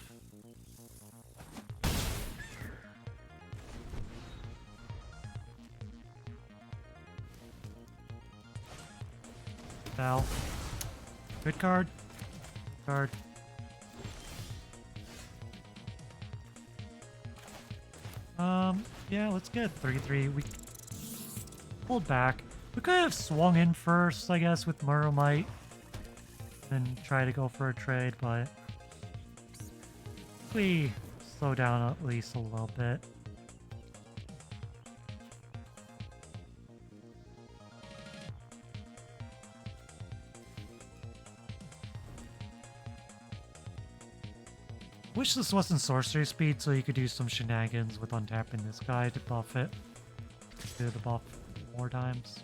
Fell. Good card. Card. Yeah, let's get 3/3. We pulled back. We could have swung in first, I guess, with Myrtle Might. Then try to go for a trade, but we slow down at least a little bit. Wish this wasn't sorcery speed so you could do some shenanigans with untapping this guy to buff it. Do the buff more times.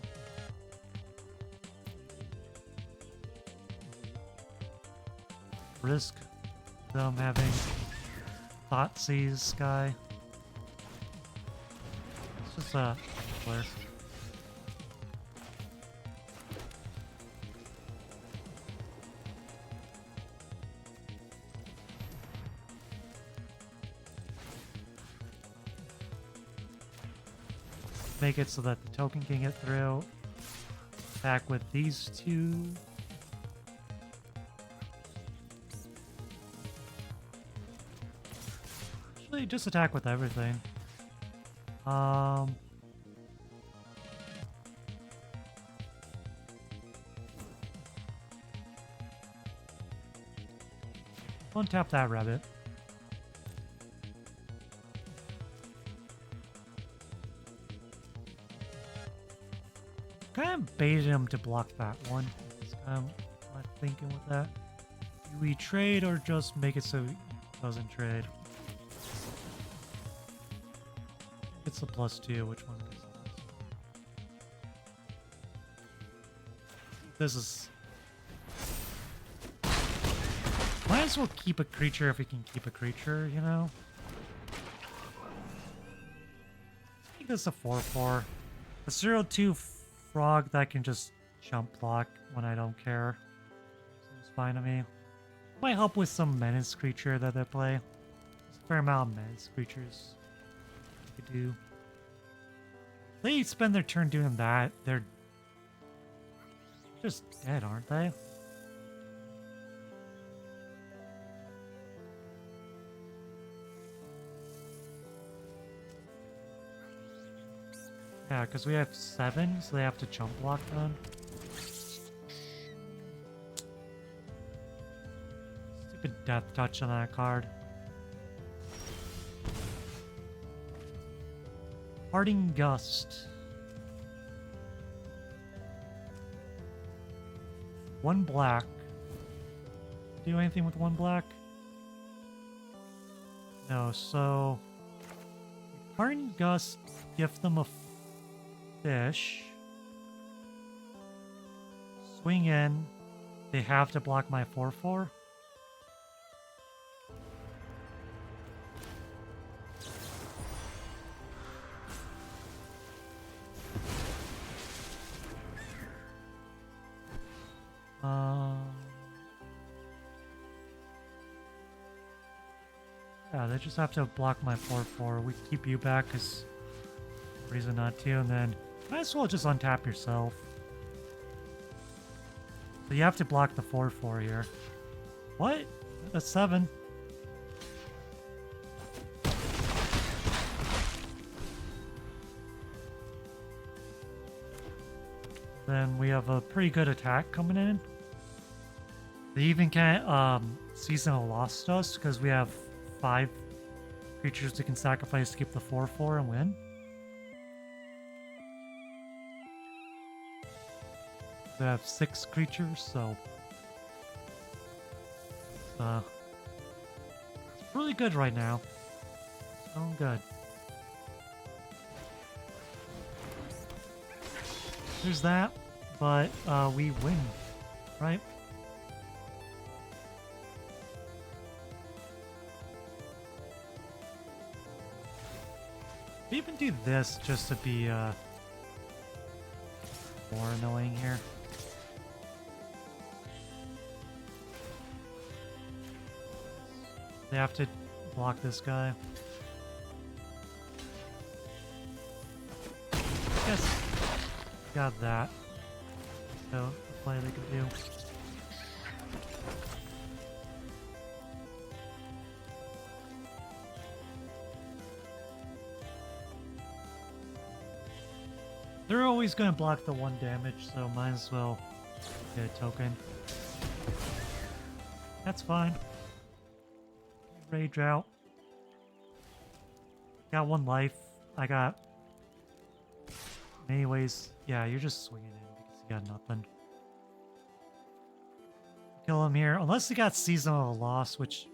Risk them having Thoughtseize guy. It's just a flare. Make it so that the token can get through. Attack with these two. Actually, just attack with everything. Untap that rabbit. Kind of baited him to block that one. That's kind of what I'm thinking with that. Do we trade or just make it so he doesn't trade? It's a +2. Which one is this? This is... Might as well keep a creature if we can keep a creature, you know? I think this is a 4/4. A 0/2 frog that can just jump block when I don't care. Seems fine to me. Might help with some menace creature that they play. There's a fair amount of menace creatures they could do. They spend their turn doing that, they're just dead, aren't they? Yeah, because we have 7, so they have to jump block then. death touch on that card. Parting Gust. One black. Do anything with one black? No, so Parting Gust, gift them a fish. Swing in. They have to block my 4/4. Yeah, they just have to block my 4/4. We keep you back because reason not to, and then might as well just untap yourself. So you have to block the 4/4 here. What? That's 7. Then we have a pretty good attack coming in. They even can't Seasonal Lost us because we have 5 creatures we can sacrifice to keep the 4/4 and win. We have 6 creatures, so it's really good right now. So good. There's that, but we win, right? We even do this just to be more annoying here. They have to block this guy. Yes, got that. So the play they could do. They're always going to block the 1 damage, so might as well get a token. That's fine. Rage out. Got 1 life. I got... Anyways, yeah, you're just swinging in because you got nothing. Kill him here. Unless you got Seasonal Loss, which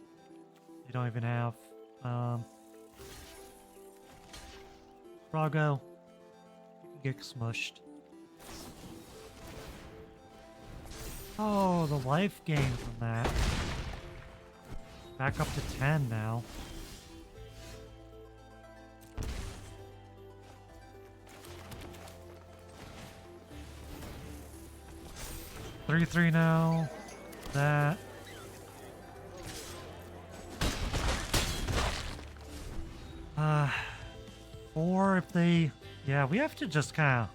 you don't even have. Brago. Get smushed. Oh, the life gain from that. Back up to 10 now. Three now. That. Or if they... Yeah, we have to just kind of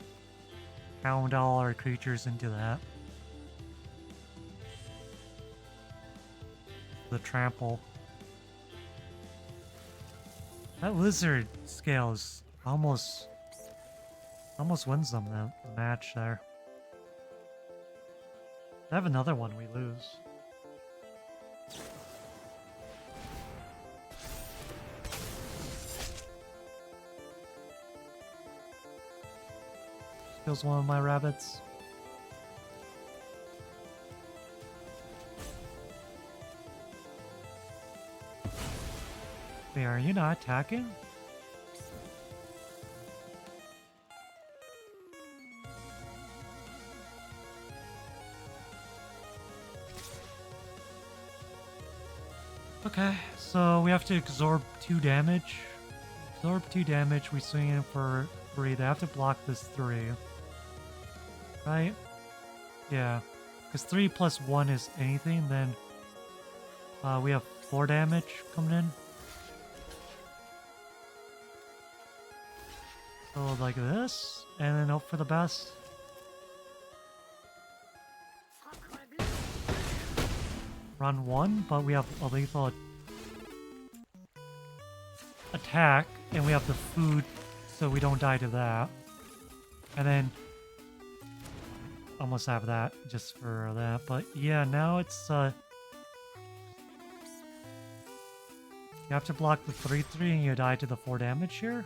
pound all our creatures into that. The trample. That lizard scale is almost wins them the match there. I have another one we lose. Kills one of my rabbits. Wait, are you not attacking? Okay, so we have to absorb 2 damage. Absorb 2 damage, we swing in for 3. They have to block this 3. Right? Yeah. Because 3 plus 1 is anything, then we have 4 damage coming in. So like this, and then hope for the best. Run 1, but we have a lethal attack, and we have the food, so we don't die to that. And then almost have that just for that, but yeah, now it's You have to block the 3-3 and you die to the 4 damage here.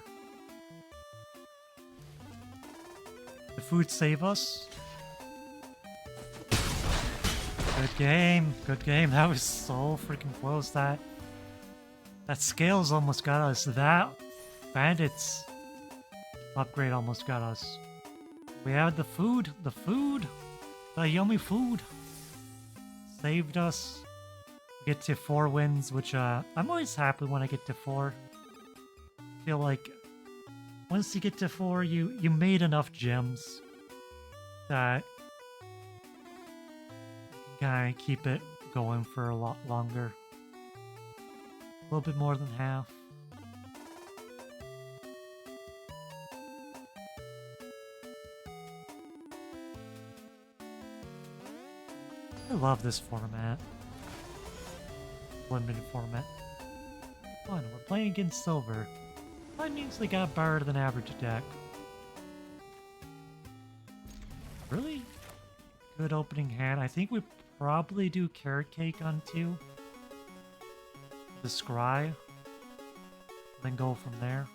The food save us. Good game. Good game. That was so freaking close. That scales almost got us. That bandits upgrade almost got us. We had the food. The food. The yummy food. Saved us. Get to 4 wins, which I'm always happy when I get to 4. I feel like once you get to 4, you made enough gems that you can kind of keep it going for a lot longer. A little bit more than half. I love this format. Limited format. Fun, we're playing against silver. That means they got better than average attack. Really good opening hand. I think we probably do carrot cake on 2. The scry. Then go from there.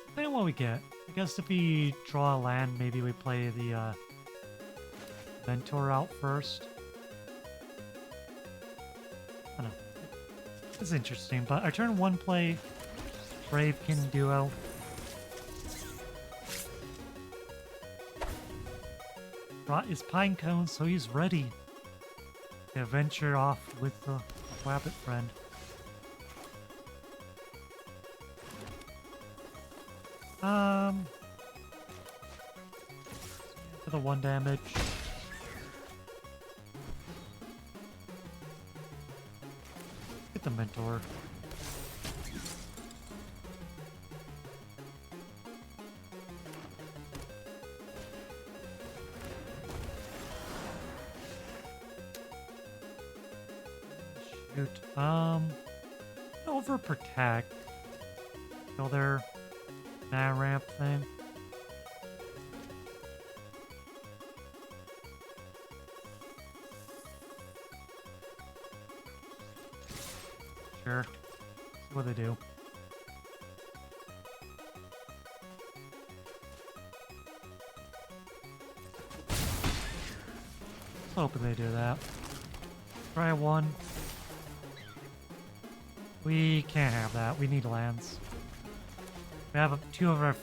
Depending on what we get. I guess if we draw a land, maybe we play the Mentor out first. I don't know. It's interesting, but our turn 1 play Bravekin Duo. Brought his pine cone, so he's ready to venture off with the rabbit friend. For the 1 damage. Get the Mentor. Shoot. Overprotect. Kill their mana ramp thing. Sure. See what they do. Hoping they do that. Try 1. We can't have that. We need lands. We have 2 of our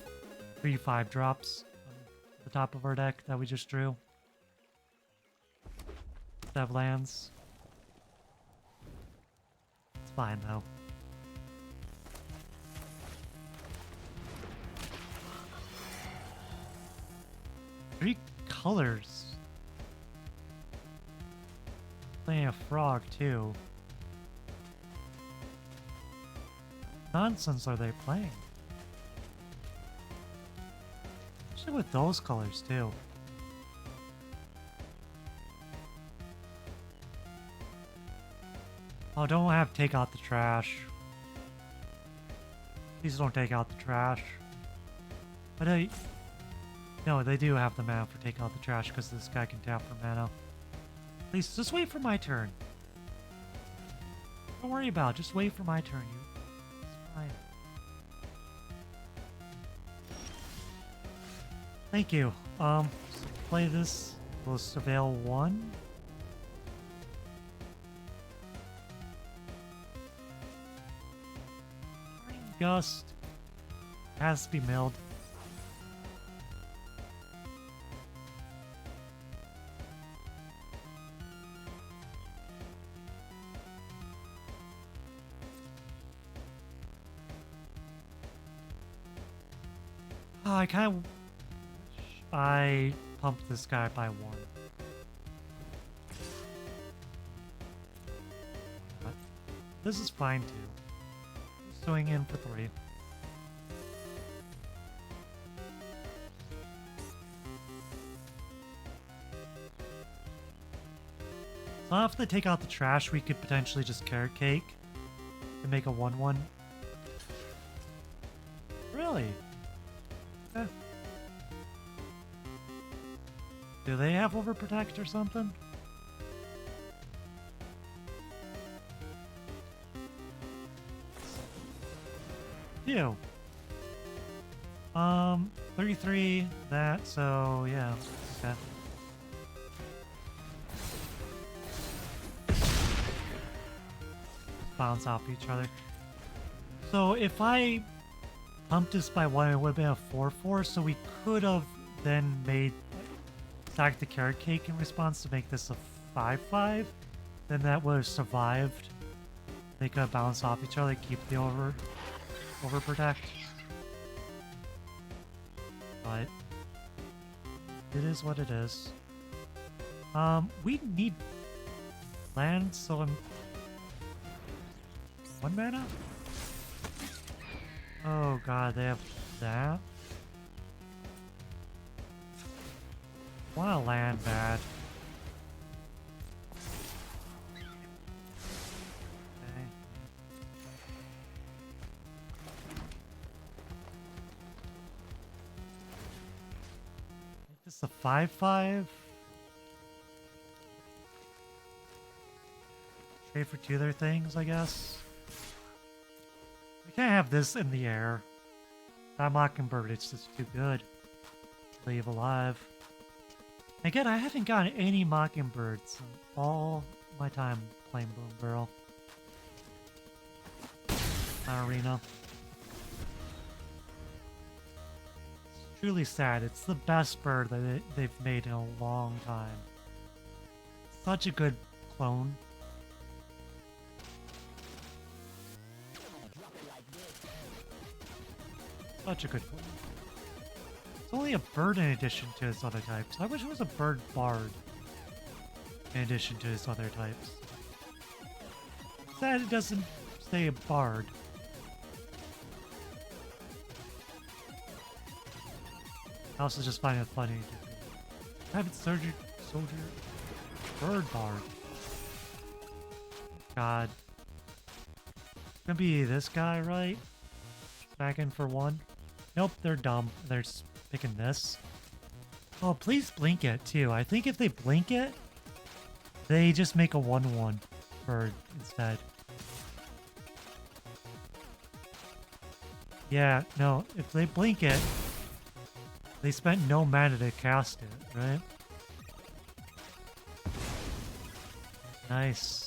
3/5 drops on the top of our deck that we just drew. Have lands. It's fine though. Three colors. Playing a frog too. Nonsense are they playing? Especially with those colors too. Oh, don't have take out the trash. Please don't take out the trash. But no, they do have the mana for take out the trash because this guy can tap for mana. Please, just wait for my turn. Don't worry about it. Just wait for my turn. It's fine. Thank you. So play this. We'll surveil 1. Gust. Has to be milled. Oh, I pumped this guy by 1. But this is fine too. Swing in for 3. So after they take out the trash, we could potentially just carrot cake and make a 1/1. Really? Eh. Do they have overprotect or something? Ew. 33, that, so yeah. Okay. Bounce off each other. So if I pumped this by 1, it would have been a 4-4, so we could have then made stacked the carrot cake in response to make this a 5-5. Then that would have survived. They could have bounced off each other, keep the overprotect. But it is what it is. We need land, so I'm 1 mana? Oh god, they have that? Wanna land bad. Okay. Make this a 5-5. Trade for 2 other things, I guess. We can't have this in the air. That Mockingbird, it's just too good to leave alive. Again, I haven't gotten any Mockingbirds in all my time playing Boom Barrel. Arena. It's truly sad. It's the best bird that they've made in a long time. Such a good clone. Such a good clone. It's only a bird in addition to its other types. I wish it was a bird bard in addition to its other types. Sad it doesn't say a bard. I also just find it funny to have it soldier bird bard. God. It's gonna be this guy, right? Back in for 1. Nope, they're dumb. They're just picking this. Oh, please blink it too. I think if they blink it, they just make a 1/1 bird instead. Yeah, no, if they blink it, they spent no mana to cast it, right? Nice.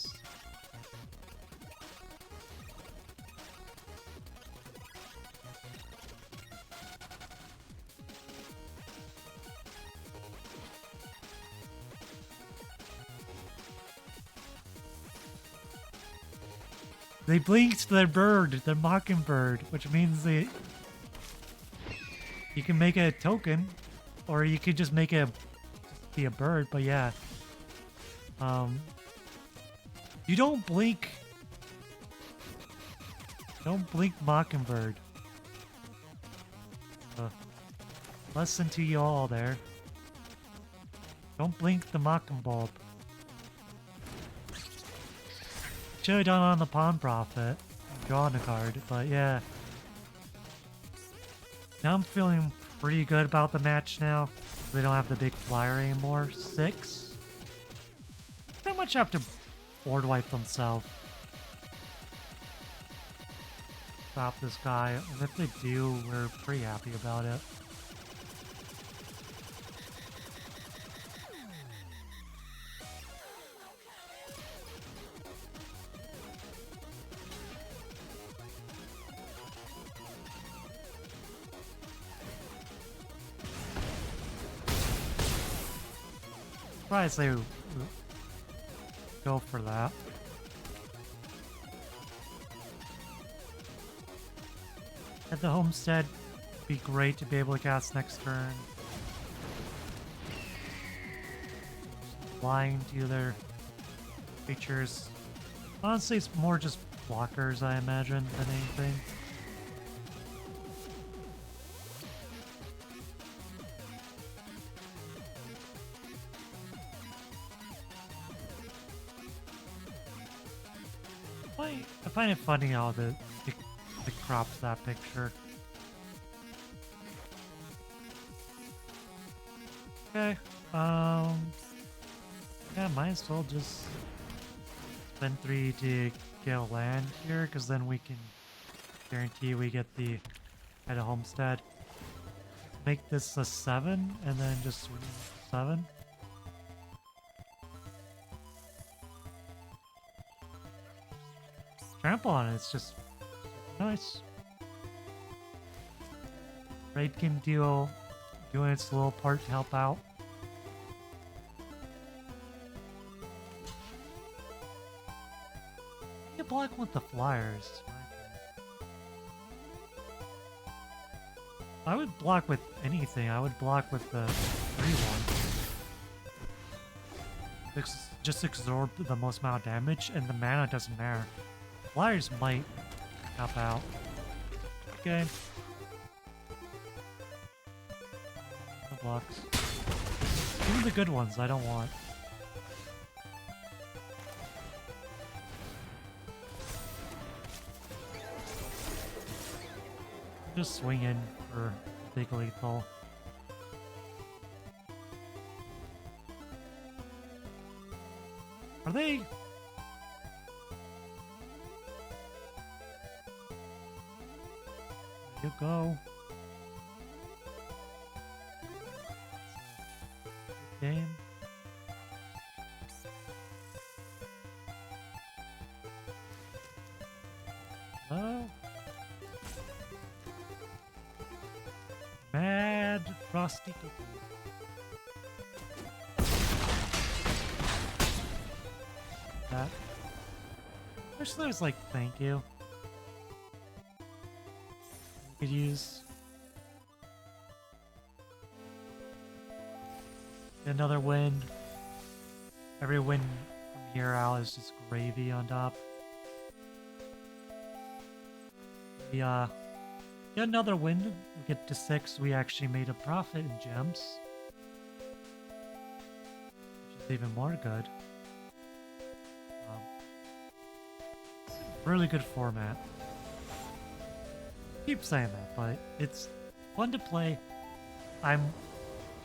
They blinked their bird, their Mockingbird, which means you can make a token, or you could just make it be a bird. But yeah, you don't blink. Don't blink Mockingbird. Lesson to you all there. Don't blink the Mockingbird. Should have done on the Pawn Prophet, drawing a card, but yeah. Now I'm feeling pretty good about the match now. They don't have the big flyer anymore. 6. Pretty much have to board wipe themselves. Stop this guy, and if they do, we're pretty happy about it. Surprised they go for that. At the homestead, be great to be able to cast next turn. Blind to their creatures. Honestly, it's more just blockers, I imagine, than anything. I find it funny how they cropped that picture. Okay, yeah, might as well just spend 3 to get a land here, because then we can Guarantee we get the at a homestead. Make this a 7 and then just swing 7. Trample on it, it's just nice. Raid can doing its little part to help out. You block with the flyers. I would block with anything. I would block with the 3-1. Just absorb the most amount of damage, and the mana doesn't matter. Flyers might help out. Okay. No blocks. Even the good ones I don't want. Just swing in for big lethal. Are they? There you go. Good game. Oh. Mad Frosty Cookie. That. Wish there was like thank you. We could use another win. Every win from here out is just gravy on top. Get another win. We get to 6. We actually made a profit in gems, which is even more good. Really good format. Keep saying that, but it's fun to play.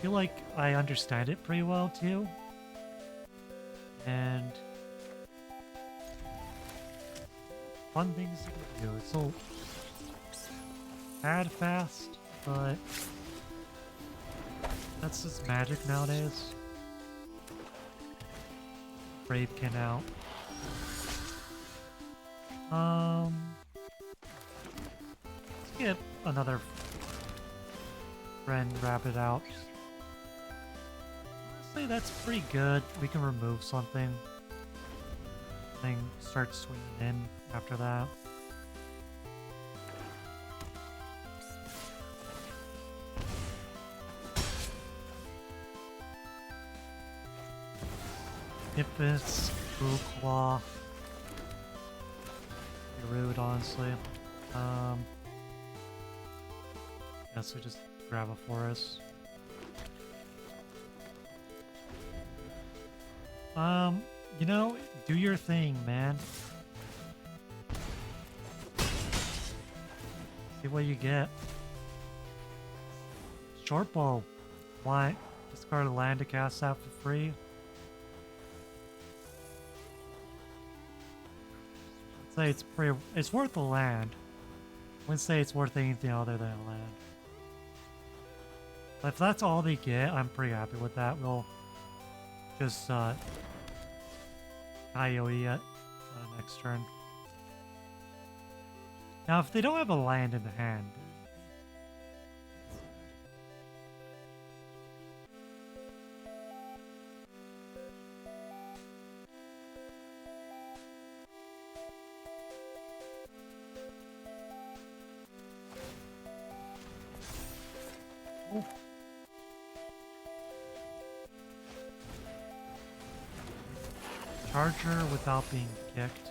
Feel like I understand it pretty well too, and fun things you can do. It's so bad fast, but that's just magic nowadays. Bravekin out. Let's get another friend rabbit out. Honestly, that's pretty good. We can remove something. Then start swinging in after that. If it's Blue Claw. Rude, honestly. Guess we just grab a forest. You know, do your thing, man. See what you get. Short bow. Why? Discard a land to cast out for free. Say it's worth a land. I wouldn't say it's worth anything other than a land. But if that's all they get, I'm pretty happy with that. We'll just IOE it on the next turn. Now if they don't have a land in the hand, Charger without being kicked.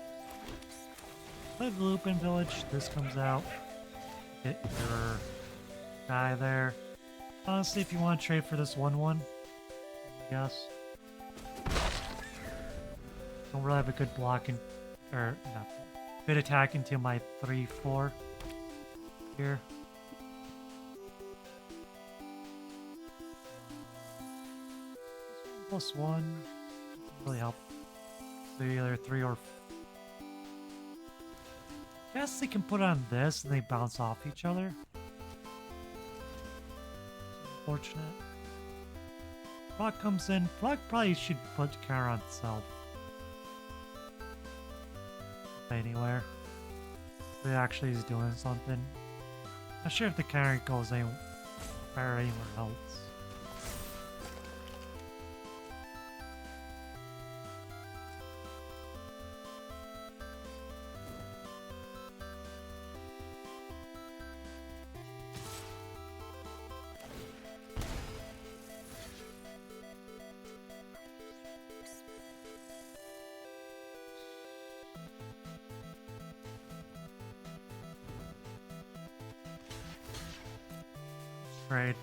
Play the Lupin Village. This comes out. Hit your guy there. Honestly, if you want to trade for this 1-1, yes. Don't really have a good block in, or no, good attack into my 3-4 here. +1 doesn't really help. So either 3 or Guess they can put on this and they bounce off each other. Unfortunate. Frog comes in. Frog probably should put counter on itself. Anywhere. It actually is doing something. Not sure if the counter goes anywhere else. Right.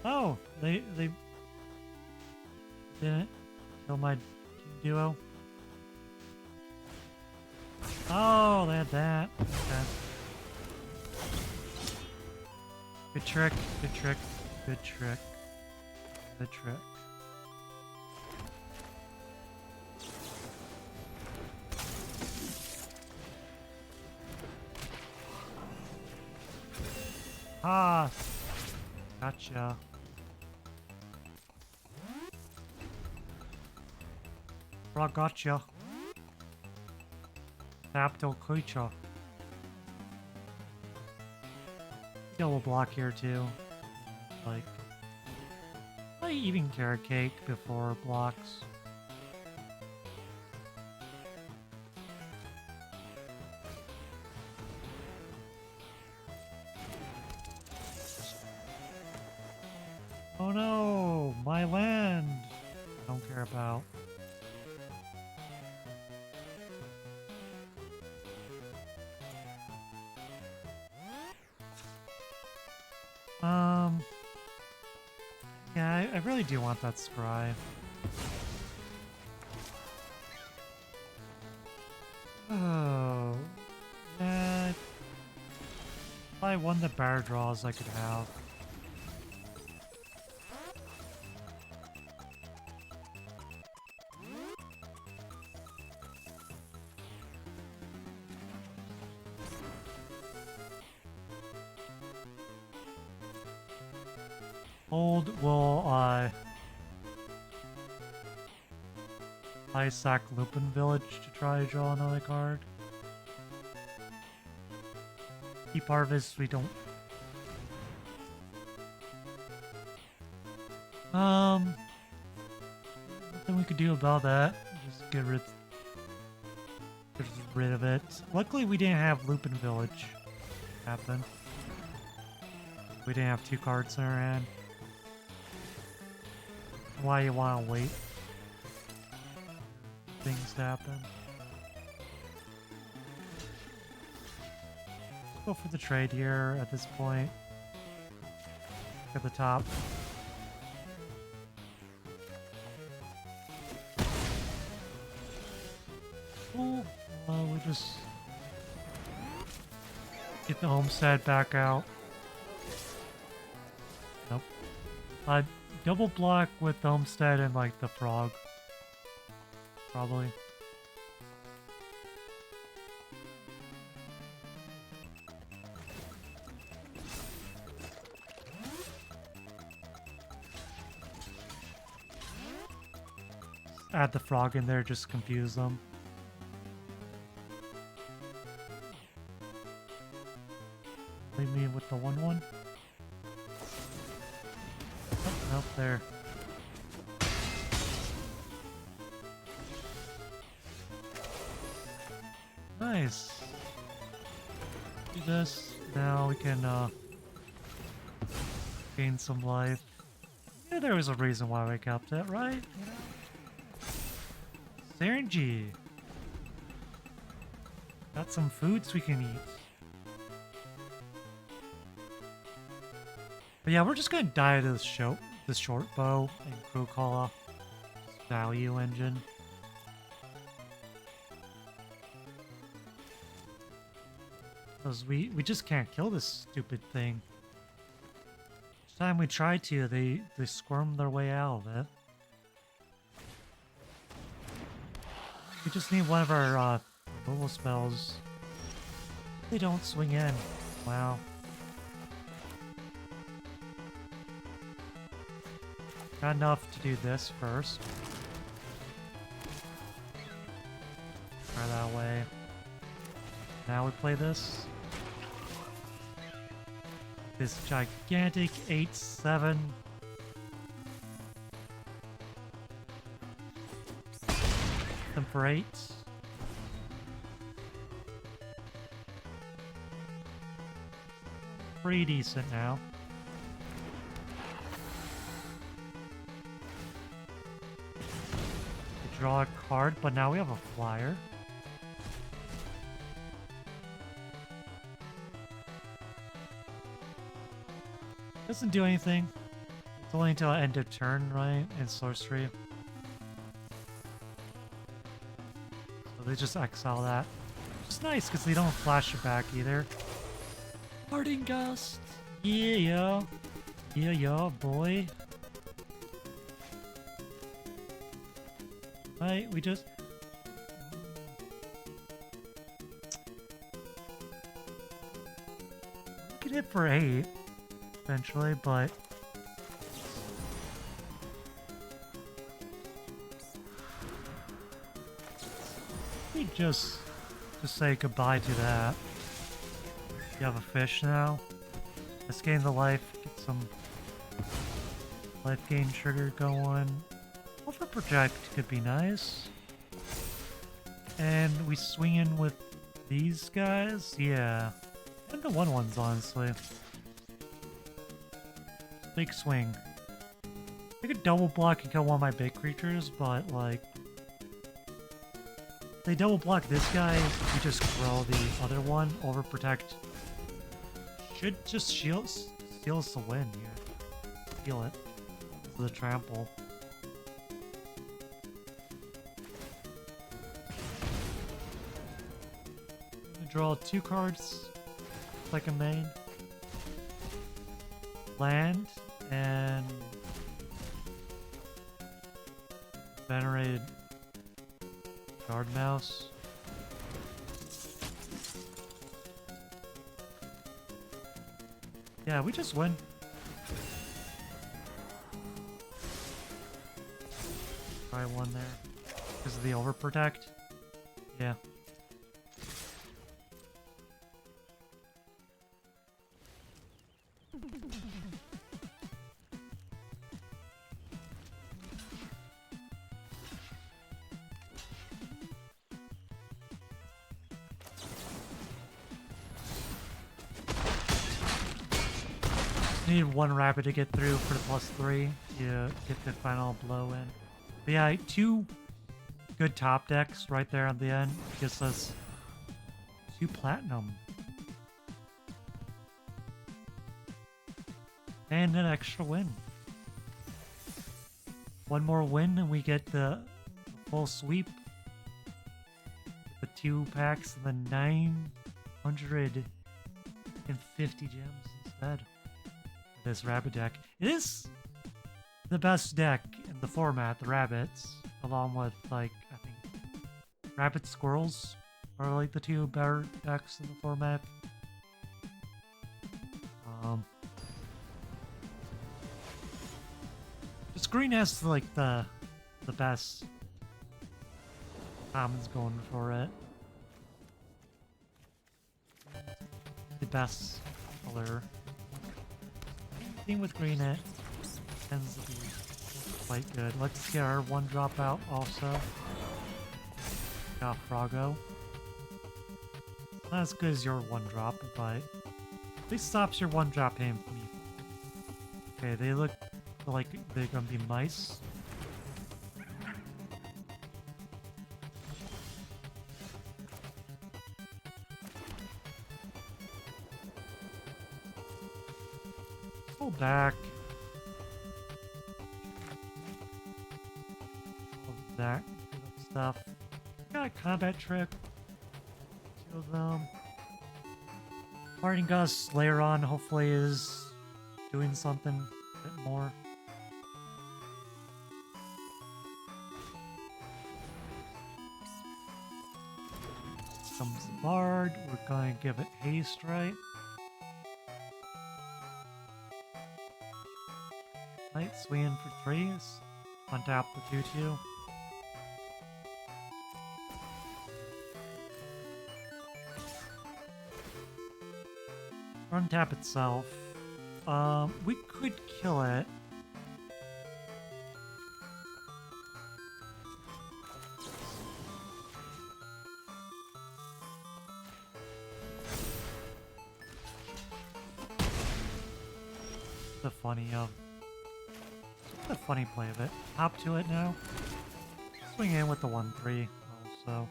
Oh, they didn't kill my duo. Oh, they had that. Okay. Good trick. Good trick. Good trick. Good trick. Ah, gotcha. Bro, gotcha. Apto creature. Double block here too. Like, I even carrot cake before blocks. Oh no, my land. Don't care about. Yeah, I really do want that scry. Oh, yeah. If I won the bear draws, I could have. Old will I sack Lupin Village to try to draw another card. Keep Harvest, we don't. Nothing we could do about that. Just get rid of it. Luckily, we didn't have Lupin Village happen. We didn't have two cards in our hand. Why you want to wait? Things to happen. Go for the trade here at this point. At the top. Cool. We just get the homestead back out. Nope. Double block with the homestead and like the frog. Probably. Add the frog in there, just confuse them. Leave me with the 1/1. Oh, up there. Nice. Do this. Now we can gain some life. Yeah, there was a reason why we kept it, right? Synergy. Got some foods we can eat. But yeah, we're just gonna die to this short bow and Crewcalla value engine. Because we just can't kill this stupid thing. Each time we try to, they squirm their way out of it. We just need one of our removal spells. They don't swing in. Wow. Got enough to do this first. Try that way. Now we play this. This gigantic 8/7. Them for 8. Pretty decent now. We draw a card, but now we have a flyer. Doesn't do anything. It's only until end of turn, right? In sorcery. So they just exile that. Which is nice because they don't flash it back either. Parting Gust! Yeah, yeah, boy. Right, we just... We could hit for 8. Eventually, but we just say goodbye to that. You have a fish now. Let's gain the life, get some life gain trigger going. Over project could be nice. And we swing in with these guys, yeah. And the 1/1s, honestly. Big swing. I could double block and kill one of my big creatures, but like... If they double block this guy, we just grow the other one. Overprotect. Should just steal us the win here. Steal it. For the trample. Draw 2 cards. Like a main. Land. And venerated guard mouse. Yeah, we just win. Try one there because of the overprotect. Yeah. Need one rabbit to get through for the +3 to get the final blow in. But yeah, 2 good top decks right there at the end. Gives us 2 platinum. And an extra win. One more win and we get the full sweep. The 2 packs and the 950 gems instead. This rabbit deck. It is the best deck in the format, the rabbits, along with like I think rabbit squirrels are like the 2 better decks in the format. Just green has like the best commons going for it. The best color. With green it tends to be quite good. Let's get our 1 drop out also. Got Froggo. Not as good as your 1 drop, but at least stops your 1 drop aim from you. Okay, they look like they're gonna be mice. Back. All that stuff. Got a combat trick. 2 of them. Parting Gust later on hopefully is doing something a bit more. comes the Bard. We're going to give it haste, right? Right, swing in for 3s. Untap the 2-2. Untap itself. We could kill it. The funny play of it. Hop to it now. Swing in with the 1-3 also.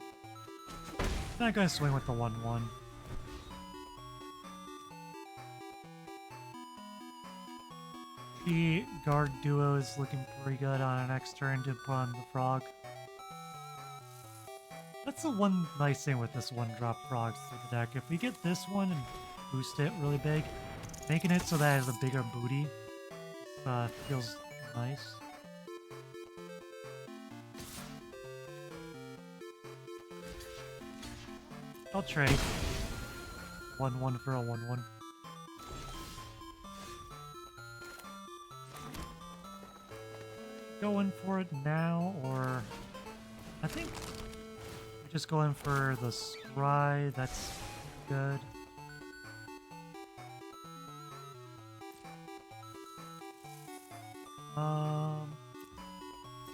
Not gonna swing with the 1-1. The guard duo is looking pretty good on an next turn to put on the frog. That's the one nice thing with this 1-drop frogs through the deck. If we get this one and boost it really big, making it so that it has a bigger booty feels nice. I'll trade 1-1 for a 1-1. Going for it now, or I think we just go in for the scry. That's good.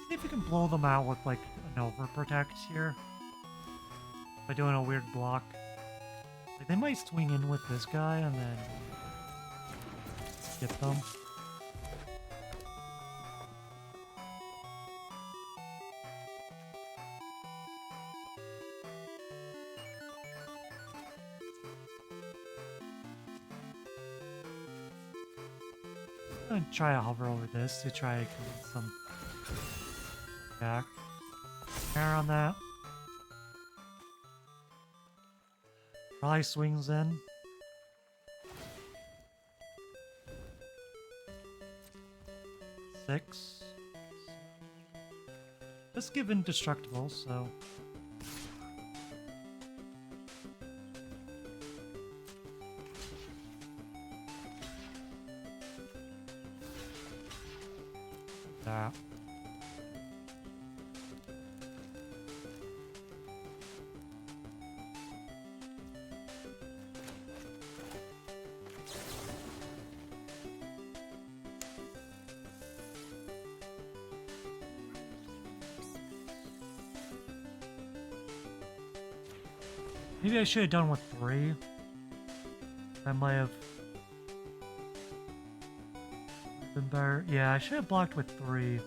See if we can blow them out with like an overprotect here by doing a weird block. Like, they might swing in with this guy and then get them. I'm gonna try to hover over this to try to get some back. Air on that. Probably swings in. Six. Let's give indestructible, so. That. Maybe I should have done with 3. That might have been better. Yeah, I should have blocked with 3.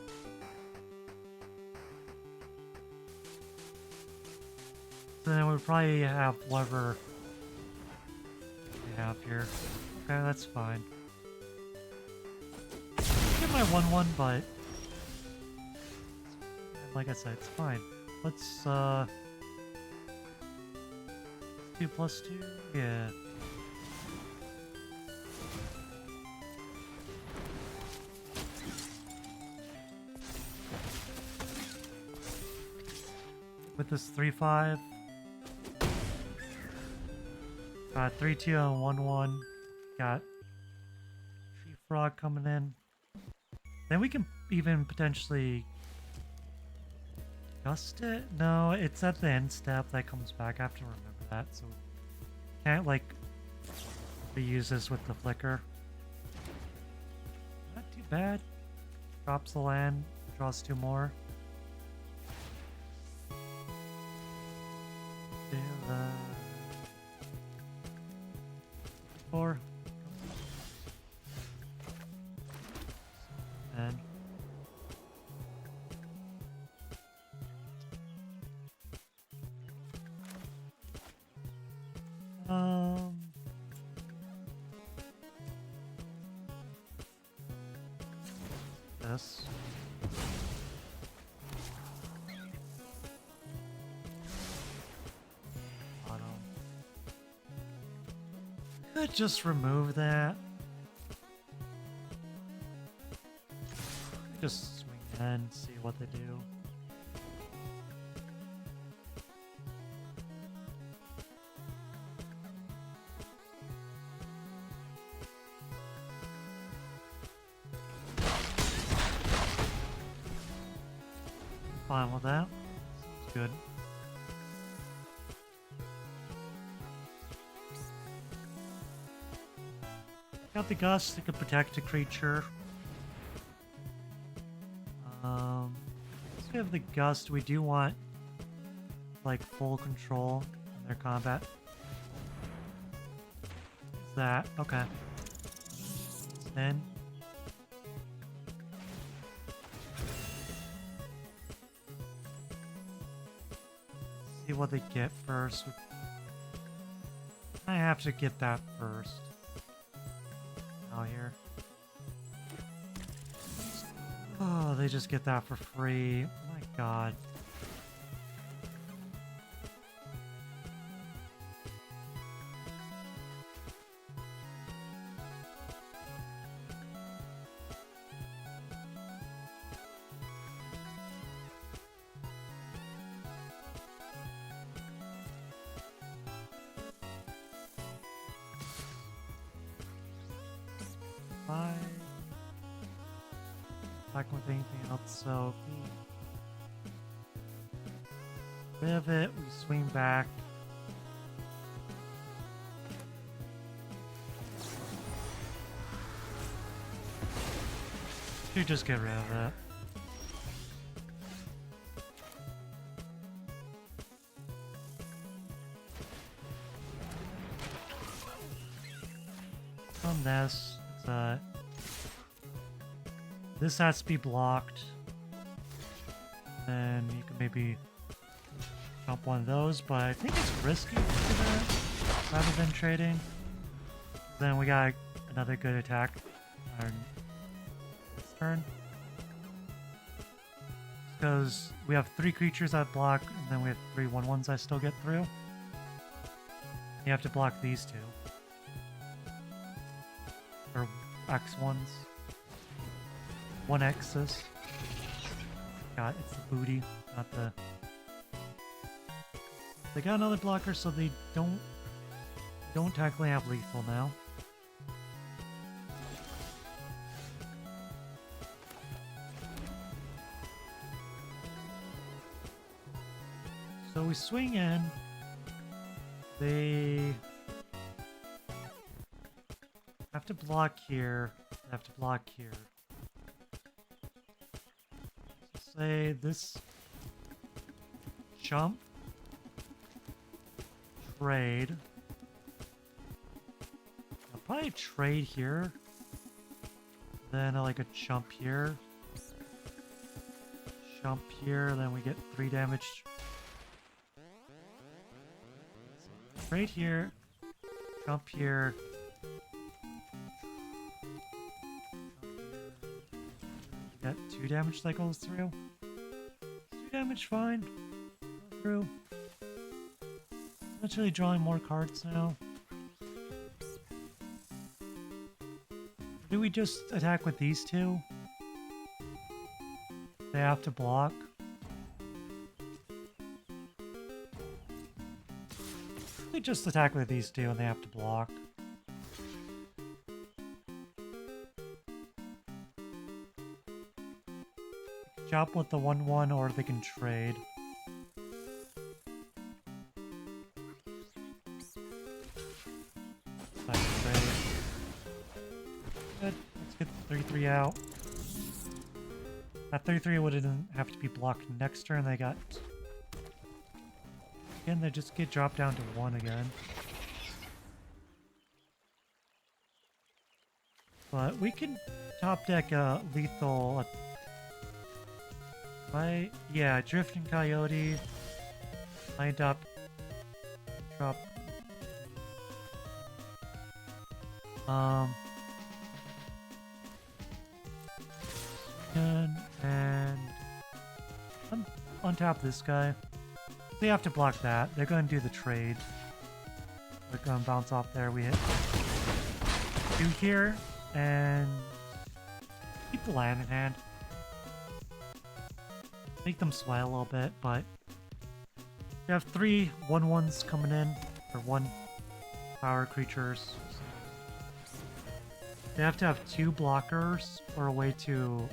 So then we'd probably have whatever we have here. Okay, that's fine. Get my 1-1, but like I said, it's fine. Let's 2+2? Yeah. With this 3-5. 3-2 and 1-1. Got Tree Frog coming in. Then we can even potentially gust it? No, it's at the end step that comes back. I have to remember that, so can't like reuse this with the flicker. Not too bad. Drops the land, draws 2 more. Four. And this. Could just remove that. Just swing in, see what they do. Fine with that. It's good. Got the Gust, it could protect a creature. Since we have the Gust, we do want like full control in their combat. Is that okay? Then see what they get first. I have to get that first. Out here. Oh, they just get that for free. Oh my god. Attack with anything else, so we pivot, we swing back. You just get rid of it. From this, it's this has to be blocked. And you can maybe jump one of those, but I think it's risky to do that rather than trading. Then we got another good attack on this turn. Because we have 3 creatures that block, and then we have 3 1/1s I still get through. You have to block these 2. Or X1s. 1 X's. God, it's the booty, not the... They got another blocker, so they don't technically have lethal now. So we swing in. They have to block here. They have to block here. Say this jump, trade. I'll probably trade here, then like a jump here, jump here, then we get 3 damage. Trade here, jump here. Got 2 damage cycles through. 2 damage, fine. Go through. Actually drawing more cards now. Do we just attack with these 2? They have to block. We just attack with these 2 and they have to block. Chop with the 1/1 or they can trade. Good. Let's get 3/3 out. That 3/3 wouldn't have to be blocked next turn. They got... Again, they just get dropped down to 1 again. But we can top deck a lethal... Yeah, Drifting Coyote. Lined up. Drop. And untap this guy. They have to block that. They're going to do the trade. They're going to bounce off there. We hit 2 here and keep the land in hand. Make them sweat a little bit, but you have 3 1/1s coming in, or 1 power creatures. They have to have 2 blockers or a way to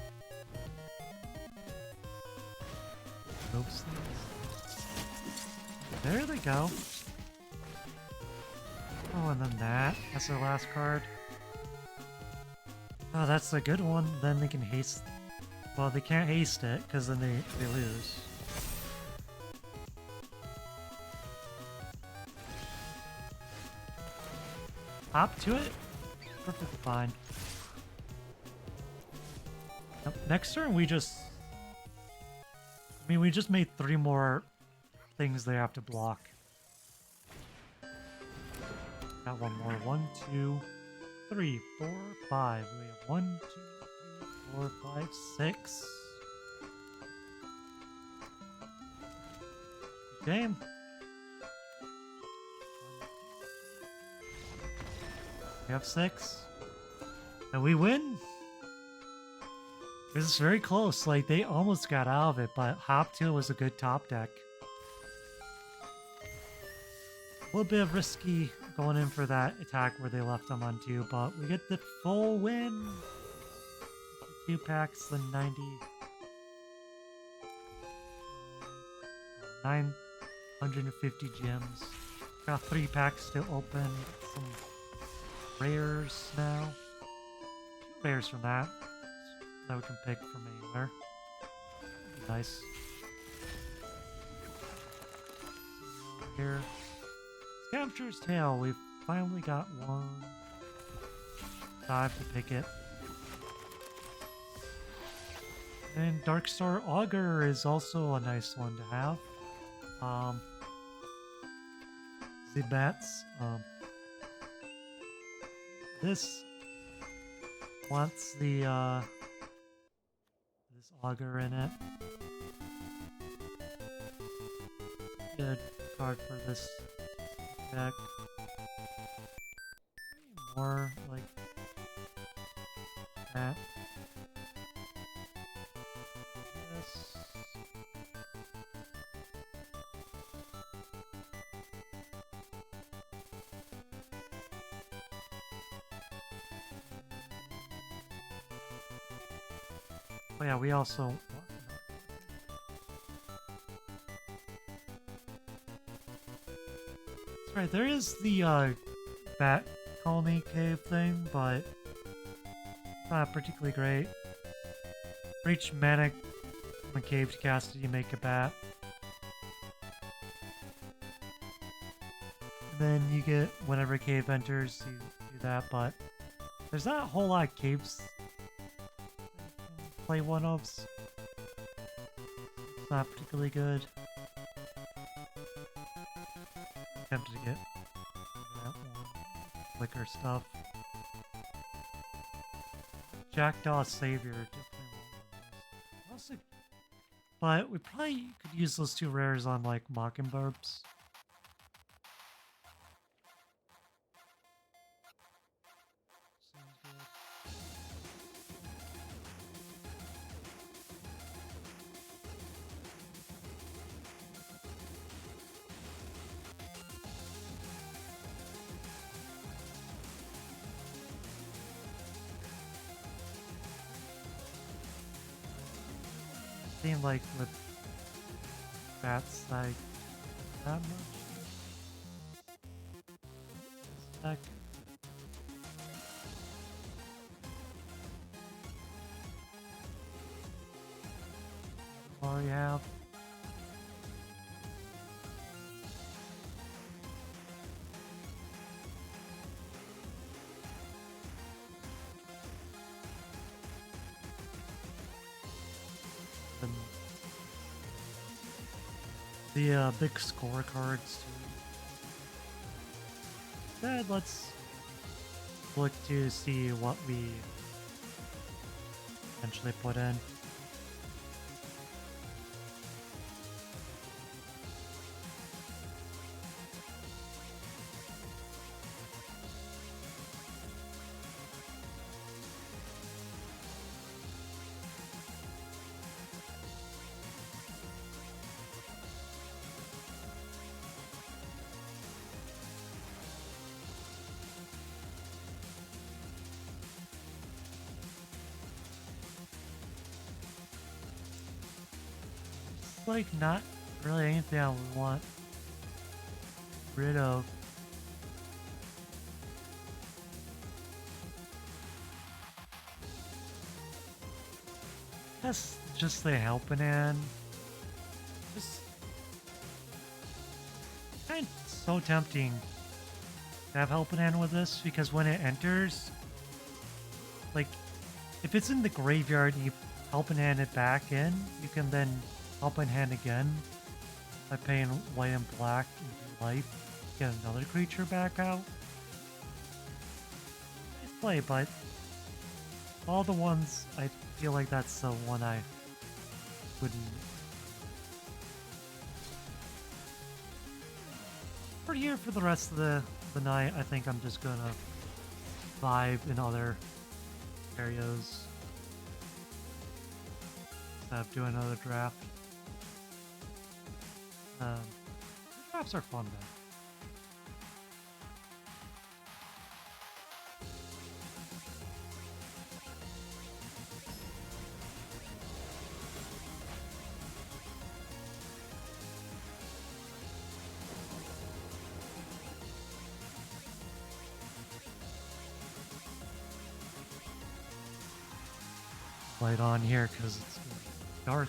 moves things. There they go. Oh, and then that. That's their last card. Oh, that's a good one. Then they can haste. Well, they can't haste it because then they lose. Hop to it? Perfectly fine. Yep. Next turn we just... I mean, we just made 3 more things they have to block. Got one more. 1, 2, 3, 4, 5. We have 1, 2, 3, 4, 5, 6. Game. We have 6. And we win. This is very close. Like, they almost got out of it, but Hop 2 was a good top deck. A little bit of risky going in for that attack where they left them on 2, but we get the full win. 2 packs, the 90. 950 gems. Got 3 packs to open. Some rares now. 2 rares from that we can pick from anywhere. Nice. Here. Scavenger's Tale. We've finally got one. Time to pick it. And Darkstar Augur is also a nice one to have. The bats. This wants the this auger in it. Good card for this deck. More like that. This. Oh yeah, we also... That's right, there is the Bat Colony Cave thing, but not particularly great. For each mana from a cave to cast it, you make a bat. And then you get, whenever a cave enters, you do that, but there's not a whole lot of caves play one-ofs. It's not particularly good. Tempted to get that one. Flicker stuff. Jackdaw Savior, definitely one of those. But we probably could use those 2 rares on like Mockingbirds. Sounds good. Seemed like with bats, like that much. Heck. All you have. The big scorecards too. Instead, let's look to see what we eventually put in. like not really anything I would want rid of. Guess just the helping hand. Just kind of so tempting to have helping hand with this because when it enters, like if it's in the graveyard and you helping hand it back in, you can then helping hand again by paying white and black into life, get another creature back out. Nice play, but all the ones I feel like that's the one I wouldn't. For here for the rest of the night, I think I'm just gonna vibe in other areas. Instead of doing another draft. Drafts are fun though. Light on here because it's dark.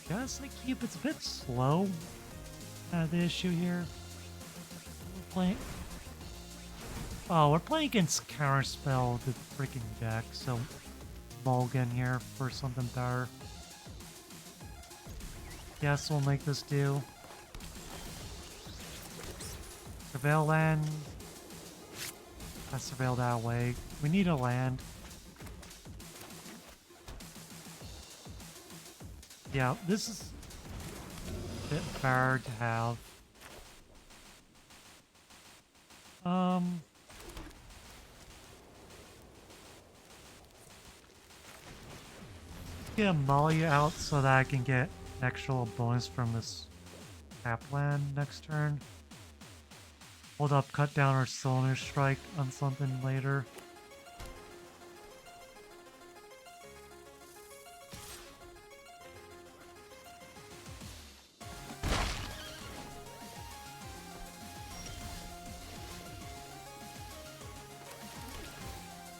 Guess I keep it's a bit slow. The issue here. We're playing. Oh, we're playing against Counterspell, the freaking deck. So mulligan here for something better. Guess we'll make this do. Surveil land. I surveil that way. We need a land. Yeah, this is a bit better to have. Let's get Amalia out so that I can get an actual bonus from this tap land next turn. Hold up, cut down our cylinder strike on something later.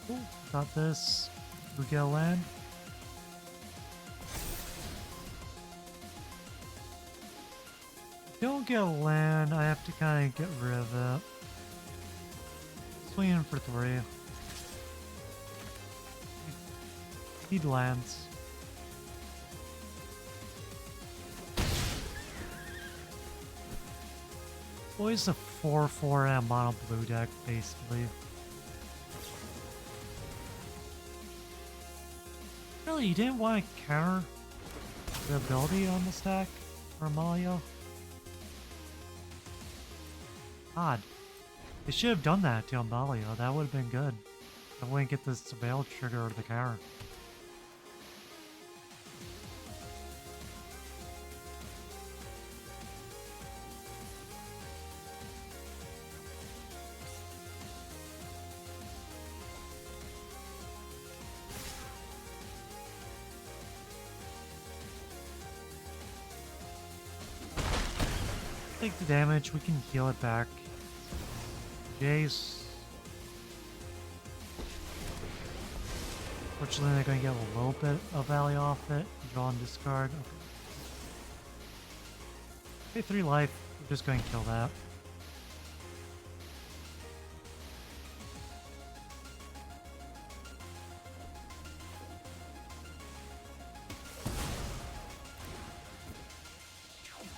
Cool, got this. We get a land. Don't get a land, I have to kind of get rid of it. Swinging for 3. Need lands. Always a 4/4 and a mono blue deck, basically. Really, you didn't want to counter the ability on the stack for Amalia? Odd. They should have done that to Amalia. That would have been good. I wouldn't get this surveil trigger or the counter. Take the damage, we can heal it back. Jace. Fortunately, they're going to get a little bit of value off it. Draw and discard. Okay. Pay 3 life. We're just going to kill that.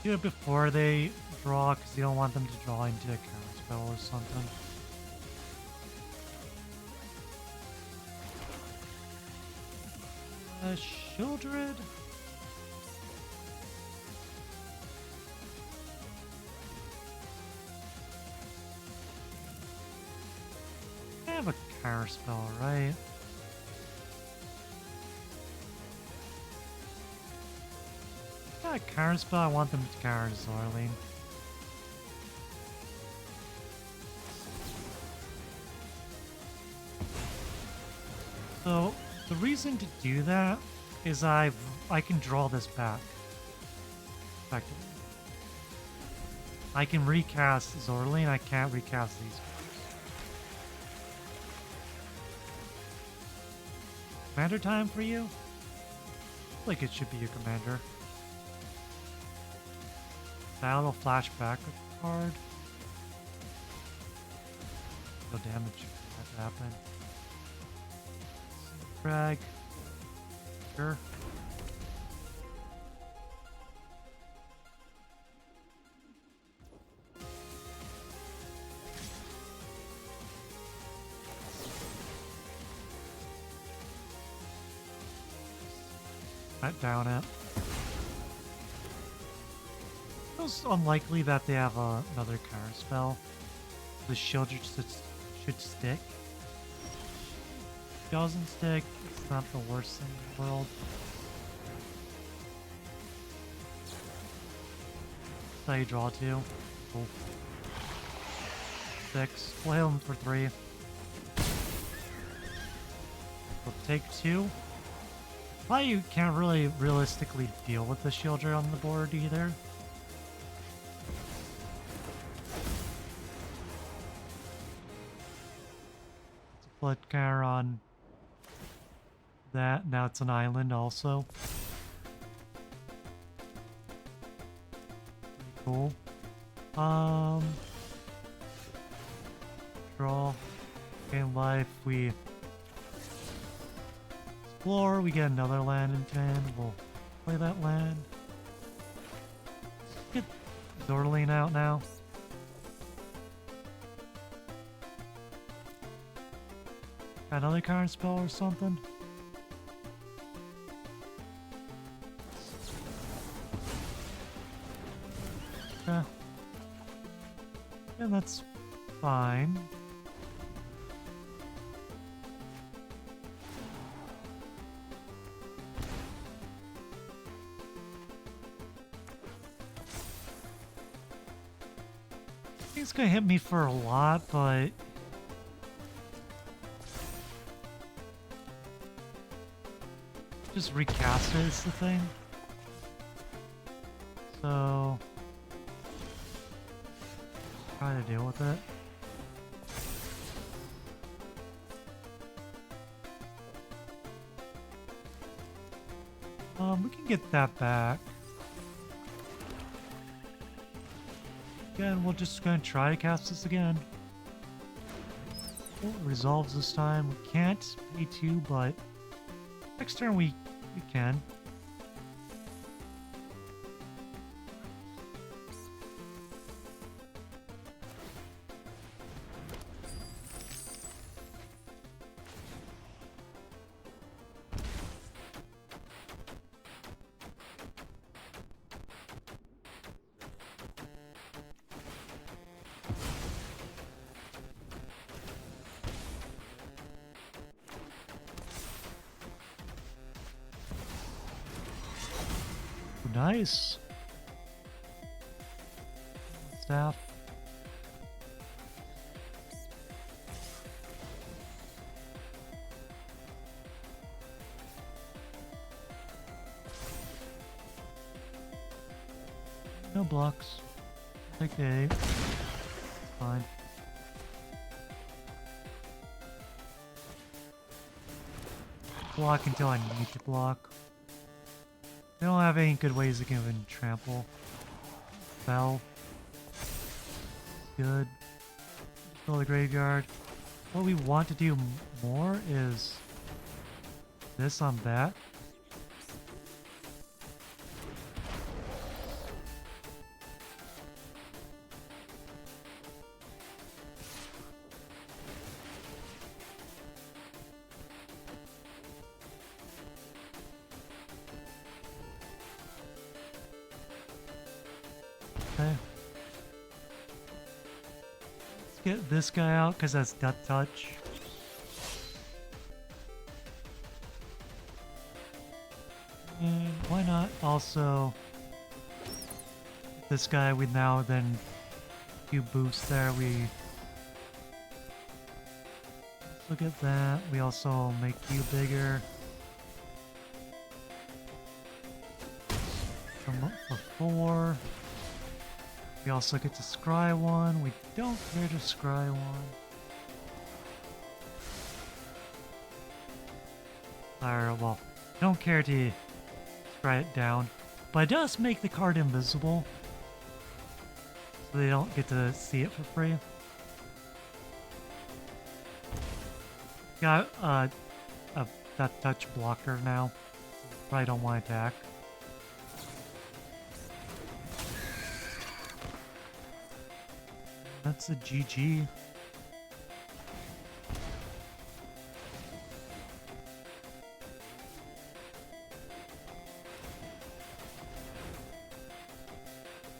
Do it before they draw, because you don't want them to draw into a counterspell or something. Shieldred? I have a counterspell, right? Got a counterspell, I want them to counter Zorlene. So, the reason to do that is I can draw this back. Effectively. I can recast Zorlene, I can't recast these. Commander time for you? Like it should be your commander. That'll flash back a card. No damage that happen. Drag. Sure. Down it. It's unlikely that they have another counter spell. The shield should stick. If it doesn't stick, it's not the worst thing in the world. That's how you draw 2. Cool. 6. We'll hit him for 3. We'll take 2. Probably you can't really realistically deal with the Shieldred on the board either. It's a Blood counter on that. Now it's an island also. Pretty cool. Draw. Gain life. We explore, we get another land in hand. We'll play that land. Let's get Zorlene out now. Got another card spell or something? Okay. Yeah, that's fine. It's gonna hit me for a lot, but just recast it is the thing. So try to deal with it. We can get that back. Again, we're just gonna try to cast this again. Oh, it resolves this time. We can't pay 2, but next turn we can. Nice. Staff. No blocks. Take 8. Fine. Block until I need to block. They don't have any good ways to give in trample. Fell. Good. Fill the graveyard. What we want to do more is this on that. Okay. Let's get this guy out because that's Death Touch. And why not also this guy we now then do boost there. We look at that. We also make you bigger. 4. We also get to scry 1. We don't care to scry 1. Or, well, don't care to scry it down. But it does make the card invisible. So they don't get to see it for free. Got that touch blocker now. Right on my attack. That's a GG.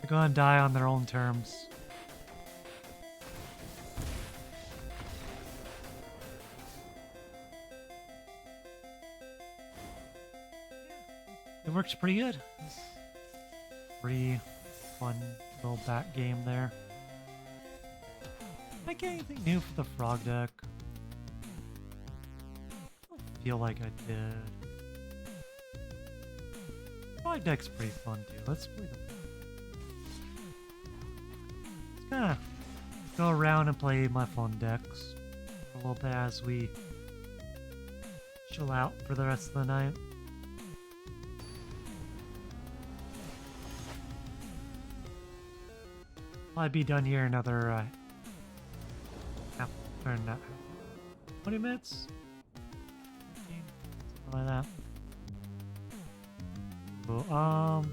They're gonna die on their own terms. It works pretty good. It's pretty fun little bat game there. Did I get anything new for the frog deck? I don't feel like I did. Frog deck's pretty fun too. Let's play the. Let's kinda go around and play my fun decks a little bit as we chill out for the rest of the night. I'll be done here another half turn, not 20 minutes? Something like that. So,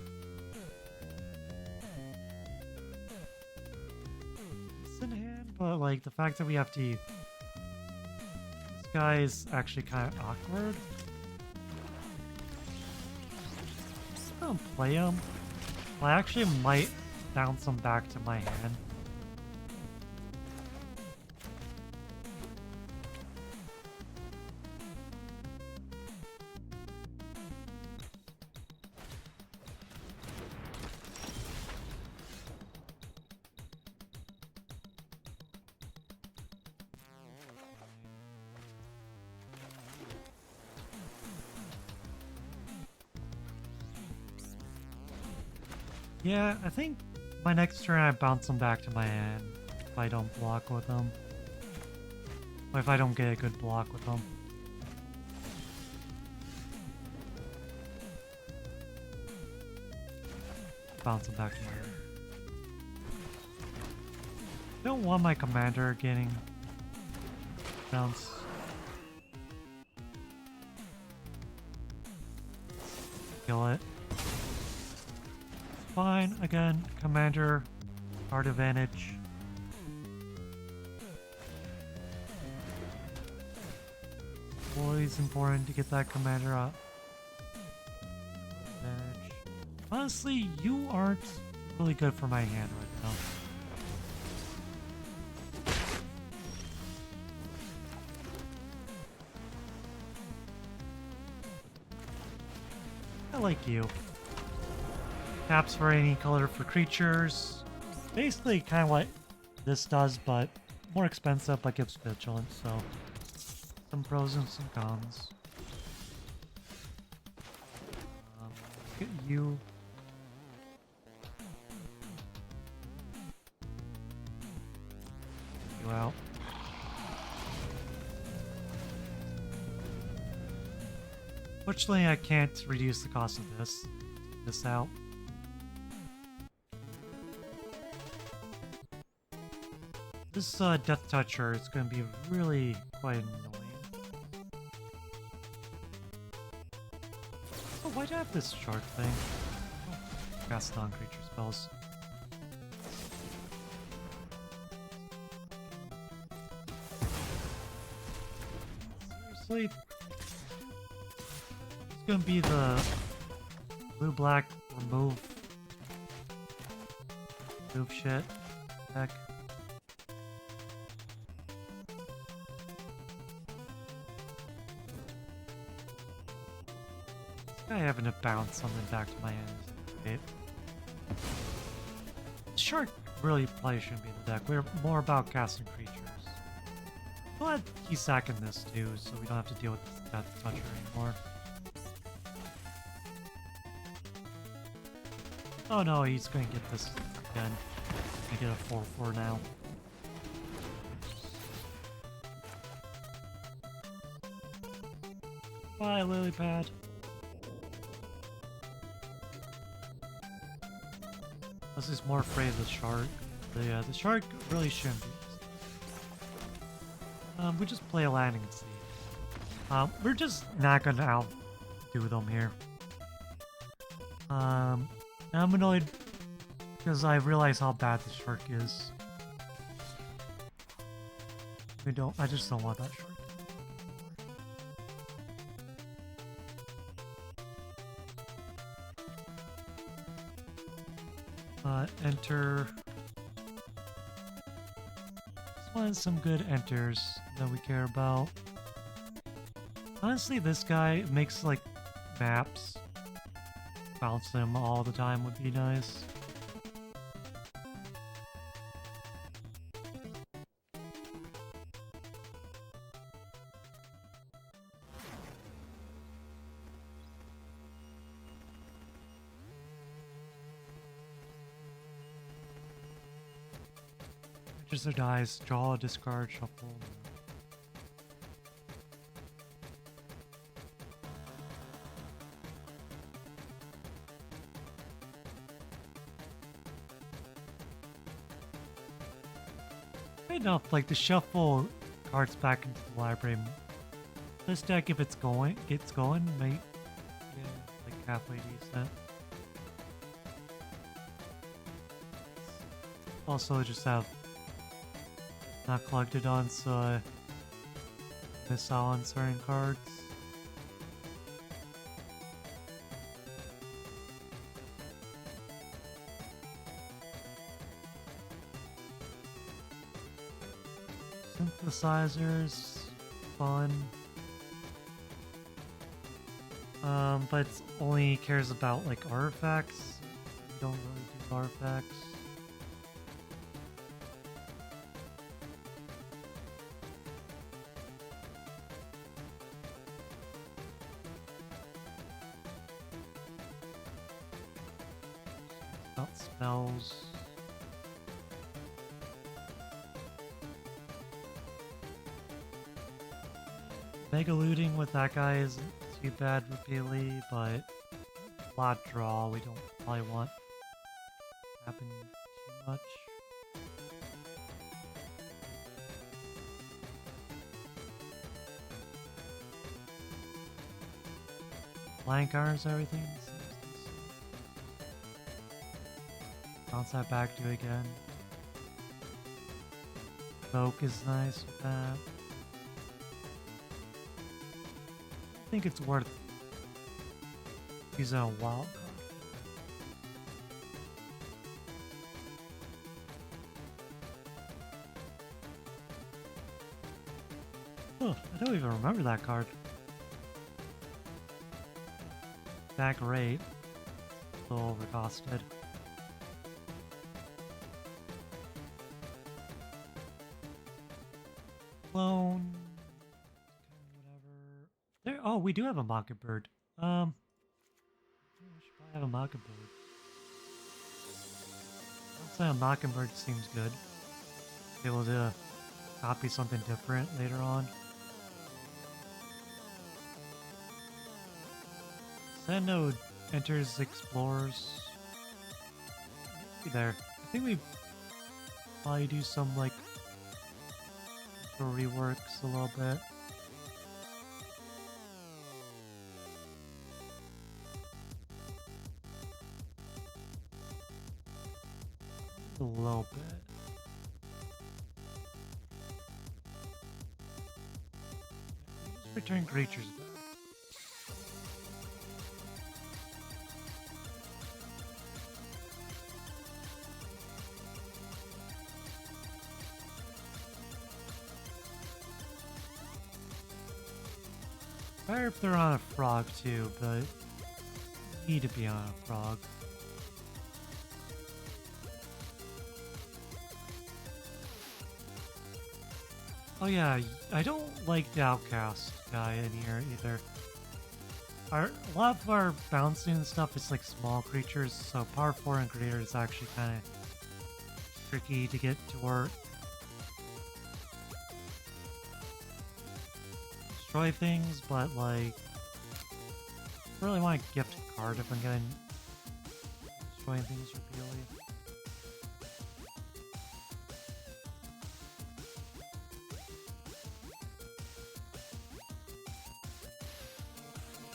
it's in hand, but like the fact that we have to. This guy is actually kind of awkward. Just gonna play him. Well, I actually might bounce him back to my hand. Yeah, I think my next turn I bounce him back to my hand if I don't block with him. Or if I don't get a good block with him. Bounce him back to my hand. I don't want my commander getting bounced. Kill it. Fine, again, commander, card advantage. Always important to get that commander up. Advantage. Honestly, you aren't really good for my hand right now. I like you. Taps for any color for creatures. Basically kind of what this does, but more expensive, but gives vigilance, so some pros and some cons. Get you. You out. Fortunately, I can't reduce the cost of this. Take this out. This Death Toucher is going to be really quite annoying. Oh, why do I have this shark thing? Oh, cast non-creature spells. Seriously? It's going to be the blue-black remove shit deck. I having to bounce something back to my hand. Okay. Shark really probably shouldn't be in the deck. We're more about casting creatures. We'll add Keysack in this too, so we don't have to deal with this Death Toucher anymore. Oh no, he's gonna get this again. I get a 4-4 now. Bye, lily pad. This is more afraid of the shark. The shark really shouldn't be. We just play a landing and see. We're just not gonna outdo them here. I'm annoyed because I realize how bad the shark is. I just don't want that shark. Enter. Just want some good enters that we care about. Honestly, this guy makes like maps. Bounce them all the time would be nice. Enters or dies, draw, discard, shuffle. Enough, like the shuffle cards back into the library. This deck, if it's gets going, might get like halfway decent. Also, just have not collected on, so I miss out on certain cards. Synthesizers, fun. But it only cares about like artifacts. We don't really do artifacts. About spells. Mega looting with that guy isn't too bad repeatedly, but a lot draw we don't probably want happen too much. Blank arms, everything seems decent. Bounce that back to again. Evoke is nice with that. I think it's worth using a wild card. Oh, I don't even remember that card. Back rate. A little overcosted. Clone. Whatever. There. Oh, we do have a Mockingbird. We should probably have a Mockingbird. I'd say a Mockingbird seems good. Be able to copy something different later on. Sandnode enters explorers. See there. I think we probably do some like reworks a little bit. A little bit. Just return creatures back. Better if they're on a frog too, but need to be on a frog. Oh yeah, I don't like the outcast guy in here either. A lot of our bouncing and stuff is like small creatures, so power 4 and greater is actually kind of tricky to get to work. Destroy things, but like, I really want to gift a card if I'm getting destroying things repeatedly.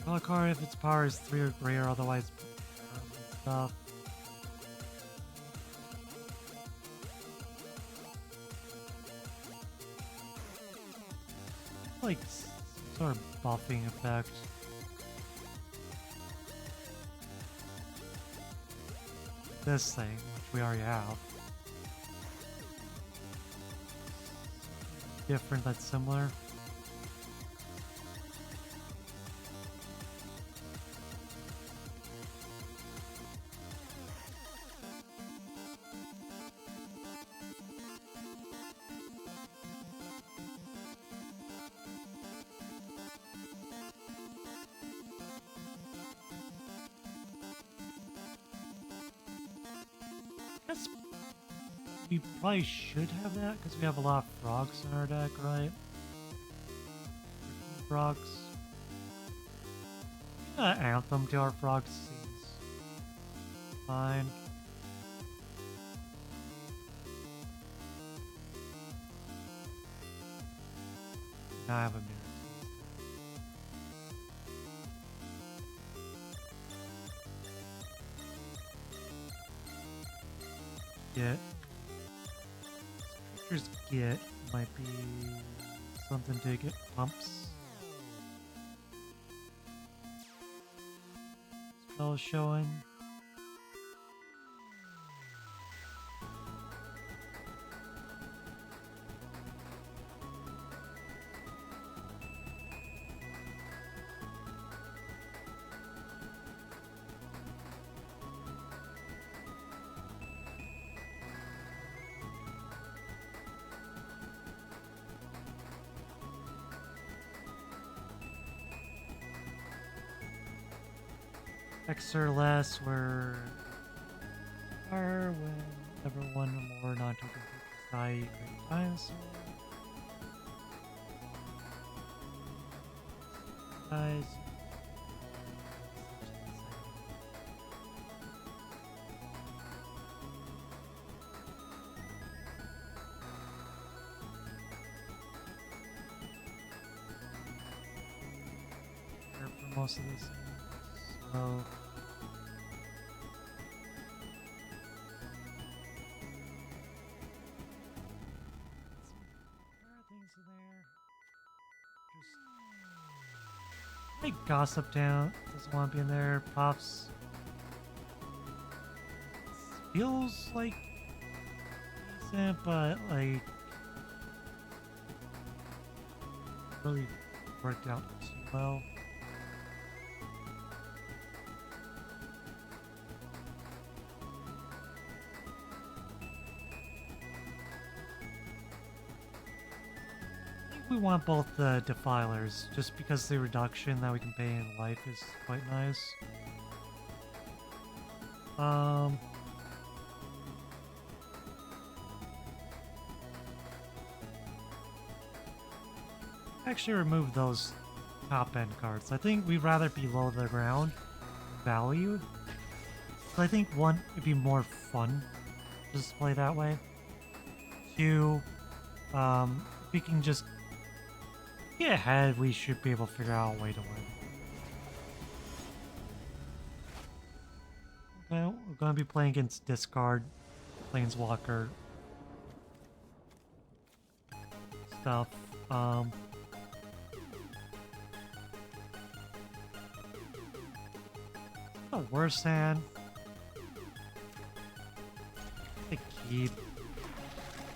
Draw a card if its power is 3 or greater, otherwise stuff. Like sort of buffing effect. This thing, which we already have. Different that's similar. Guess we probably should have that because we have a lot of frogs in our deck, right? Frogs. Anthem to our frogs seems fine. Now I have a mirror. Get might be something to get pumps. Spell showing. X or less where are whenever one or more non-token creatures die, you create dinosaur. Guys. Here for most of these things. So like Gossip down doesn't want to be in there. Puffs feels like decent, but like really worked out too well. We want both the defilers, just because the reduction that we can pay in life is quite nice. Actually remove those top end cards. I think we'd rather be below the ground valued. So I think one, it'd be more fun to just play that way. Two, we can just get ahead, we should be able to figure out a way to win. Okay, we're going to be playing against discard, planeswalker stuff. The worst hand. I keep.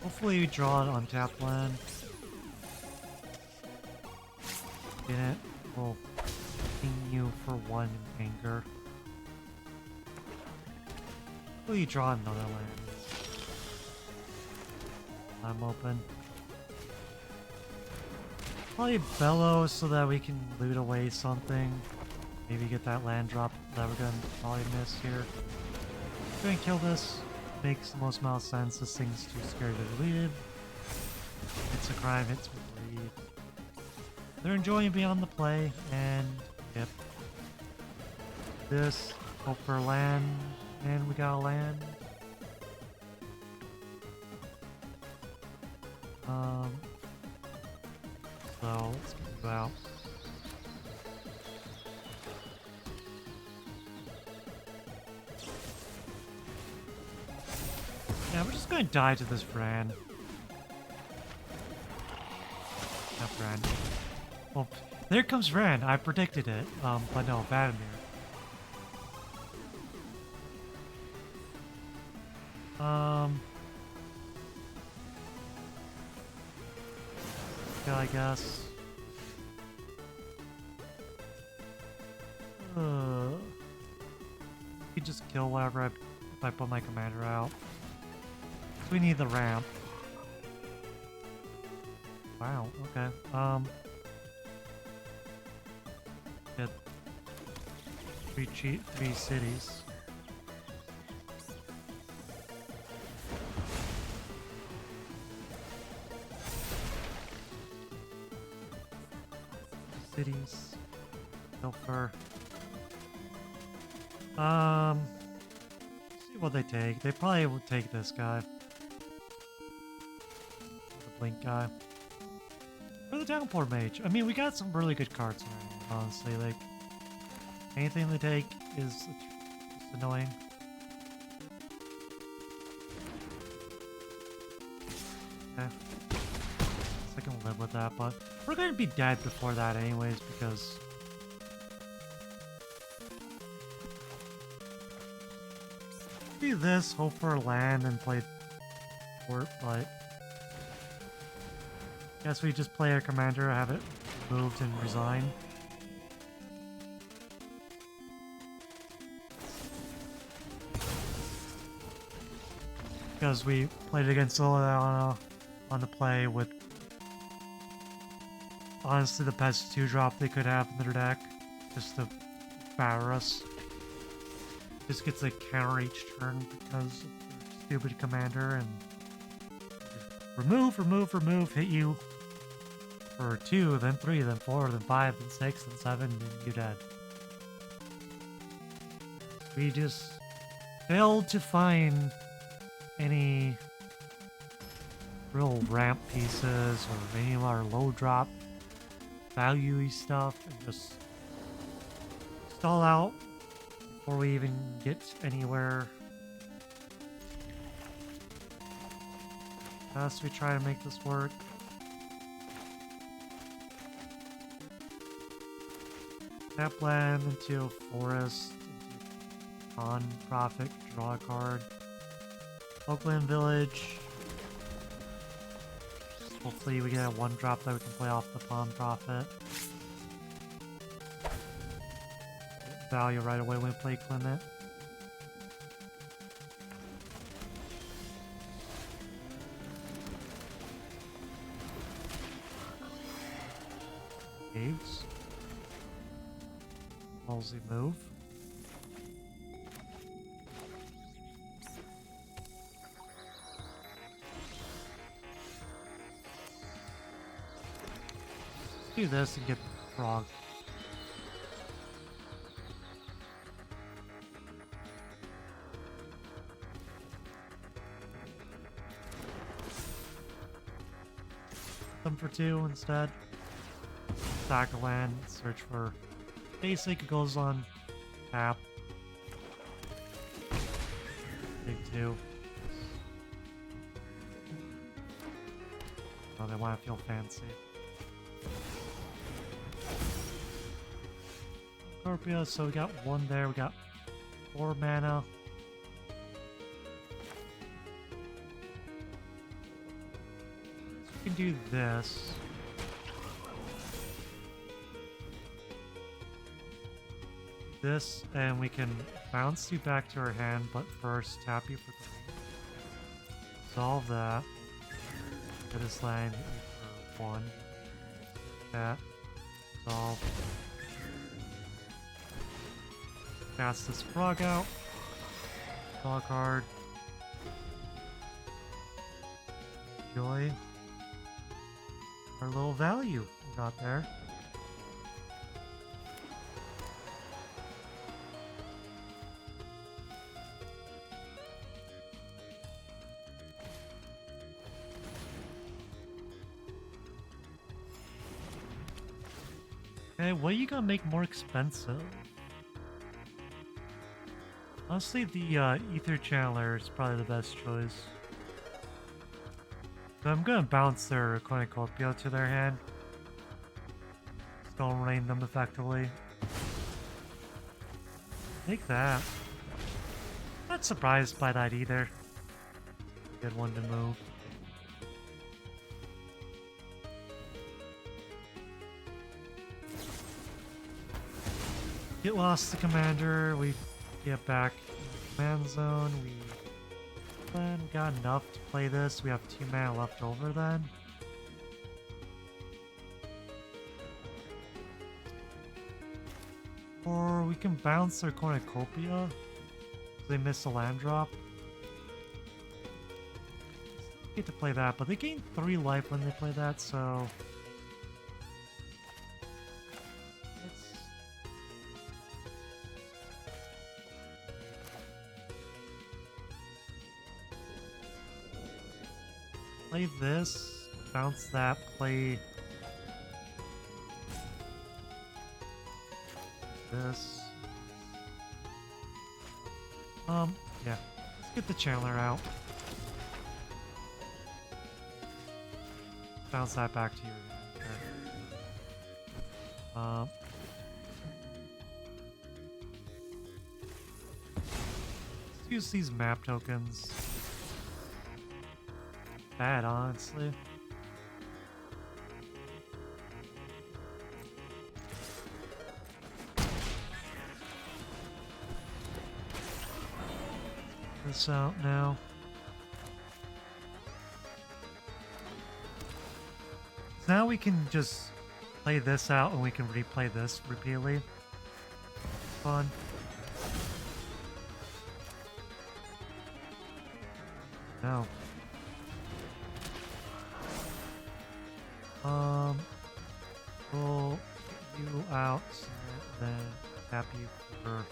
Hopefully we draw it on tap land. It will ping you for 1 in anger. Will you draw another land? I'm open. Probably Bellow so that we can loot away something. Maybe get that land drop that we're gonna probably miss here. Go ahead and kill this. Makes the most amount of sense. This thing's too scared to be deleted. It's a crime, hits with bleed. They're enjoying being on the play, and yep. This, hope for land, and we got a land. So let's get you out. Yeah, we're just gonna die to this Vran. Not Vran. Well, there comes Vran. I predicted it. But no, Vladimir. Yeah, I guess. You can just kill whatever if I put my commander out. So we need the ramp. Wow, okay. Get three cities. Cities. Pilfer. See what they take. They probably will take this guy. The Blink guy. Or the Downpour Mage. I mean, we got some really good cards here, honestly. Like, anything they take is just annoying. Okay. I can live with that, but we're going to be dead before that anyways, because do this, hope for a land, and play port, but guess we just play our commander, have it moved and resign. Because we played against Liliana on the play with honestly the best 2-drop they could have in their deck, just to batter us. Just gets a counter each turn because of their stupid commander, and remove, hit you for 2, then 3, then 4, then 5, then 6, then 7, and you're dead. We just failed to find any real ramp pieces or any of our low drop value-y stuff, and just stall out before we even get anywhere. Thus, we try to make this work. Tap land into a forest, into Pawn Profit, draw a card. Oakland Village. Hopefully we get a 1-drop that we can play off the Pawn Profit. Get value right away when we play Clement. Caves. Ballsy move. Do this and get frog. Them for 2 instead. Sack a land, search for basic, it goes on tap. Big 2. Oh, they want to feel fancy. Scorpio, so we got 1 there, we got 4 mana. So we can do this. This, and we can bounce you back to our hand, but first tap you for 3. Solve that. Get this land, hit you for 1. That. Solve. Cast this frog out. Draw a card. Enjoy our little value we got there. Okay, what are you gonna make more expensive? Honestly, the Ether Channeler is probably the best choice. So I'm gonna bounce their Cornucopia to their hand. Still rain them effectively. Take that. Not surprised by that either. Good one to move. Get lost the commander. We get back in the command zone. We got enough to play this. We have 2 mana left over then. Or we can bounce their Cornucopia. They miss a land drop. Get to play that, but they gain 3 life when they play that, so play this, bounce that, play this. Yeah. Let's get the Channeler out. Bounce that back to your hand. Let's use these map tokens. Bad, honestly. This out now. So now we can just play this out and we can replay this repeatedly. Fun. No. We'll get you out and then tap you for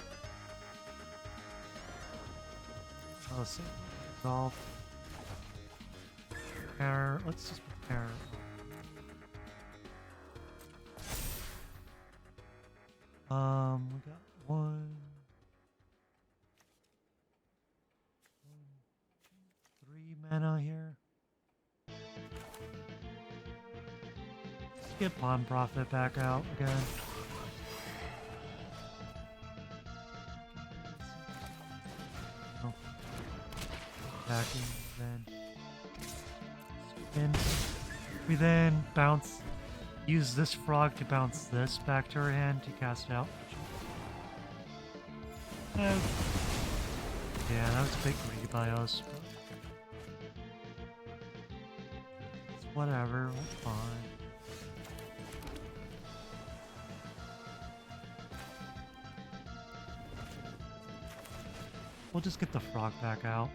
resolve. Prepare. Let's just prepare. We got one, 3 mana here. Let's get Pawn Prophet back out again. Attacking, then spin. We then bounce, use this frog to bounce this back to her hand to cast out. Yeah, that was a bit greedy by us, but it's whatever, we're fine. We'll just get the frog back out.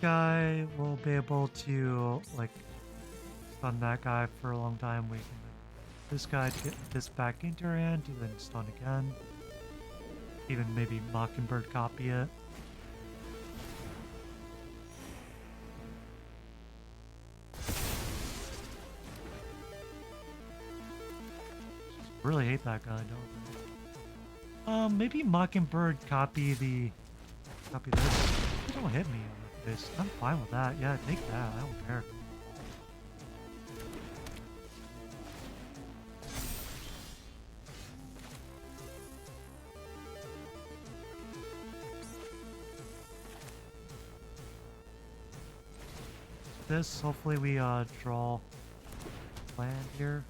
Guy will be able to like stun that guy for a long time. We can this guy to get this back into her hand to then stun again. Even maybe Mockingbird copy it. Really hate that guy, don't I? Maybe Mockingbird copy this. Don't hit me. I'm fine with that. Yeah, take that. I don't care. This, hopefully we draw land here.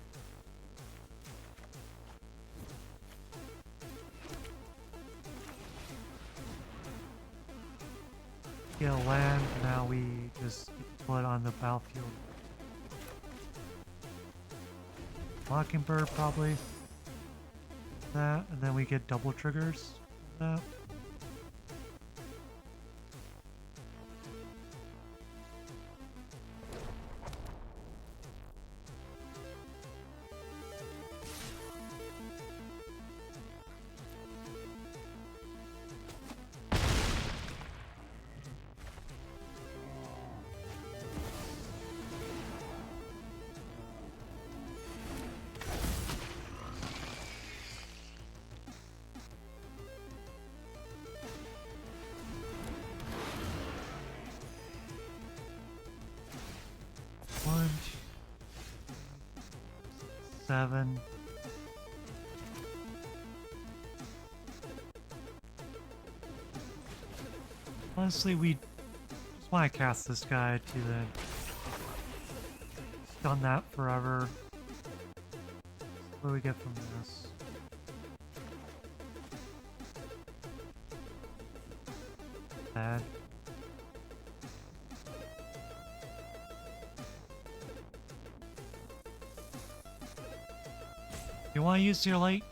get a land, now we just put on the battlefield. Mockingbird probably. That, and then we get double triggers. That. One, 7. Honestly, we just want to cast this guy to then stun that forever. What do we get from this? Bad. You want to use your light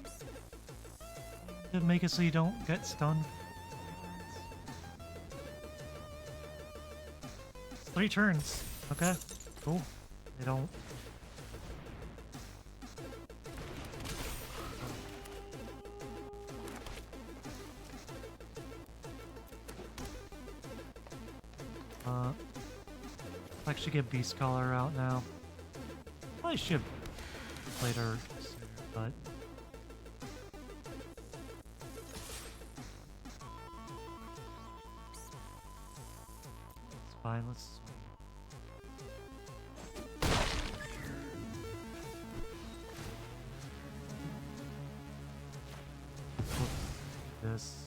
to make it so you don't get stunned? 3 turns. Okay, cool. They don't. I should get Beast Collar out now. I should later sooner, but it's fine. Let's. This.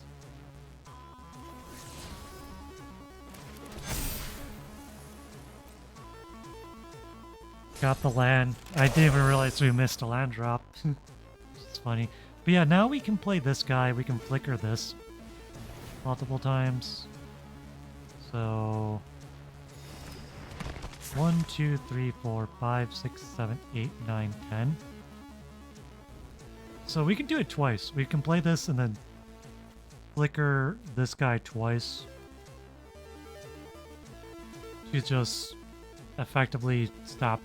Got the land. I didn't even realize we missed a land drop. It's funny. But yeah, now we can play this guy. We can flicker this multiple times. So 1, 2, 3, 4, 5, 6, 7, 8, 9, 10. So we can do it twice. We can play this and then flicker this guy twice to just effectively stop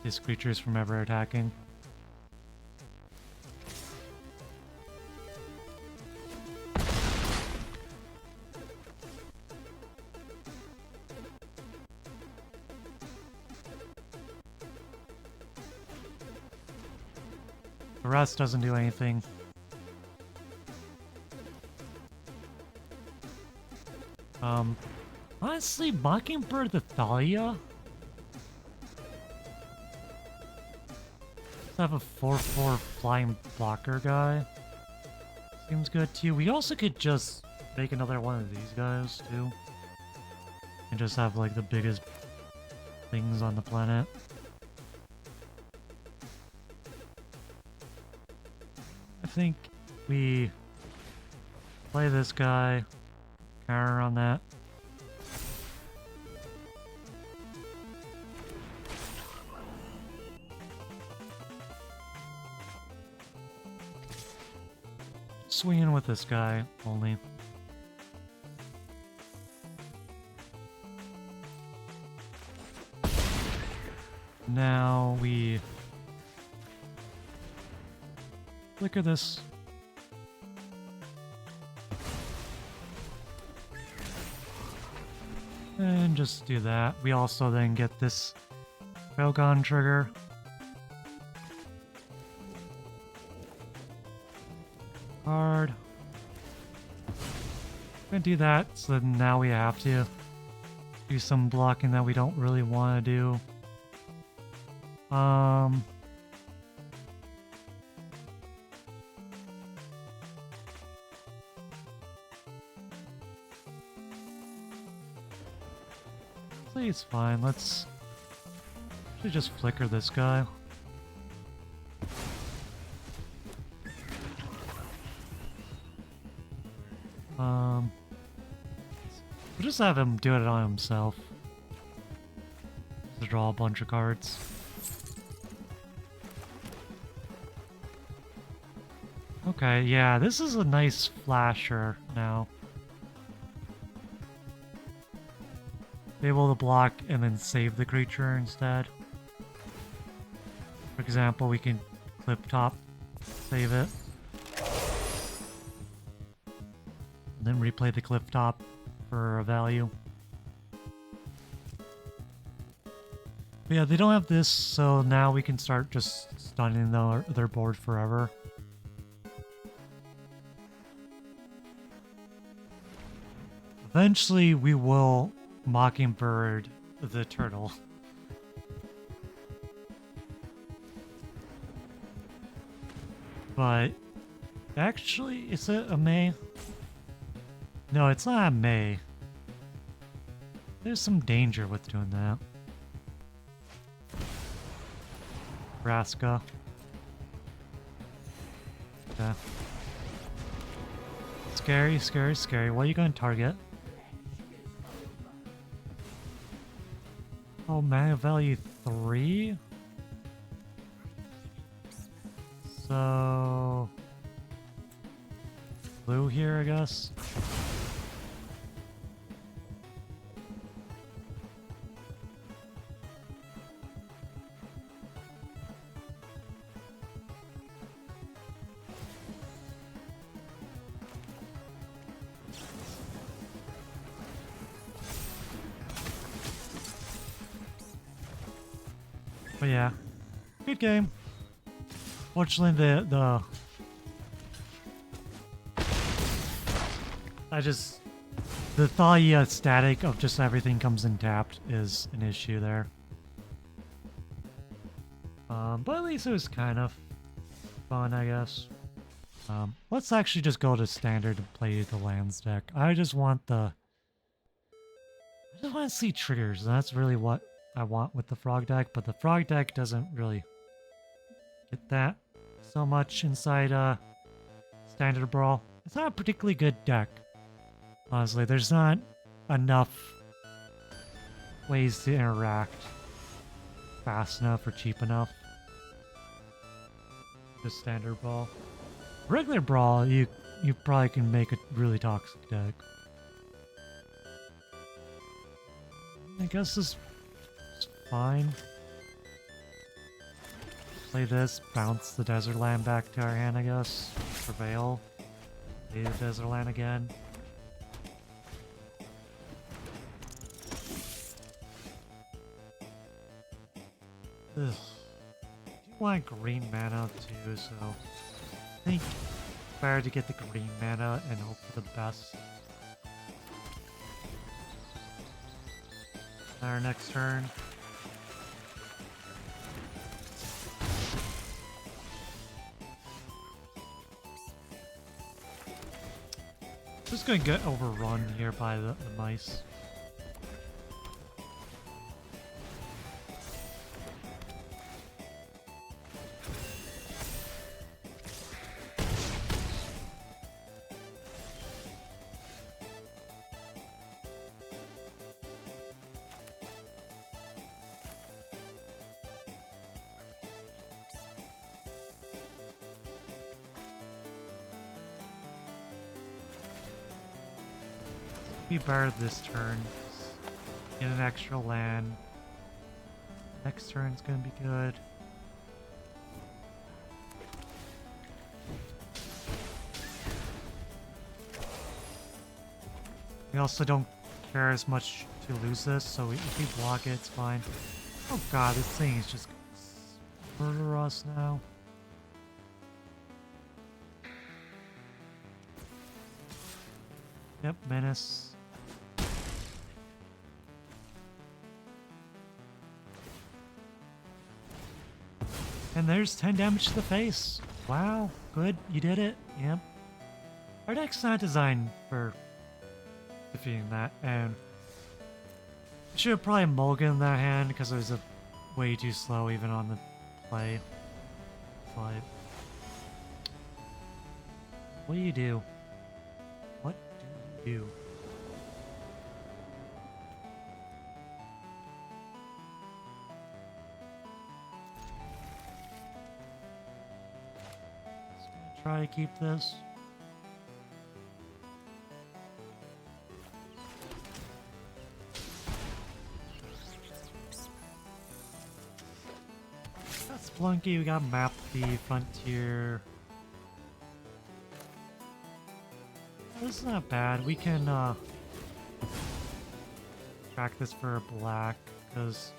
these creatures from ever attacking. The rest doesn't do anything. Honestly, Mockingbird the Thalia? Let's have a 4/4 flying blocker guy. Seems good too. We also could just make another one of these guys too. And just have like the biggest things on the planet. I think we play this guy, counter on that. Swinging with this guy only. Now we flicker this. And just do that. We also then get this Railgun trigger. Hard. Gonna do that, so then now we have to do some blocking that we don't really want to do. It's fine. Let's actually just flicker this guy. We'll just have him do it on himself. To draw a bunch of cards. Okay, yeah, this is a nice flasher now. Be able to block and then save the creature instead. For example, we can clip top, save it. And then replay the clip top for a value. But yeah, they don't have this, so now we can start just stunning their board forever. Eventually, we will Mockingbird the turtle. But actually, is it a May? No, it's not a May. There's some danger with doing that. Vraska. Okay. Scary, scary, scary. What are you going to target? Oh, mana value 3? So... blue here, I guess? But yeah, good game. Fortunately, the Thalia static of just everything comes in tapped is an issue there. But at least it was kind of fun, I guess. Let's actually just go to standard and play the lands deck. I just want to see triggers. That's really what I want with the frog deck, but the frog deck doesn't really get that so much inside standard brawl. It's not a particularly good deck. Honestly, there's not enough ways to interact fast enough or cheap enough. Just standard brawl. Regular brawl, you probably can make a really toxic deck. I guess this is fine. Play this, bounce the desert land back to our hand, I guess. Prevail. Play the desert land again. Ugh. I do want green mana too, so I think it's better to get the green mana and hope for the best. Our next turn. Just gonna get overrun here by the mice. Be better this turn. Get an extra land. Next turn's gonna be good. We also don't care as much to lose this, so if we block it, it's fine. Oh god, this thing is just gonna murder us now. Yep, menace. And there's 10 damage to the face. Wow, good, you did it. Yep. Our deck's not designed for defeating that, and I should have probably mulliganed that hand because it was way too slow even on the play. But what do you do? What do you do? try to keep this. That's Splunky. We got Map the Frontier. This is not bad. We can track this for black because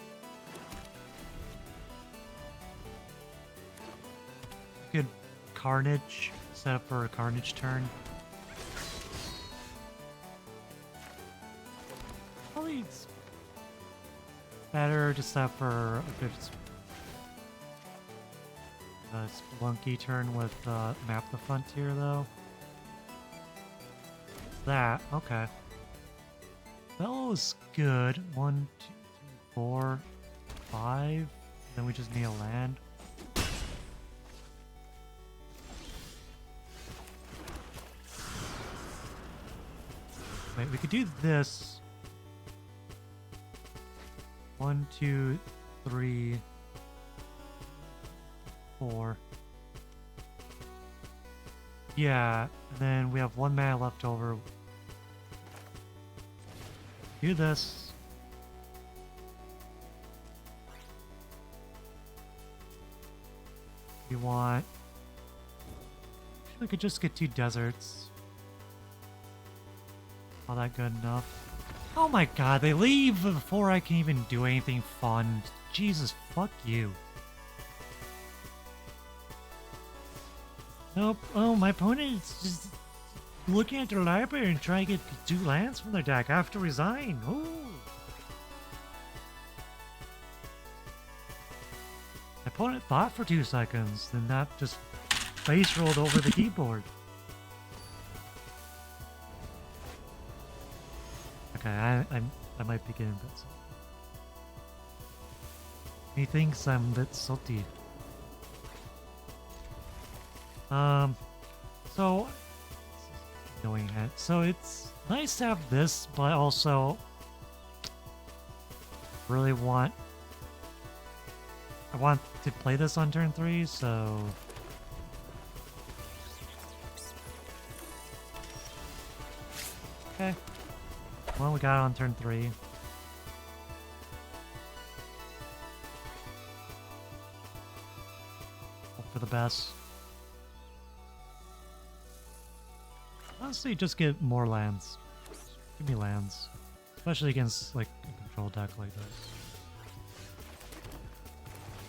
we could Carnage set up for a Carnage turn. Probably it's better to set up for a good Splunky turn with Map the Frontier though. That okay. Bellow's good. 1, 2, 3, 4, 5. Then we just need a land. Wait, we could do this. 1, 2, 3, 4. Yeah, and then we have 1 mana left over. Do this. You want... We could just get 2 deserts. All that good enough. Oh my god, they leave before I can even do anything fun. Jesus, fuck you. Nope. Oh, my opponent is just looking at their library and trying to get 2 lands from their deck. I have to resign. Ooh. My opponent thought for 2 seconds, then that just face rolled over the keyboard. Okay, I might be getting a bit salty. He thinks I'm a bit salty. So annoying head. So it's nice to have this, but also really I want to play this on turn 3, so okay. Well, we got it on turn 3. Hope for the best. Honestly, just get more lands. Give me lands. Especially against, like, a control deck like this.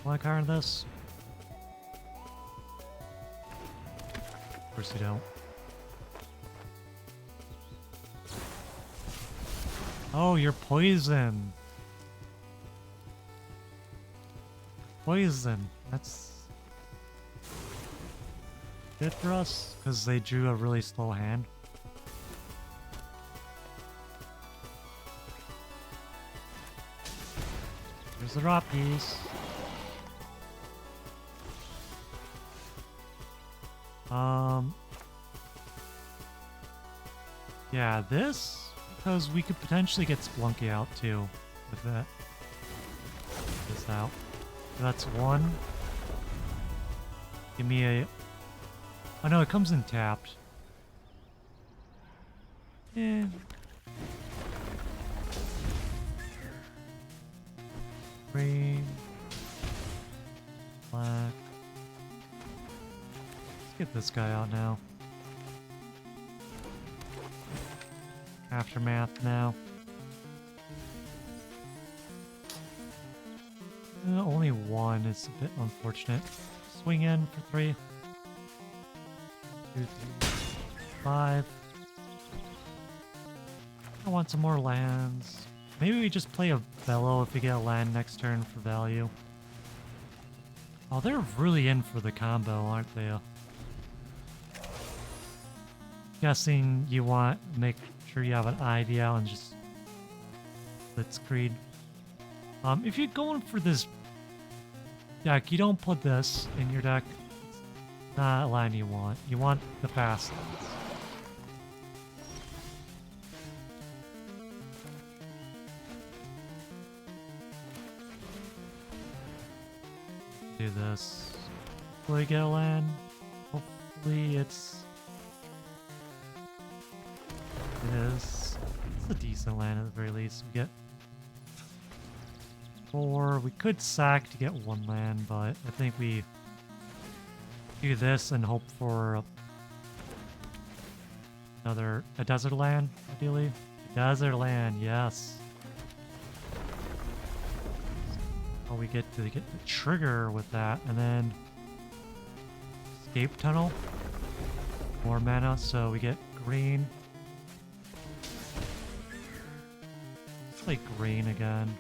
Want to card this? Of course you don't. Oh, you're poison. Poison. That's good for us, because they drew a really slow hand. Here's the drop piece. Yeah, this, because we could potentially get Splunky out too with that. This out. So that's 1. Give me a... Oh no, it comes in tapped. Yeah. Green. Black. Let's get this guy out now. Aftermath now. Only 1 is a bit unfortunate. Swing in for 3. 2, 3, 5. I want some more lands. Maybe we just play a Bellow if we get a land next turn for value. Oh, they're really in for the combo, aren't they? Guessing you want to make sure you have an Ivy out and just Blitzkrieg. If you're going for this deck, you don't put this in your deck. It's not a line you want. You want the fast lands. Do this. Will I get a land? Hopefully it's... It is. It's a decent land at the very least. We get 4. We could sack to get 1 land, but I think we do this and hope for a desert land, ideally. Desert land, yes. Oh, we get to get the trigger with that, and then escape tunnel. More mana, so we get green. Let's play green again.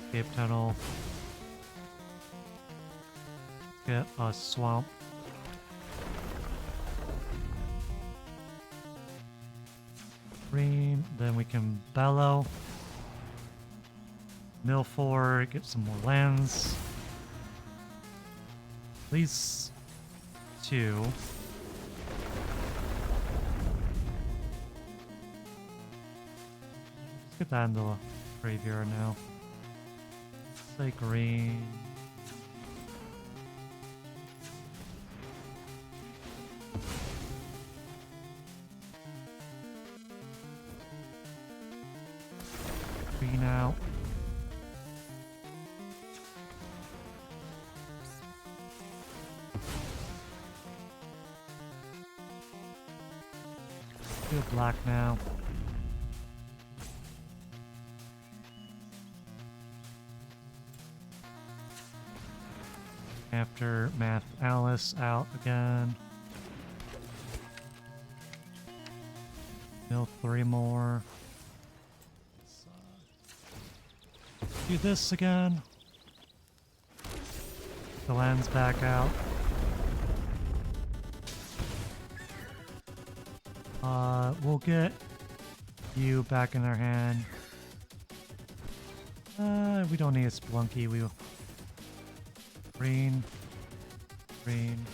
Escape tunnel. Get a swamp. Green, then we can bellow. Mill 4, get some more lands. At least 2. Let's get that in the graveyard now. Say green. Green out. Do black now. Aftermath Alice out again. Mill 3 more. Do this again. The land's back out. We'll get you back in our hand. We don't need a Splunky. We green, green.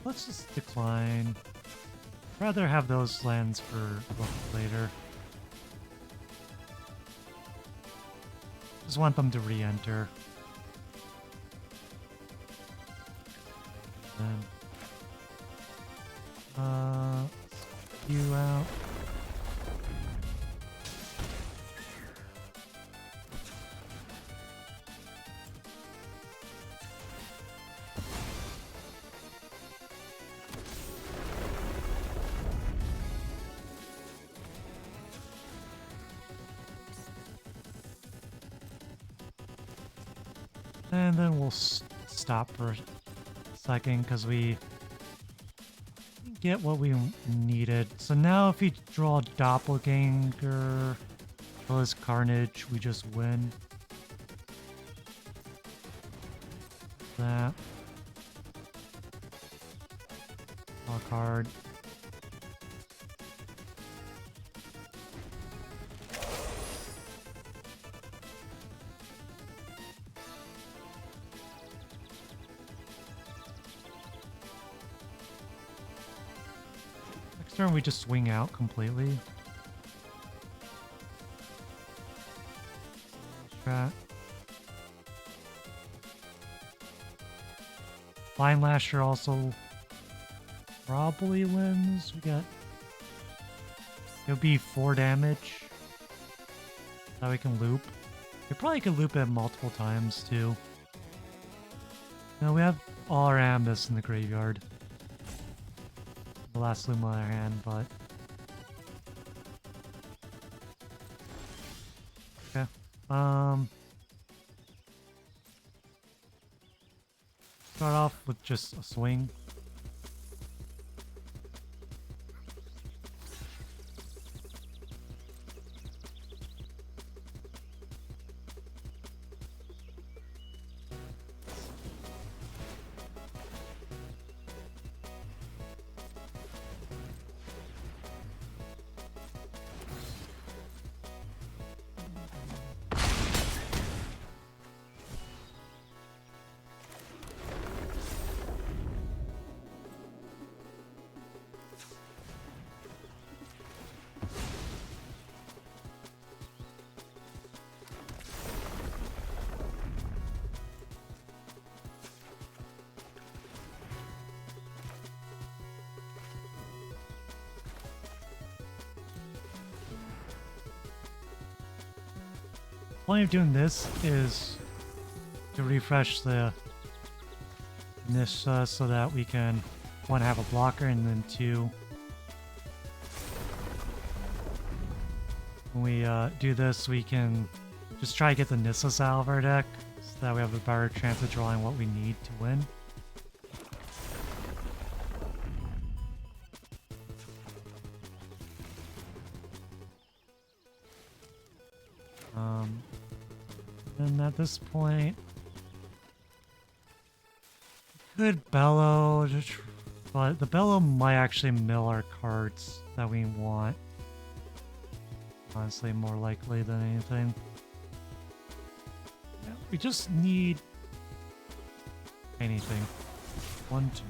Let's just decline. Rather have those lands for later. Just want them to re-enter. Then, you out. And then we'll stop for a second because we get what we needed. So now if we draw Doppelganger, well as Carnage, we just win. That. Draw a card. Turn we just swing out completely. Strat. Vine Lasher also probably wins. We got it'll be 4 damage. That we can loop. We probably could loop it multiple times too. No, we have all our Ambus in the graveyard. The last Luma in our hand, but okay. Start off with just a swing. point of doing this is to refresh the Nissa so that we can, one, have a blocker, and then two, when we do this, we can just try to get the Nissas out of our deck so that we have a better chance of drawing what we need to win. And at this point, could Bellow, but the Bellow might actually mill our cards that we want. Honestly, more likely than anything. Yeah, we just need anything. 1, 2.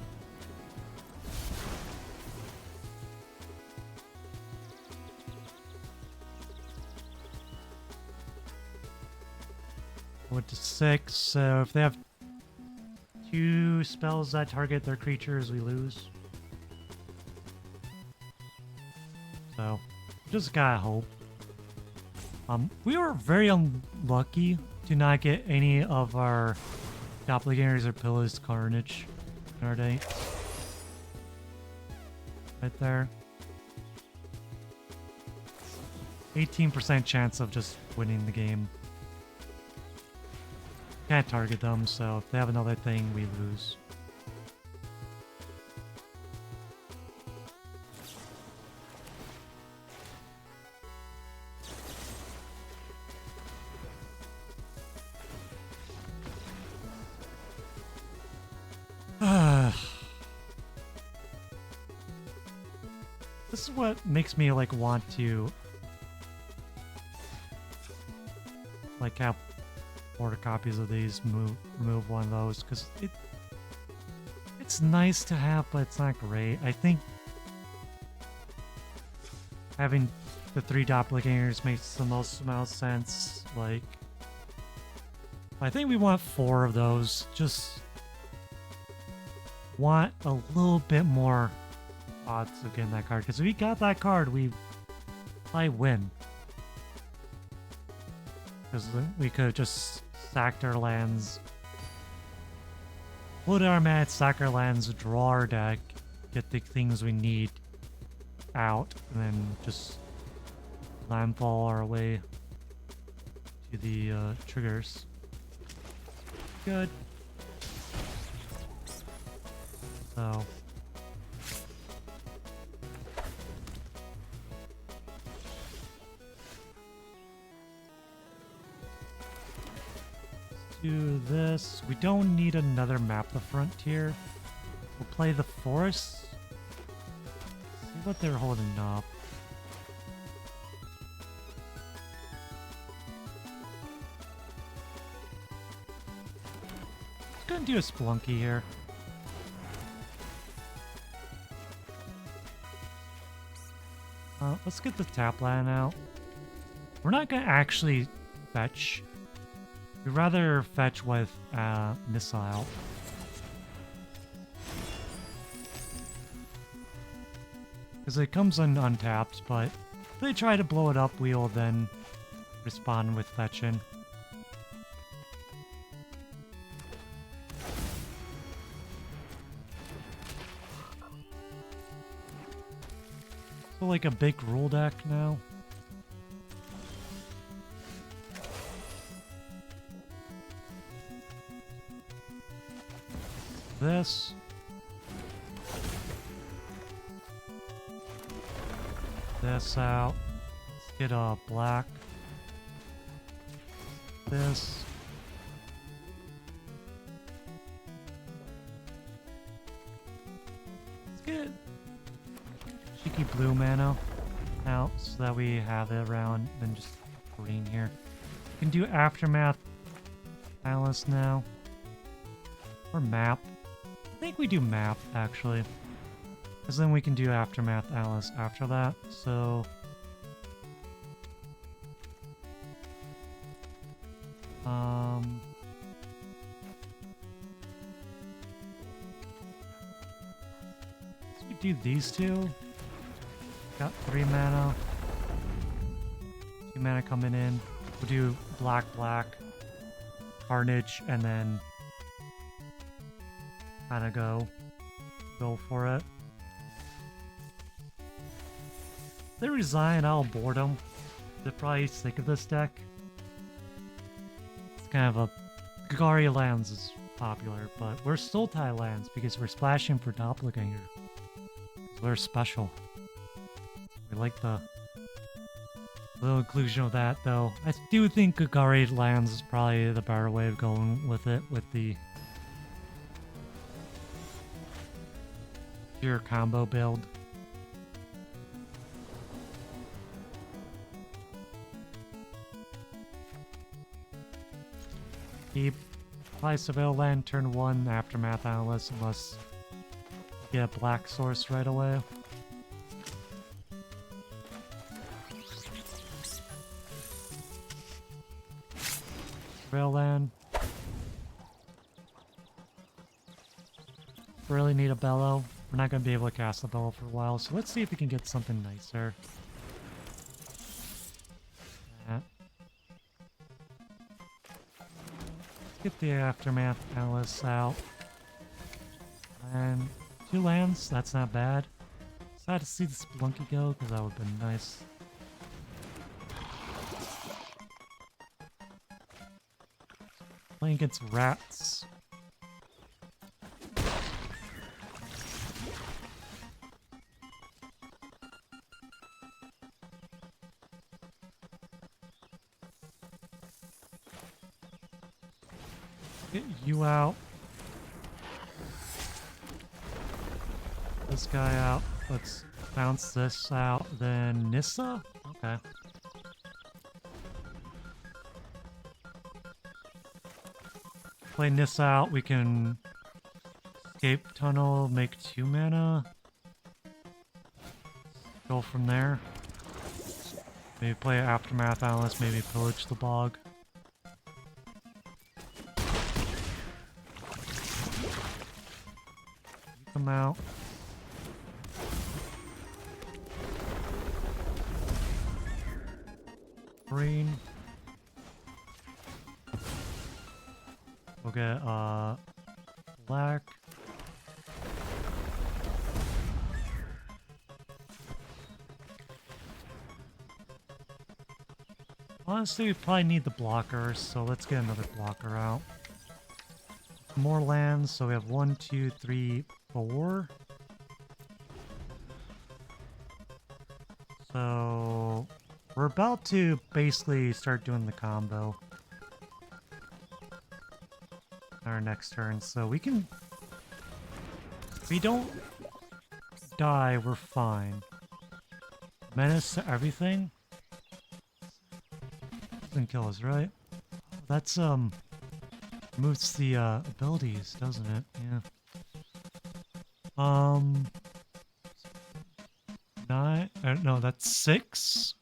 Went to 6, so if they have 2 spells that target their creatures, we lose. So, just gotta hope. We were very unlucky to not get any of our Doppelgangers or Pillars Carnage in our day. Right there. 18% chance of just winning the game. Can't target them, so if they have another thing, we lose. This is what makes me like want to like have order copies of these, remove one of those, because it's nice to have, but it's not great. I think having the 3 doppelgangers makes the most amount of sense. Like, I think we want 4 of those. Just want a little bit more odds of getting that card, because if we got that card, we might win. Because we could have just sacked our lands, put our mat, sack our lands, draw our deck, get the things we need out, and then just landfall our way to the triggers. Good. So do this. We don't need another map the frontier. We'll play the forest. See what they're holding up. Just gonna do a Splunky here. Let's get the tap land out. We're not gonna actually fetch. We'd rather fetch with Missile. Because it comes in untapped, but if they try to blow it up, we'll then respond with fetching. So like a big rule deck now. This. This out. Let's get a black. This. Let's get cheeky blue mana out so that we have it around, then just green here. We can do Aftermath Atlas now. Or map. I think we do map, actually. Because then we can do Aftermath Atlas after that, so... So we do these two. Got 3 mana. 2 mana coming in. We'll do black, black, Carnage, and then kind of go for it. If they resign, I'll board them. They're probably sick of this deck. It's kind of a Gagaria lands is popular, but we're Sultai lands because we're splashing for Doppelganger. We're special. We like the little inclusion of that, though. I do think Gagaria lands is probably the better way of going with it, with the pure combo build. Keep play Surveil Land turn 1 Aftermath Analyst unless you get a black source right away. Surveil Land. Really need a Bellow. We're not going to be able to cast the Bellow for a while, so let's see if we can get something nicer. Get the Aftermath Analyst out. And 2 lands, that's not bad. Sad to see the Spelunky go, because that would have been nice. Playing against rats. Get you out. This guy out. Let's bounce this out. Then Nissa? Okay. Play Nissa out. We can escape tunnel, make 2 mana. Go from there. Maybe play Aftermath Analyst, maybe pillage the bog. Come out. Green. We'll get black. Honestly, we probably need the blocker, so let's get another blocker out. More lands, so we have 1, 2, 3, 4. So we're about to basically start doing the combo our next turn, so we can, if we don't die, we're fine. Menace to everything doesn't kill us, right? That's moves the abilities, doesn't it? Yeah. 9, no, that's 6,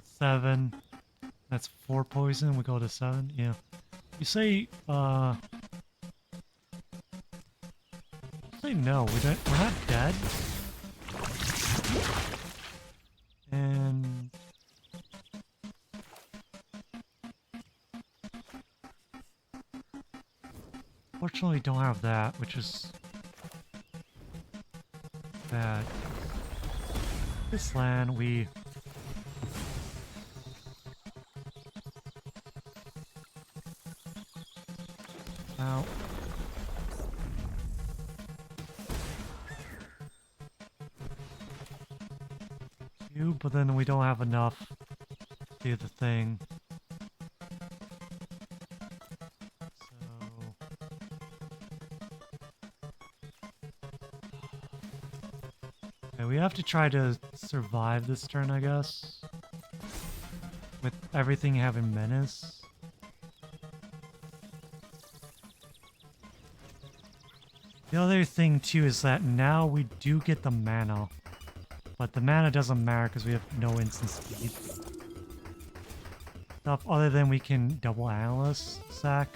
7, that's 4 poison, we go to 7, yeah. You say, no, we're not dead. And fortunately we don't have that, which is bad. This land, we out. But then we don't have enough to do the thing. Okay, we have to try to survive this turn, I guess. With everything having menace. The other thing too is that now we do get the mana. But the mana doesn't matter because we have no instant speed. Stuff other than we can double analyst sack.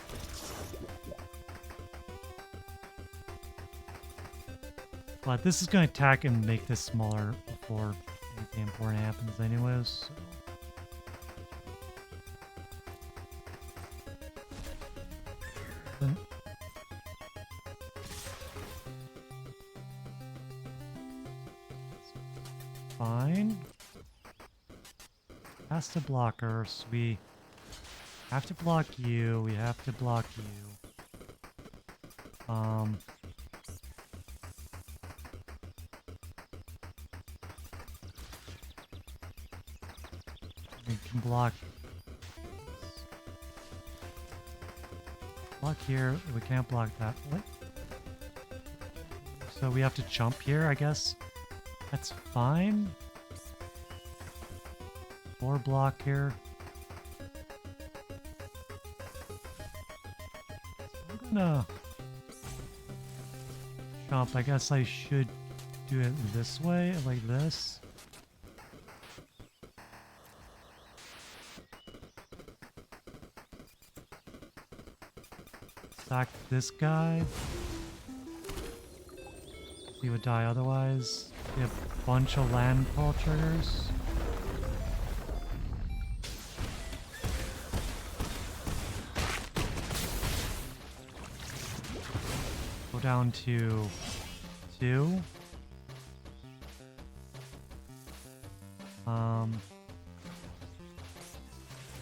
But this is going to attack and make this smaller before anything important happens anyways. Then fine. Has to block her, so we have to block you. We have to block you. We can block here. We can't block that. What? So we have to jump here, I guess. That's fine. Or block here. I'm gonna jump. I guess I should do it this way, like this. Sack this guy. He would die otherwise. We have a bunch of landfall triggers. Go down to 2.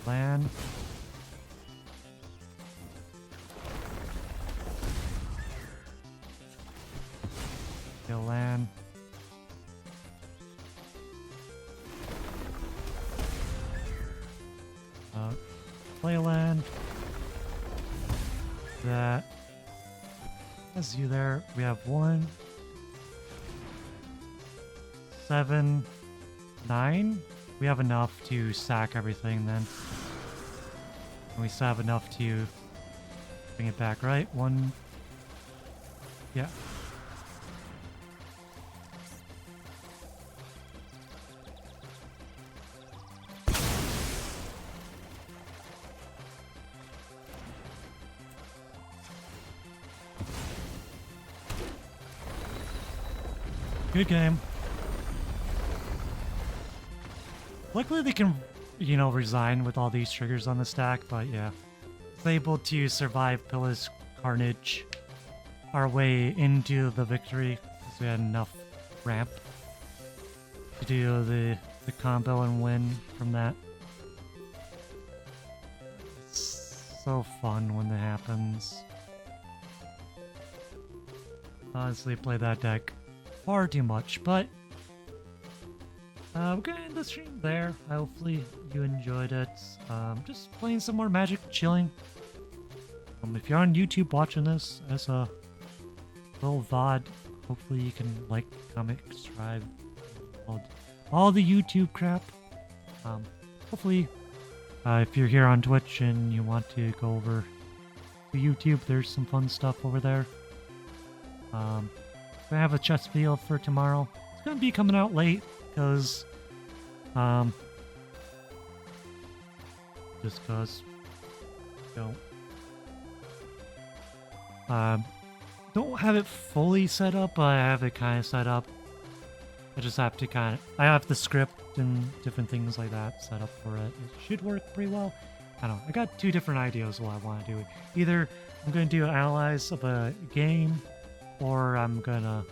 Land. Kill land. Play land. That. That's you there. We have 1, 7, 9. We have enough to sack everything then. And we still have enough to bring it back, right? 1. Yeah. Good game. Luckily they can, resign with all these triggers on the stack, but yeah. It's able to survive Pilla's Carnage our way into the victory, because we had enough ramp to do the combo and win from that. It's so fun when that happens. Honestly, play that deck far too much, but we're gonna end the stream there. Hopefully you enjoyed it. Just playing some more Magic, chilling. If you're on YouTube watching this as a little VOD, hopefully you can like, comment, subscribe, all the YouTube crap. Hopefully, if you're here on Twitch and you want to go over to YouTube, there's some fun stuff over there. I have a chess video for tomorrow. It's gonna be coming out late because, just cause, don't have it fully set up, but I have it kind of set up. I just have to I have the script and different things like that set up for it. It should work pretty well. I don't know. I got 2 different ideas what I want to do. Either I'm going to do an analyze of a game, or I'm gonna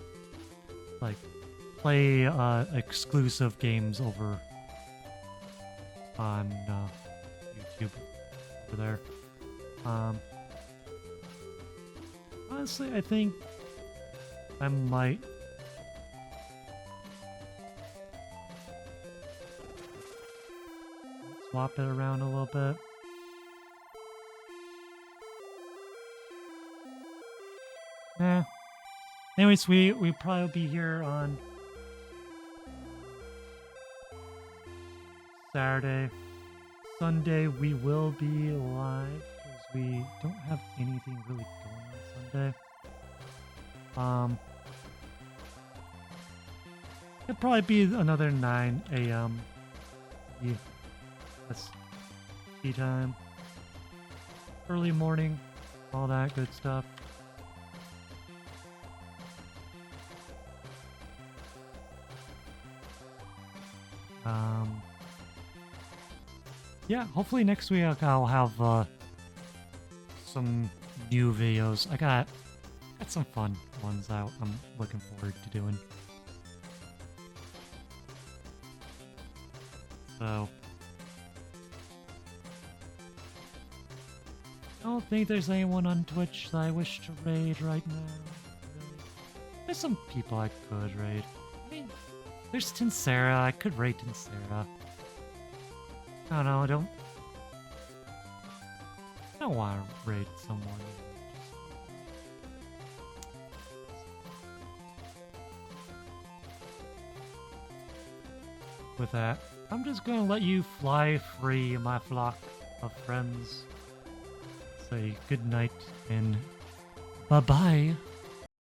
play exclusive games over on YouTube over there. Honestly, I think I might swap it around a little bit. Yeah. Anyways, we probably be here on Saturday. Sunday we will be live because we don't have anything really going on Sunday. It'll probably be another 9 a.m. Yeah, that's tea time. Early morning, all that good stuff. Yeah, hopefully next week I'll have some new videos. I got some fun ones that I'm looking forward to doing. So I don't think there's anyone on Twitch that I wish to raid right now. Really. There's some people I could raid. I mean, there's Tinsera. I could raid Tinsera. I don't know. I don't want to raid someone. With that, I'm just gonna let you fly free, my flock of friends. Say good night and bye-bye.